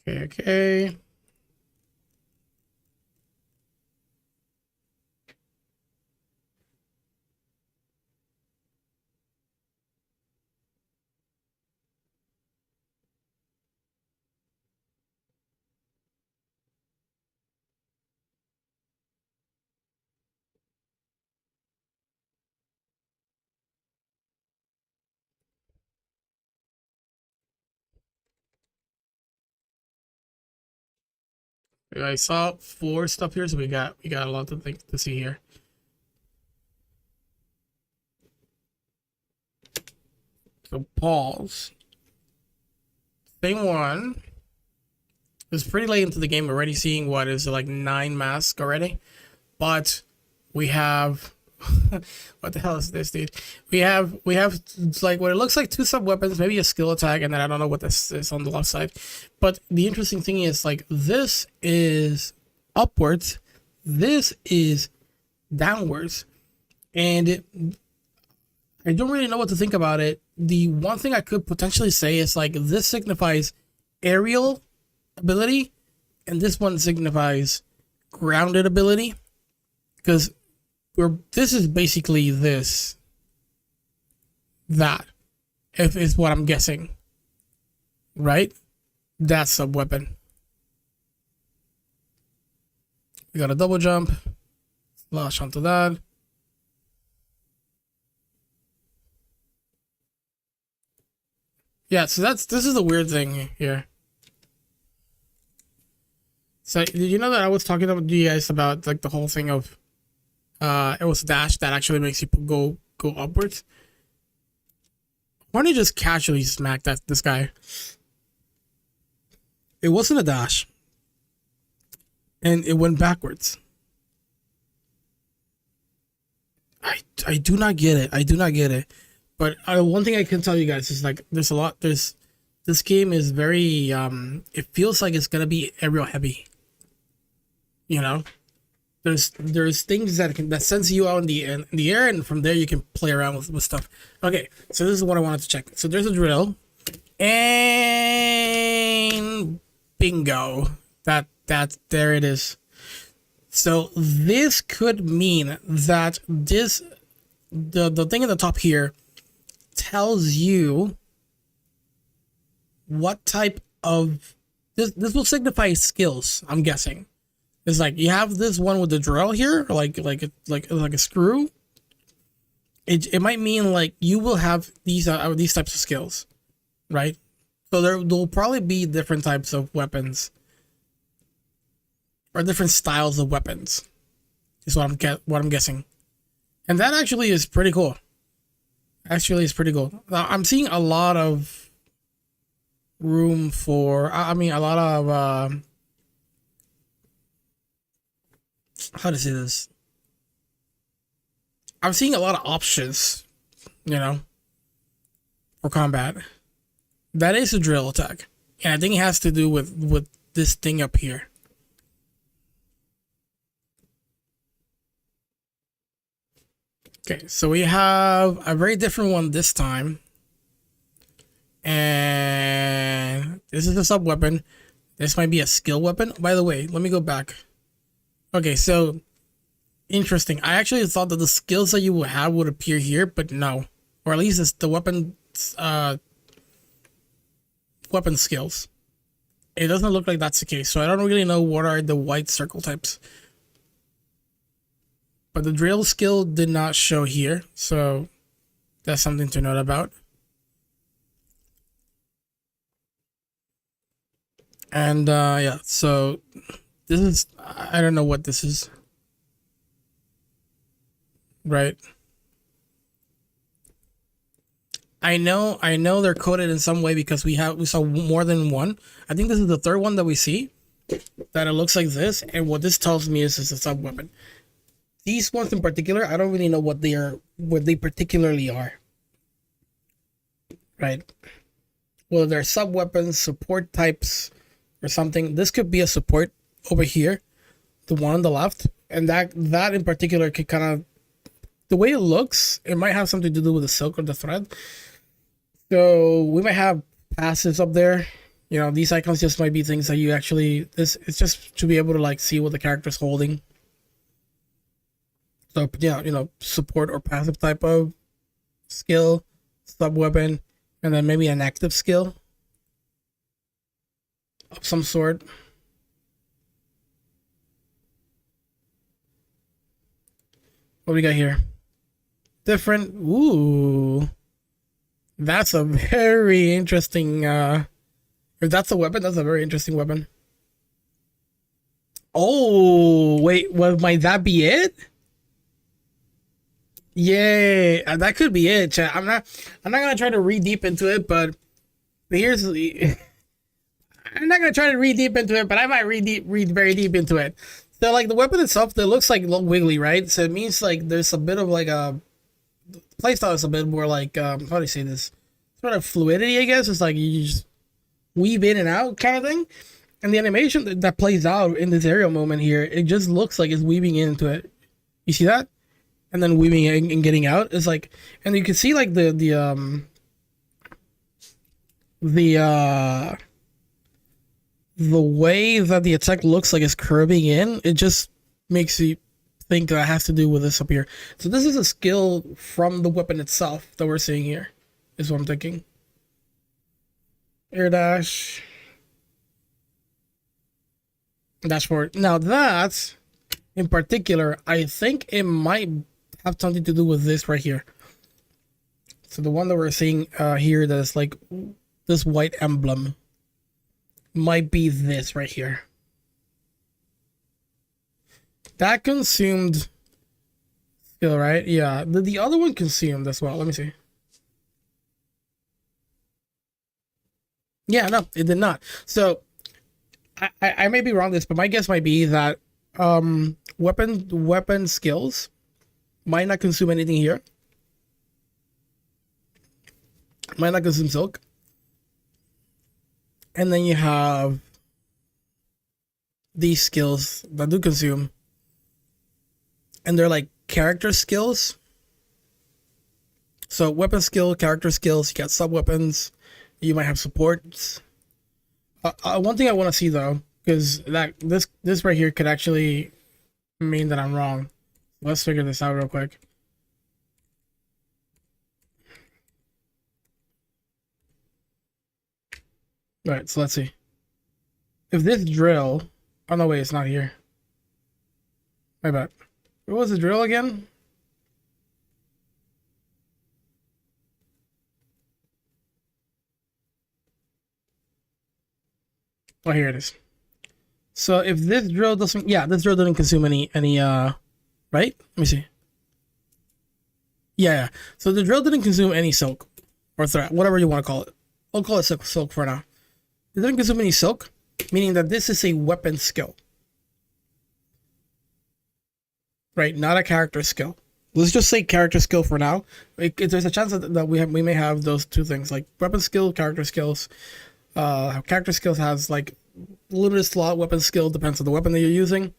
Okay. I saw 4 stuff here, so we got a lot to see here. So pause. Thing 1 is pretty late into the game already, seeing what is like 9 masks already, but we have what the hell is this, dude? We have like what it looks like 2 sub weapons, maybe a skill attack, and then I don't know what this is on the left side. But the interesting thing is like this is upwards, this is downwards, and I don't really know what to think about it. The one thing I could potentially say is like this signifies aerial ability, and this one signifies grounded ability, because this is basically that, if is what I'm guessing, right? That's a weapon. We got a double jump, launch onto that. Yeah, so this is the weird thing here. So did you know that I was talking to you guys about like the whole thing of it was dash that actually makes you go upwards? Why don't you just casually smack this guy? It wasn't a dash, and it went backwards. I do not get it. I do not get it. But one thing I can tell you guys is like there's a lot. This game is very it feels like it's gonna be aerial heavy. You know, there's things that sends you out in the air, and from there you can play around with stuff. Okay, so this is what I wanted to check. So there's a drill, and bingo, that there it is. So this could mean that the thing at the top here tells you what type of this will signify skills, I'm guessing. It's like you have this one with the drill here, like a screw. It might mean like you will have these types of skills, right? So there'll probably be different types of weapons or different styles of weapons. Is what I'm guessing, and that actually is pretty cool. Actually, it's pretty cool. Now, I'm seeing a lot of room for. I mean, a lot of. How to say this? I'm seeing a lot of options, for combat. That is a drill attack, and I think it has to do with this thing up here. Okay, so we have a very different one this time, and this is a sub weapon. This might be a skill weapon. By the way, let me go back. Okay, so interesting. I actually thought that the skills that you would have would appear here, but no, or at least it's the weapon skills. It doesn't look like that's the case, so I don't really know what are the white circle types. But the drill skill did not show here, so that's something to note about. And yeah, so this is, I don't know what this is. Right. I know they're coded in some way because we saw more than one. I think this is the third one that we see that it looks like this, and what this tells me is it's a sub weapon. These ones in particular, I don't really know what they particularly are. Right? Whether they're sub weapons, support types, or something. This could be a support over here, the one on the left, and that in particular could kind of, the way it looks, it might have something to do with the silk or the thread. So we might have passives up there, You know, these icons just might be things that you actually, this, it's just to be able to like see what the character's holding. So yeah, you know, support or passive type of skill, sub weapon, and then maybe an active skill of some sort. What do we got here? Different. Ooh, that's a very interesting. If that's a weapon, that's a very interesting weapon. Oh wait, might that be it? Yeah, that could be it, chat. I'm not gonna try to read deep into it, but here's the. I'm not gonna try to read deep into it, but I might read very deep into it. So like the weapon itself, it looks like a little wiggly, right? So it means like there's a bit of like a playstyle is a bit more like how do you say this? Sort of fluidity, I guess. It's like you just weave in and out kind of thing. And the animation that plays out in this aerial moment here, it just looks like it's weaving into it. You see that? And then weaving in and getting out. It's like, and you can see like the way that the attack looks like it's curving in, it just makes you think that has to do with this up here. So this is a skill from the weapon itself that we're seeing here, is what I'm thinking. Air dash. Dashboard. Now that, in particular, I think it might have something to do with this right here. So the one that we're seeing here that is like this white emblem might be this right here. That consumed skill, right? Yeah. The other one consumed as well. Let me see. Yeah, no, it did not. So I may be wrong this, but my guess might be that weapon skills might not consume anything here. Might not consume silk. And then you have these skills that do consume. And they're like character skills. So weapon skill, character skills, you got sub weapons, you might have supports. One thing I want to see though, because that this right here could actually mean that I'm wrong. Let's figure this out real quick. All right, so let's see. If this drill, oh no, wait, it's not here. My bad. What was the drill again? Oh, here it is. So if this drill doesn't, yeah, this drill didn't consume any, right? Let me see. Yeah. So the drill didn't consume any silk or thread, whatever you want to call it. I'll call it silk for now. It didn't consume any silk, meaning that this is a weapon skill. Right, not a character skill. Let's just say character skill for now. There's a chance that we may have those two things, like weapon skill, character skills. Character skills has like limited slot. Weapon skill depends on the weapon that you're using.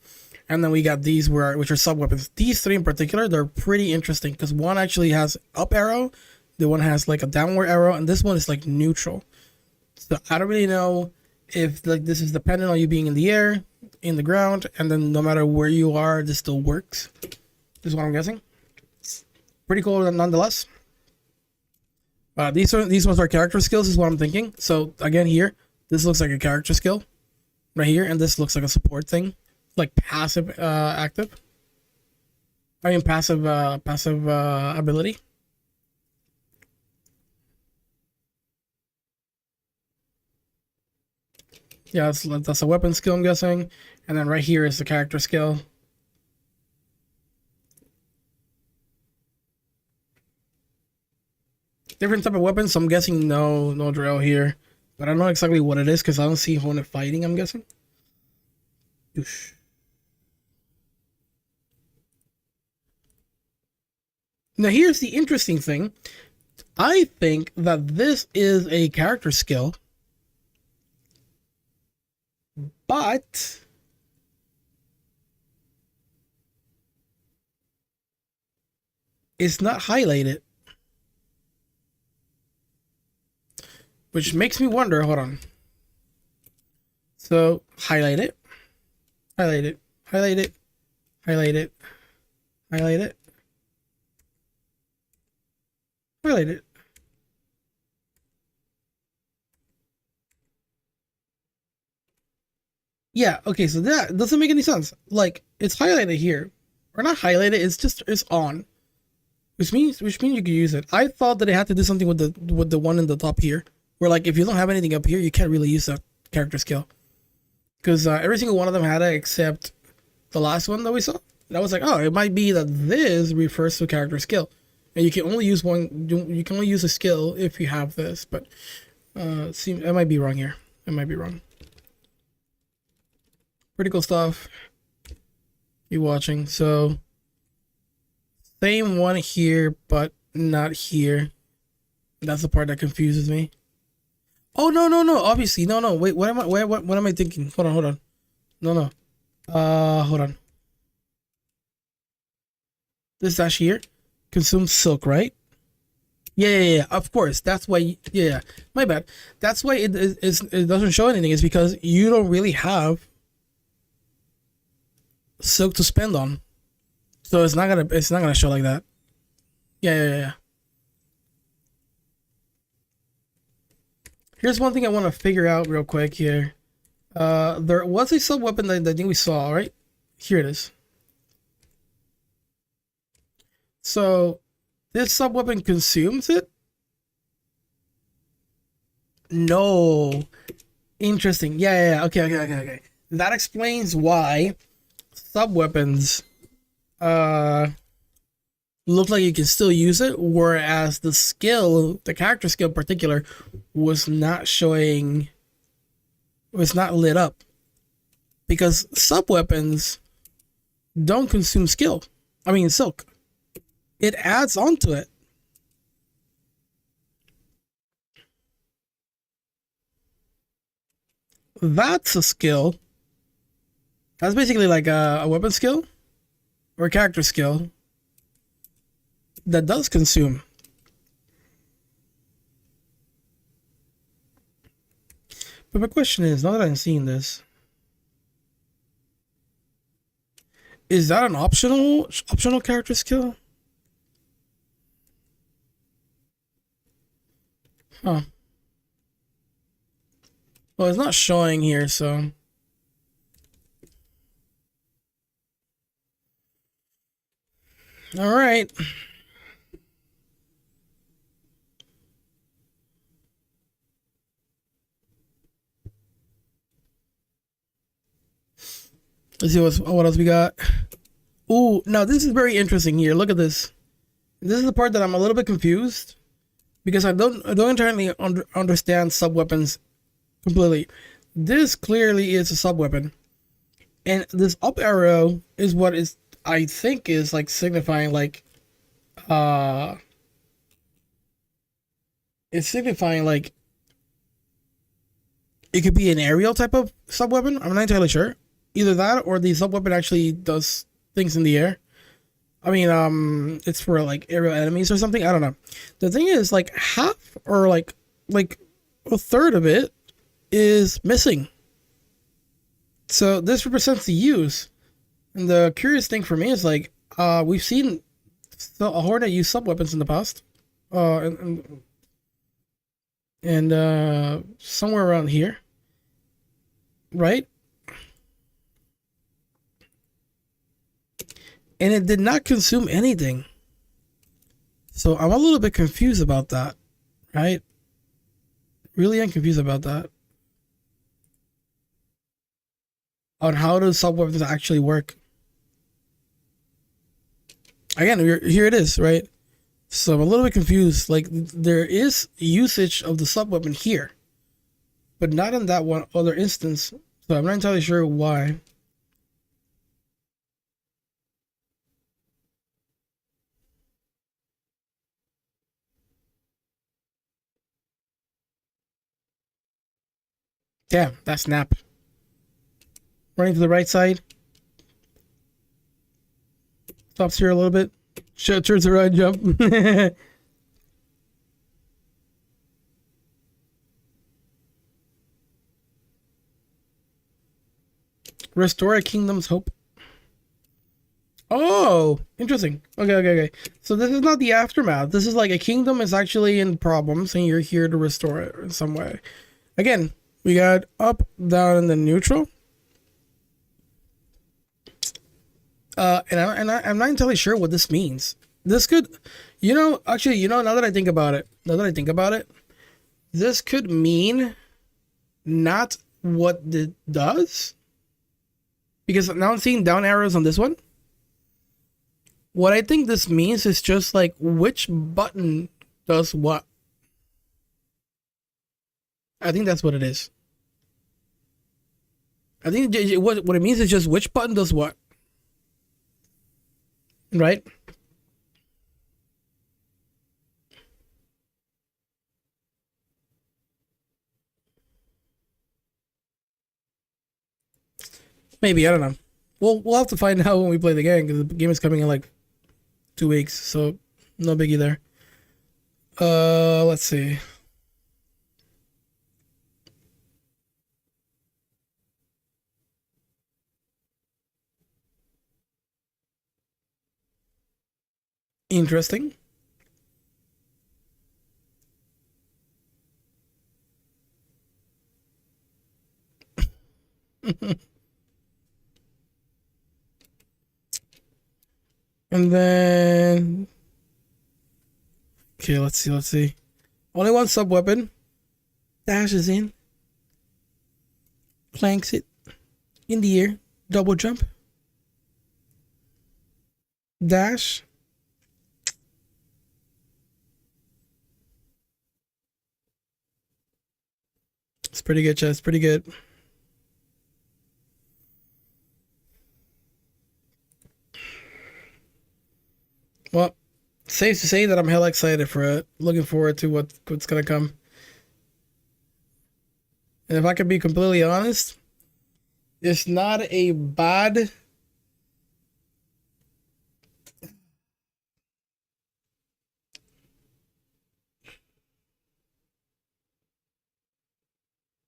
And then we got these which are sub weapons. These three in particular, they're pretty interesting because one actually has up arrow, the one has like a downward arrow, and this one is like neutral. So I don't really know if like this is dependent on you being in the air, in the ground, and then no matter where you are, this still works. This is what I'm guessing. Pretty cool nonetheless. These ones are character skills, is what I'm thinking. So again, here, this looks like a character skill right here, and this looks like a support thing, like passive active. I mean passive ability. Yeah, that's a weapon skill, I'm guessing. And then right here is the character skill. Different type of weapons, so I'm guessing no drill here. But I don't know exactly what it is because I don't see Hornet fighting, I'm guessing. Oosh. Now here's the interesting thing. I think that this is a character skill, but it's not highlighted. Which makes me wonder, hold on. So highlight it, highlight it, highlight it, highlight it, highlight it, highlight it. Yeah, okay, so that doesn't make any sense. Like, it's highlighted here. Or not highlighted, it's on. Which means you can use it. I thought that it had to do something with the one in the top here. Where like if you don't have anything up here, you can't really use that character skill. Because every single one of them had it except the last one that we saw. And I was like, oh, it might be that this refers to character skill. And you can only use one, you can only use a skill if you have this, but I might be wrong here. I might be wrong. Pretty cool stuff. Keep watching. So same one here, but not here. That's the part that confuses me. Oh no. Obviously, no. Wait, what am I thinking? Hold on. No. Hold on. This dash here consumes silk, right? Yeah. Of course. That's why. Yeah. My bad. That's why it doesn't show anything. It's because you don't really have silk to spend on, so it's not gonna show like that. Yeah. Here's one thing I want to figure out real quick here. There was a sub weapon that I think we saw, right? Here it is. So this sub weapon consumes it? No. Interesting. Yeah. Okay. That explains why sub weapons look like you can still use it, whereas the character skill in particular, was not lit up. Because sub weapons don't consume silk. It adds onto it. That's a skill. That's basically like a weapon skill or a character skill that does consume. But my question is, now that I'm seeing this, is that an optional character skill? Huh. Well, it's not showing here, so. All right. Let's see what else we got. Ooh, now this is very interesting here. Look at this. This is the part that I'm a little bit confused because I don't entirely understand sub weapons completely. This clearly is a sub weapon, and this up arrow is what is, I think, is like signifying like it's signifying like it could be an aerial type of sub weapon. I'm not entirely sure. Either that or the sub weapon actually does things in the air. I mean, it's for like aerial enemies or something. I don't know. The thing is, like half or like a third of it is missing. So this represents the use. And the curious thing for me is like, we've seen a Hornet use sub weapons in the past, and somewhere around here, right? And it did not consume anything. So I'm a little bit confused about that, right? Really am confused about that. On how do sub weapons actually work. Again, here it is, right? So I'm a little bit confused. Like, there is usage of the sub weapon here, but not in that one other instance. So I'm not entirely sure why. Damn, that snap. Running to the right side. Stops here a little bit. Turns around, jump. Restore a kingdom's hope. Oh, interesting. Okay. So this is not the aftermath. This is like a kingdom is actually in problems, and you're here to restore it in some way. Again, we got up, down, and then neutral. I'm not entirely sure what this means. This could, actually, now that I think about it, this could mean not what it does. Because now I'm seeing down arrows on this one. What I think this means is just like which button does what. I think that's what it is. I think what it means is just which button does what. Right? Maybe, I don't know. We'll have to find out when we play the game, because the game is coming in like 2 weeks, so no biggie there. Let's see. Interesting. And then, okay, let's see. Only one sub weapon. Dashes in. Planks it. In the air. Double jump. Dash. It's pretty good, Chess. Pretty good. Well, safe to say that I'm hella excited for it. Looking forward to what's gonna come. And if I can be completely honest, it's not a bad.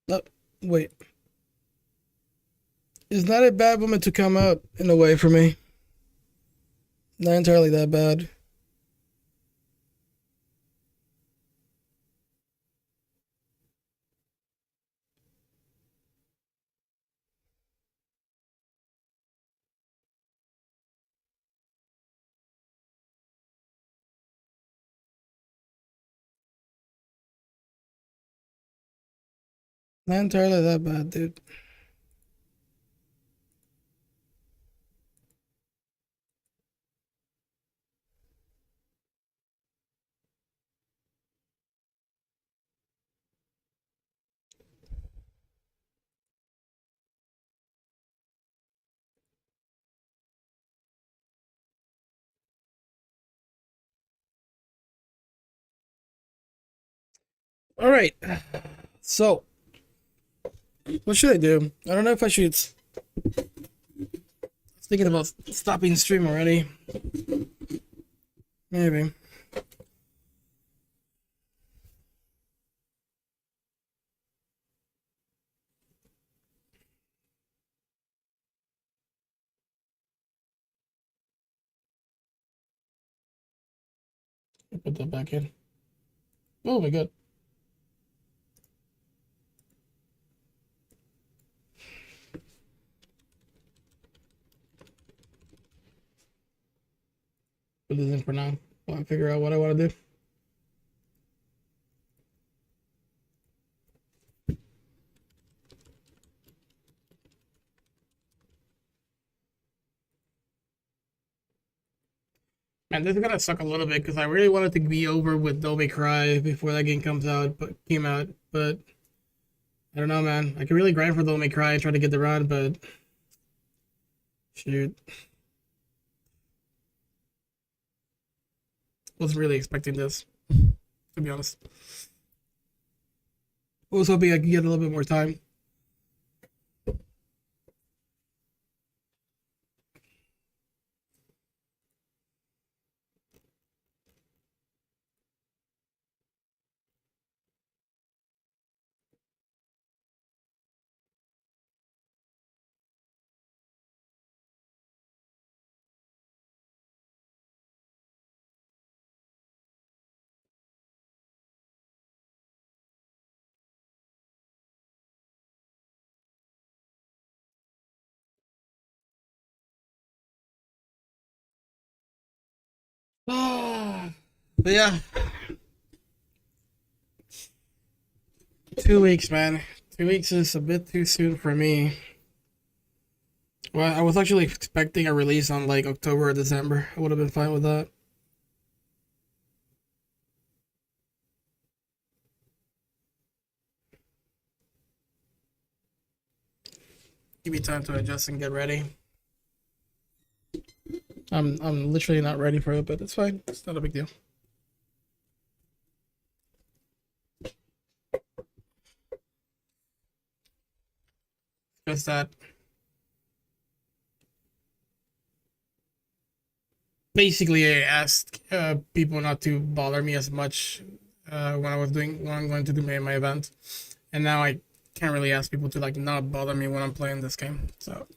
No, wait. It's not a bad moment to come out in a way for me. Not entirely that bad. Not entirely that bad, dude. All right. So, what should I do? I don't know if I should. I was thinking about stopping stream already. Maybe. Put that back in. Oh my god. Put this in for now while I figure out what I want to do. Man, this is gonna suck a little bit because I really wanted to be over with Devil May Cry before that game came out, but I don't know, man. I can really grind for Devil May Cry and try to get the run, but shoot, wasn't really expecting this, to be honest. I was hoping I could get a little bit more time. But yeah, 2 weeks, man. 2 weeks is a bit too soon for me. Well, I was actually expecting a release on like October or December. I would have been fine with that. Give me time to adjust and get ready. I'm literally not ready for it, but it's fine. It's not a big deal. Just that basically I asked people not to bother me as much when I'm going to do my event, and now I can't really ask people to like not bother me when I'm playing this game. So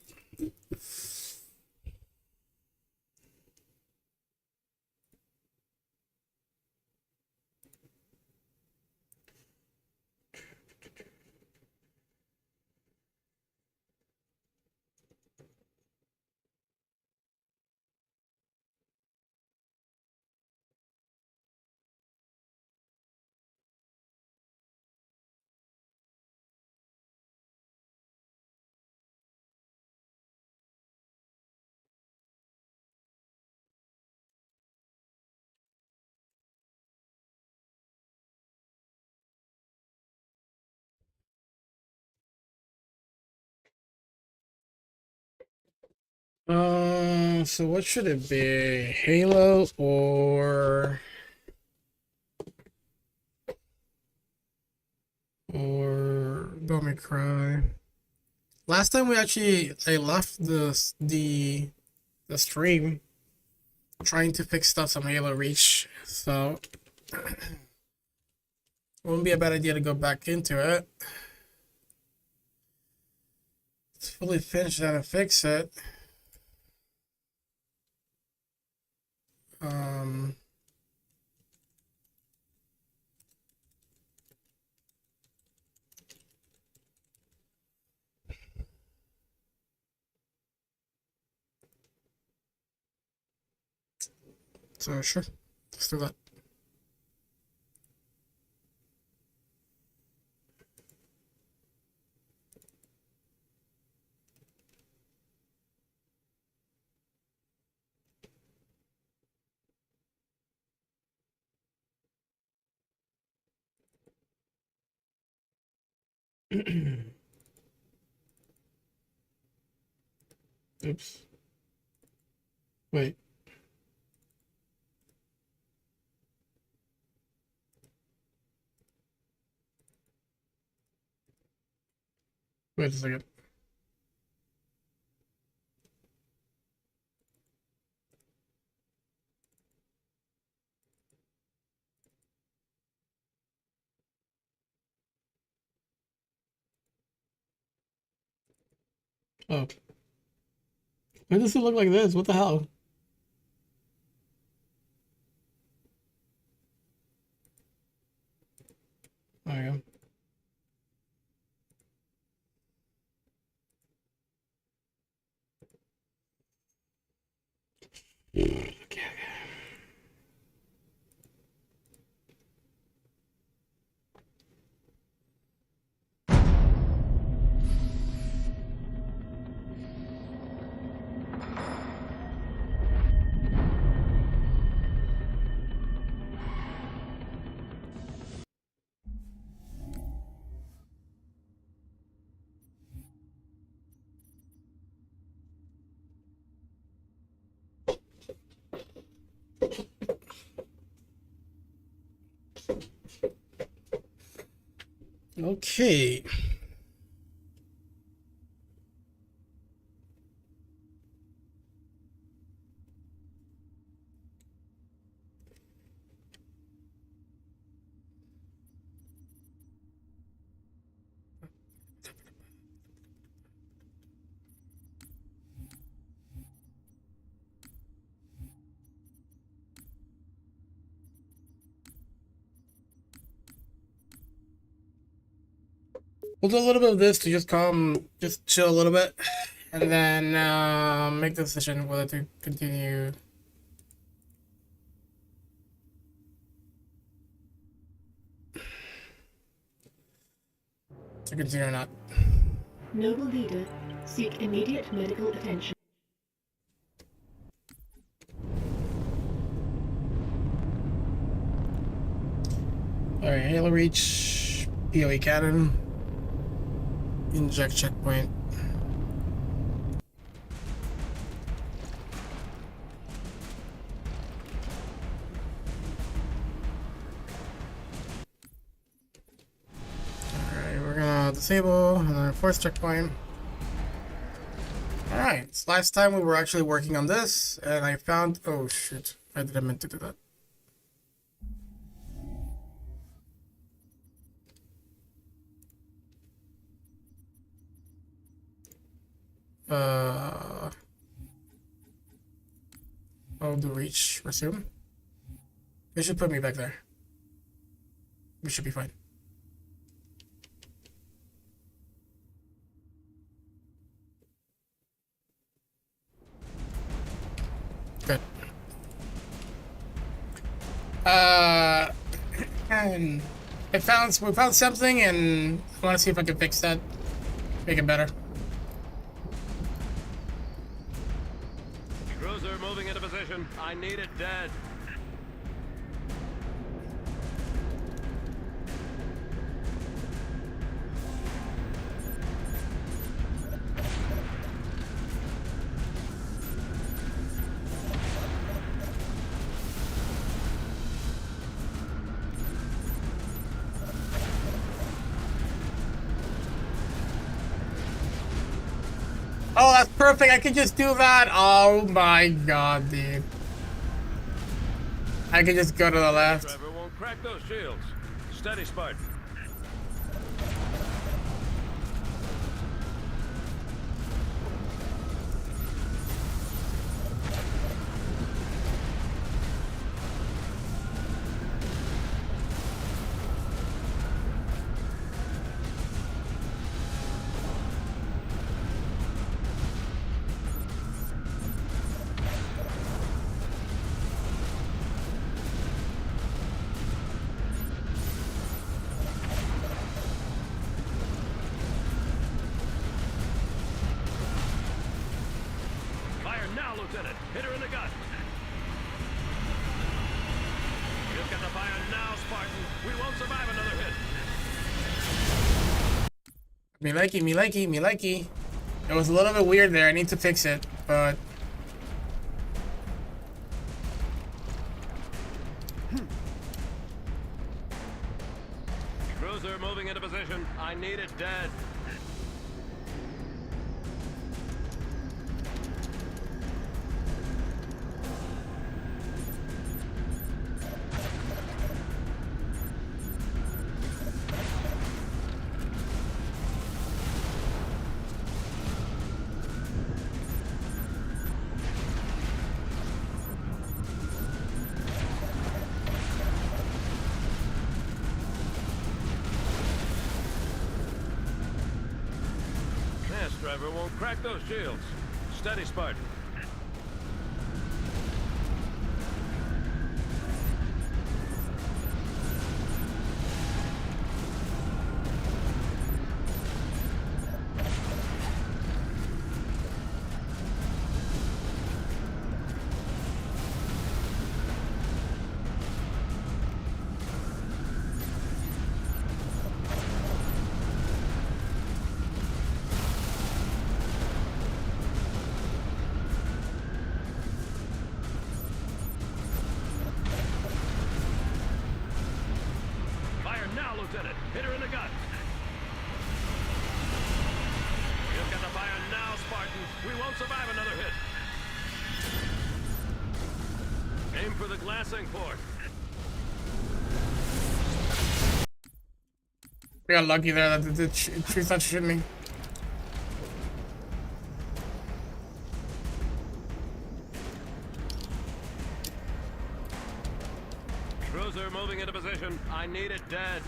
so what should it be? Halo or Don't Make Cry. Last time I left the stream trying to fix stuff on Halo Reach, so it wouldn't be a bad idea to go back into it. Let's fully finish that and fix it. Um, so sure, let's do that. Oops. Wait. Wait a second. Oh. Why does it look like this? What the hell? There you go. Okay. Okay. We'll do a little bit of this to just just chill a little bit, and then make the decision whether to continue. to continue or not. Noble leader, seek immediate medical attention. Alright, Halo Reach, PoE cannon, inject checkpoint. Alright, we're gonna disable and then force checkpoint. Alright, so last time we were actually working on this, and I found, oh shoot, I didn't mean to do that. I'll do reach, resume. They should put me back there. We should be fine. Good. And we found something, and I want to see if I can fix that, make it better. Cruiser moving into position. I need it dead. Oh, that's perfect. I can just do that. Oh my god, dude. I can just go to the left. Driver won't crack those shields. Steady, Spartan. Lieutenant. Hit her in the gut. You've got the fire now, Spartan. We won't survive another hit. Me likey. It was a little bit weird there. I need to fix it, but... Cruiser moving into position. I need it dead. Driver won't crack those shields. Steady, Spartan. Lieutenant. Hit her in the gut. You've got the fire now, Spartan. We won't survive another hit. Aim for the glassing port. We got lucky there that the tree started shooting me. Cruiser moving into position. I need it dead.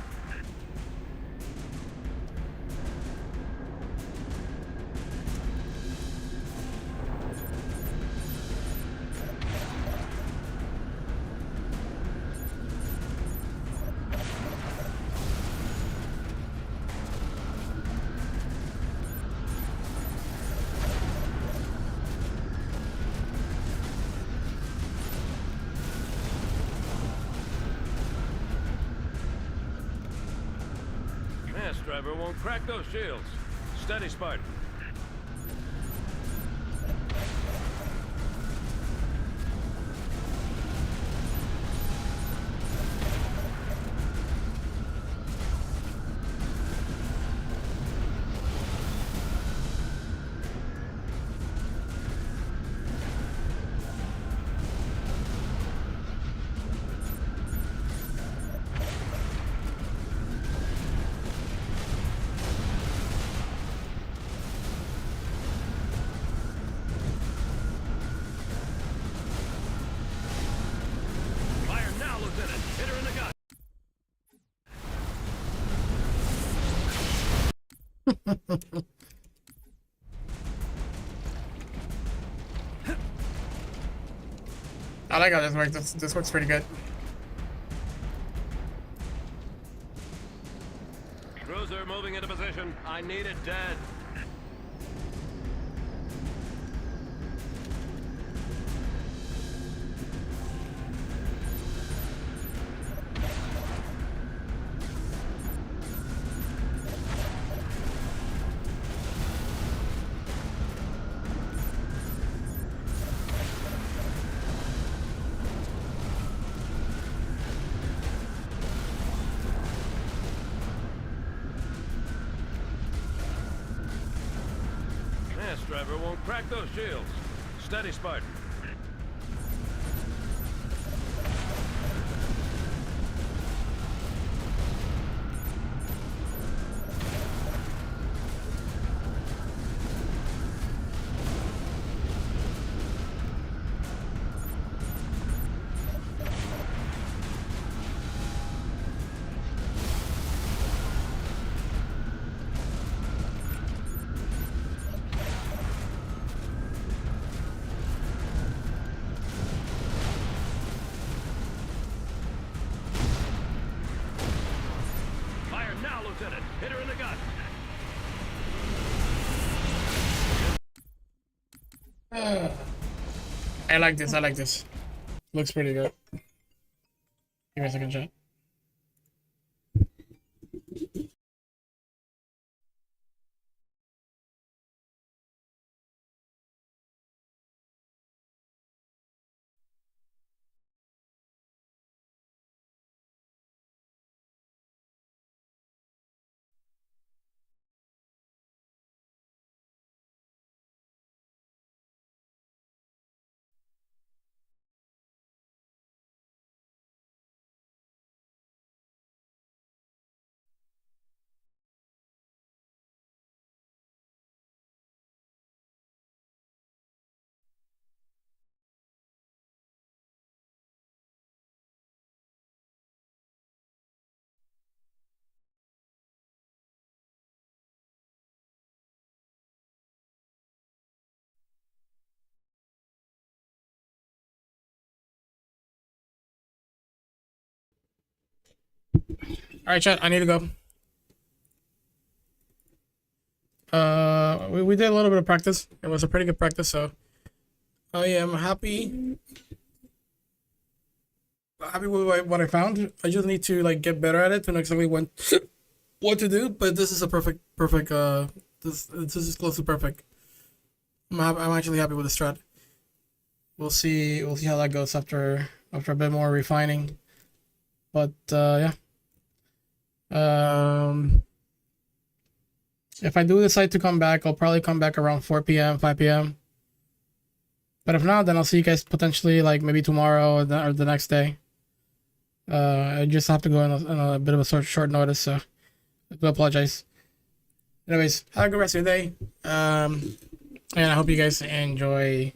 driver won't crack those shields. Steady, Spartan. Fire now, Lieutenant. Hit her in the gut. I like how this works. This works pretty good. Cruiser moving into position. I need it dead. Yes, driver won't crack those shields. Steady, Spartan. Fire now, Lieutenant. Hit her in the gut. I like this. I like this. Looks pretty good. Give me a second, chat. All right, chat. I need to go. We did a little bit of practice. It was a pretty good practice, so I am happy. Happy with what I found. I just need to like get better at it to know exactly what to do. But this is a perfect. This is close to perfect. I'm actually happy with the strat. We'll see how that goes after a bit more refining. But yeah. If I do decide to come back, I'll probably come back around 4 p.m., 5 p.m. But if not, then I'll see you guys potentially like maybe tomorrow or the next day. I just have to go in a bit of a short notice, so I do apologize. Anyways, have a good rest of your day. And I hope you guys have enjoyed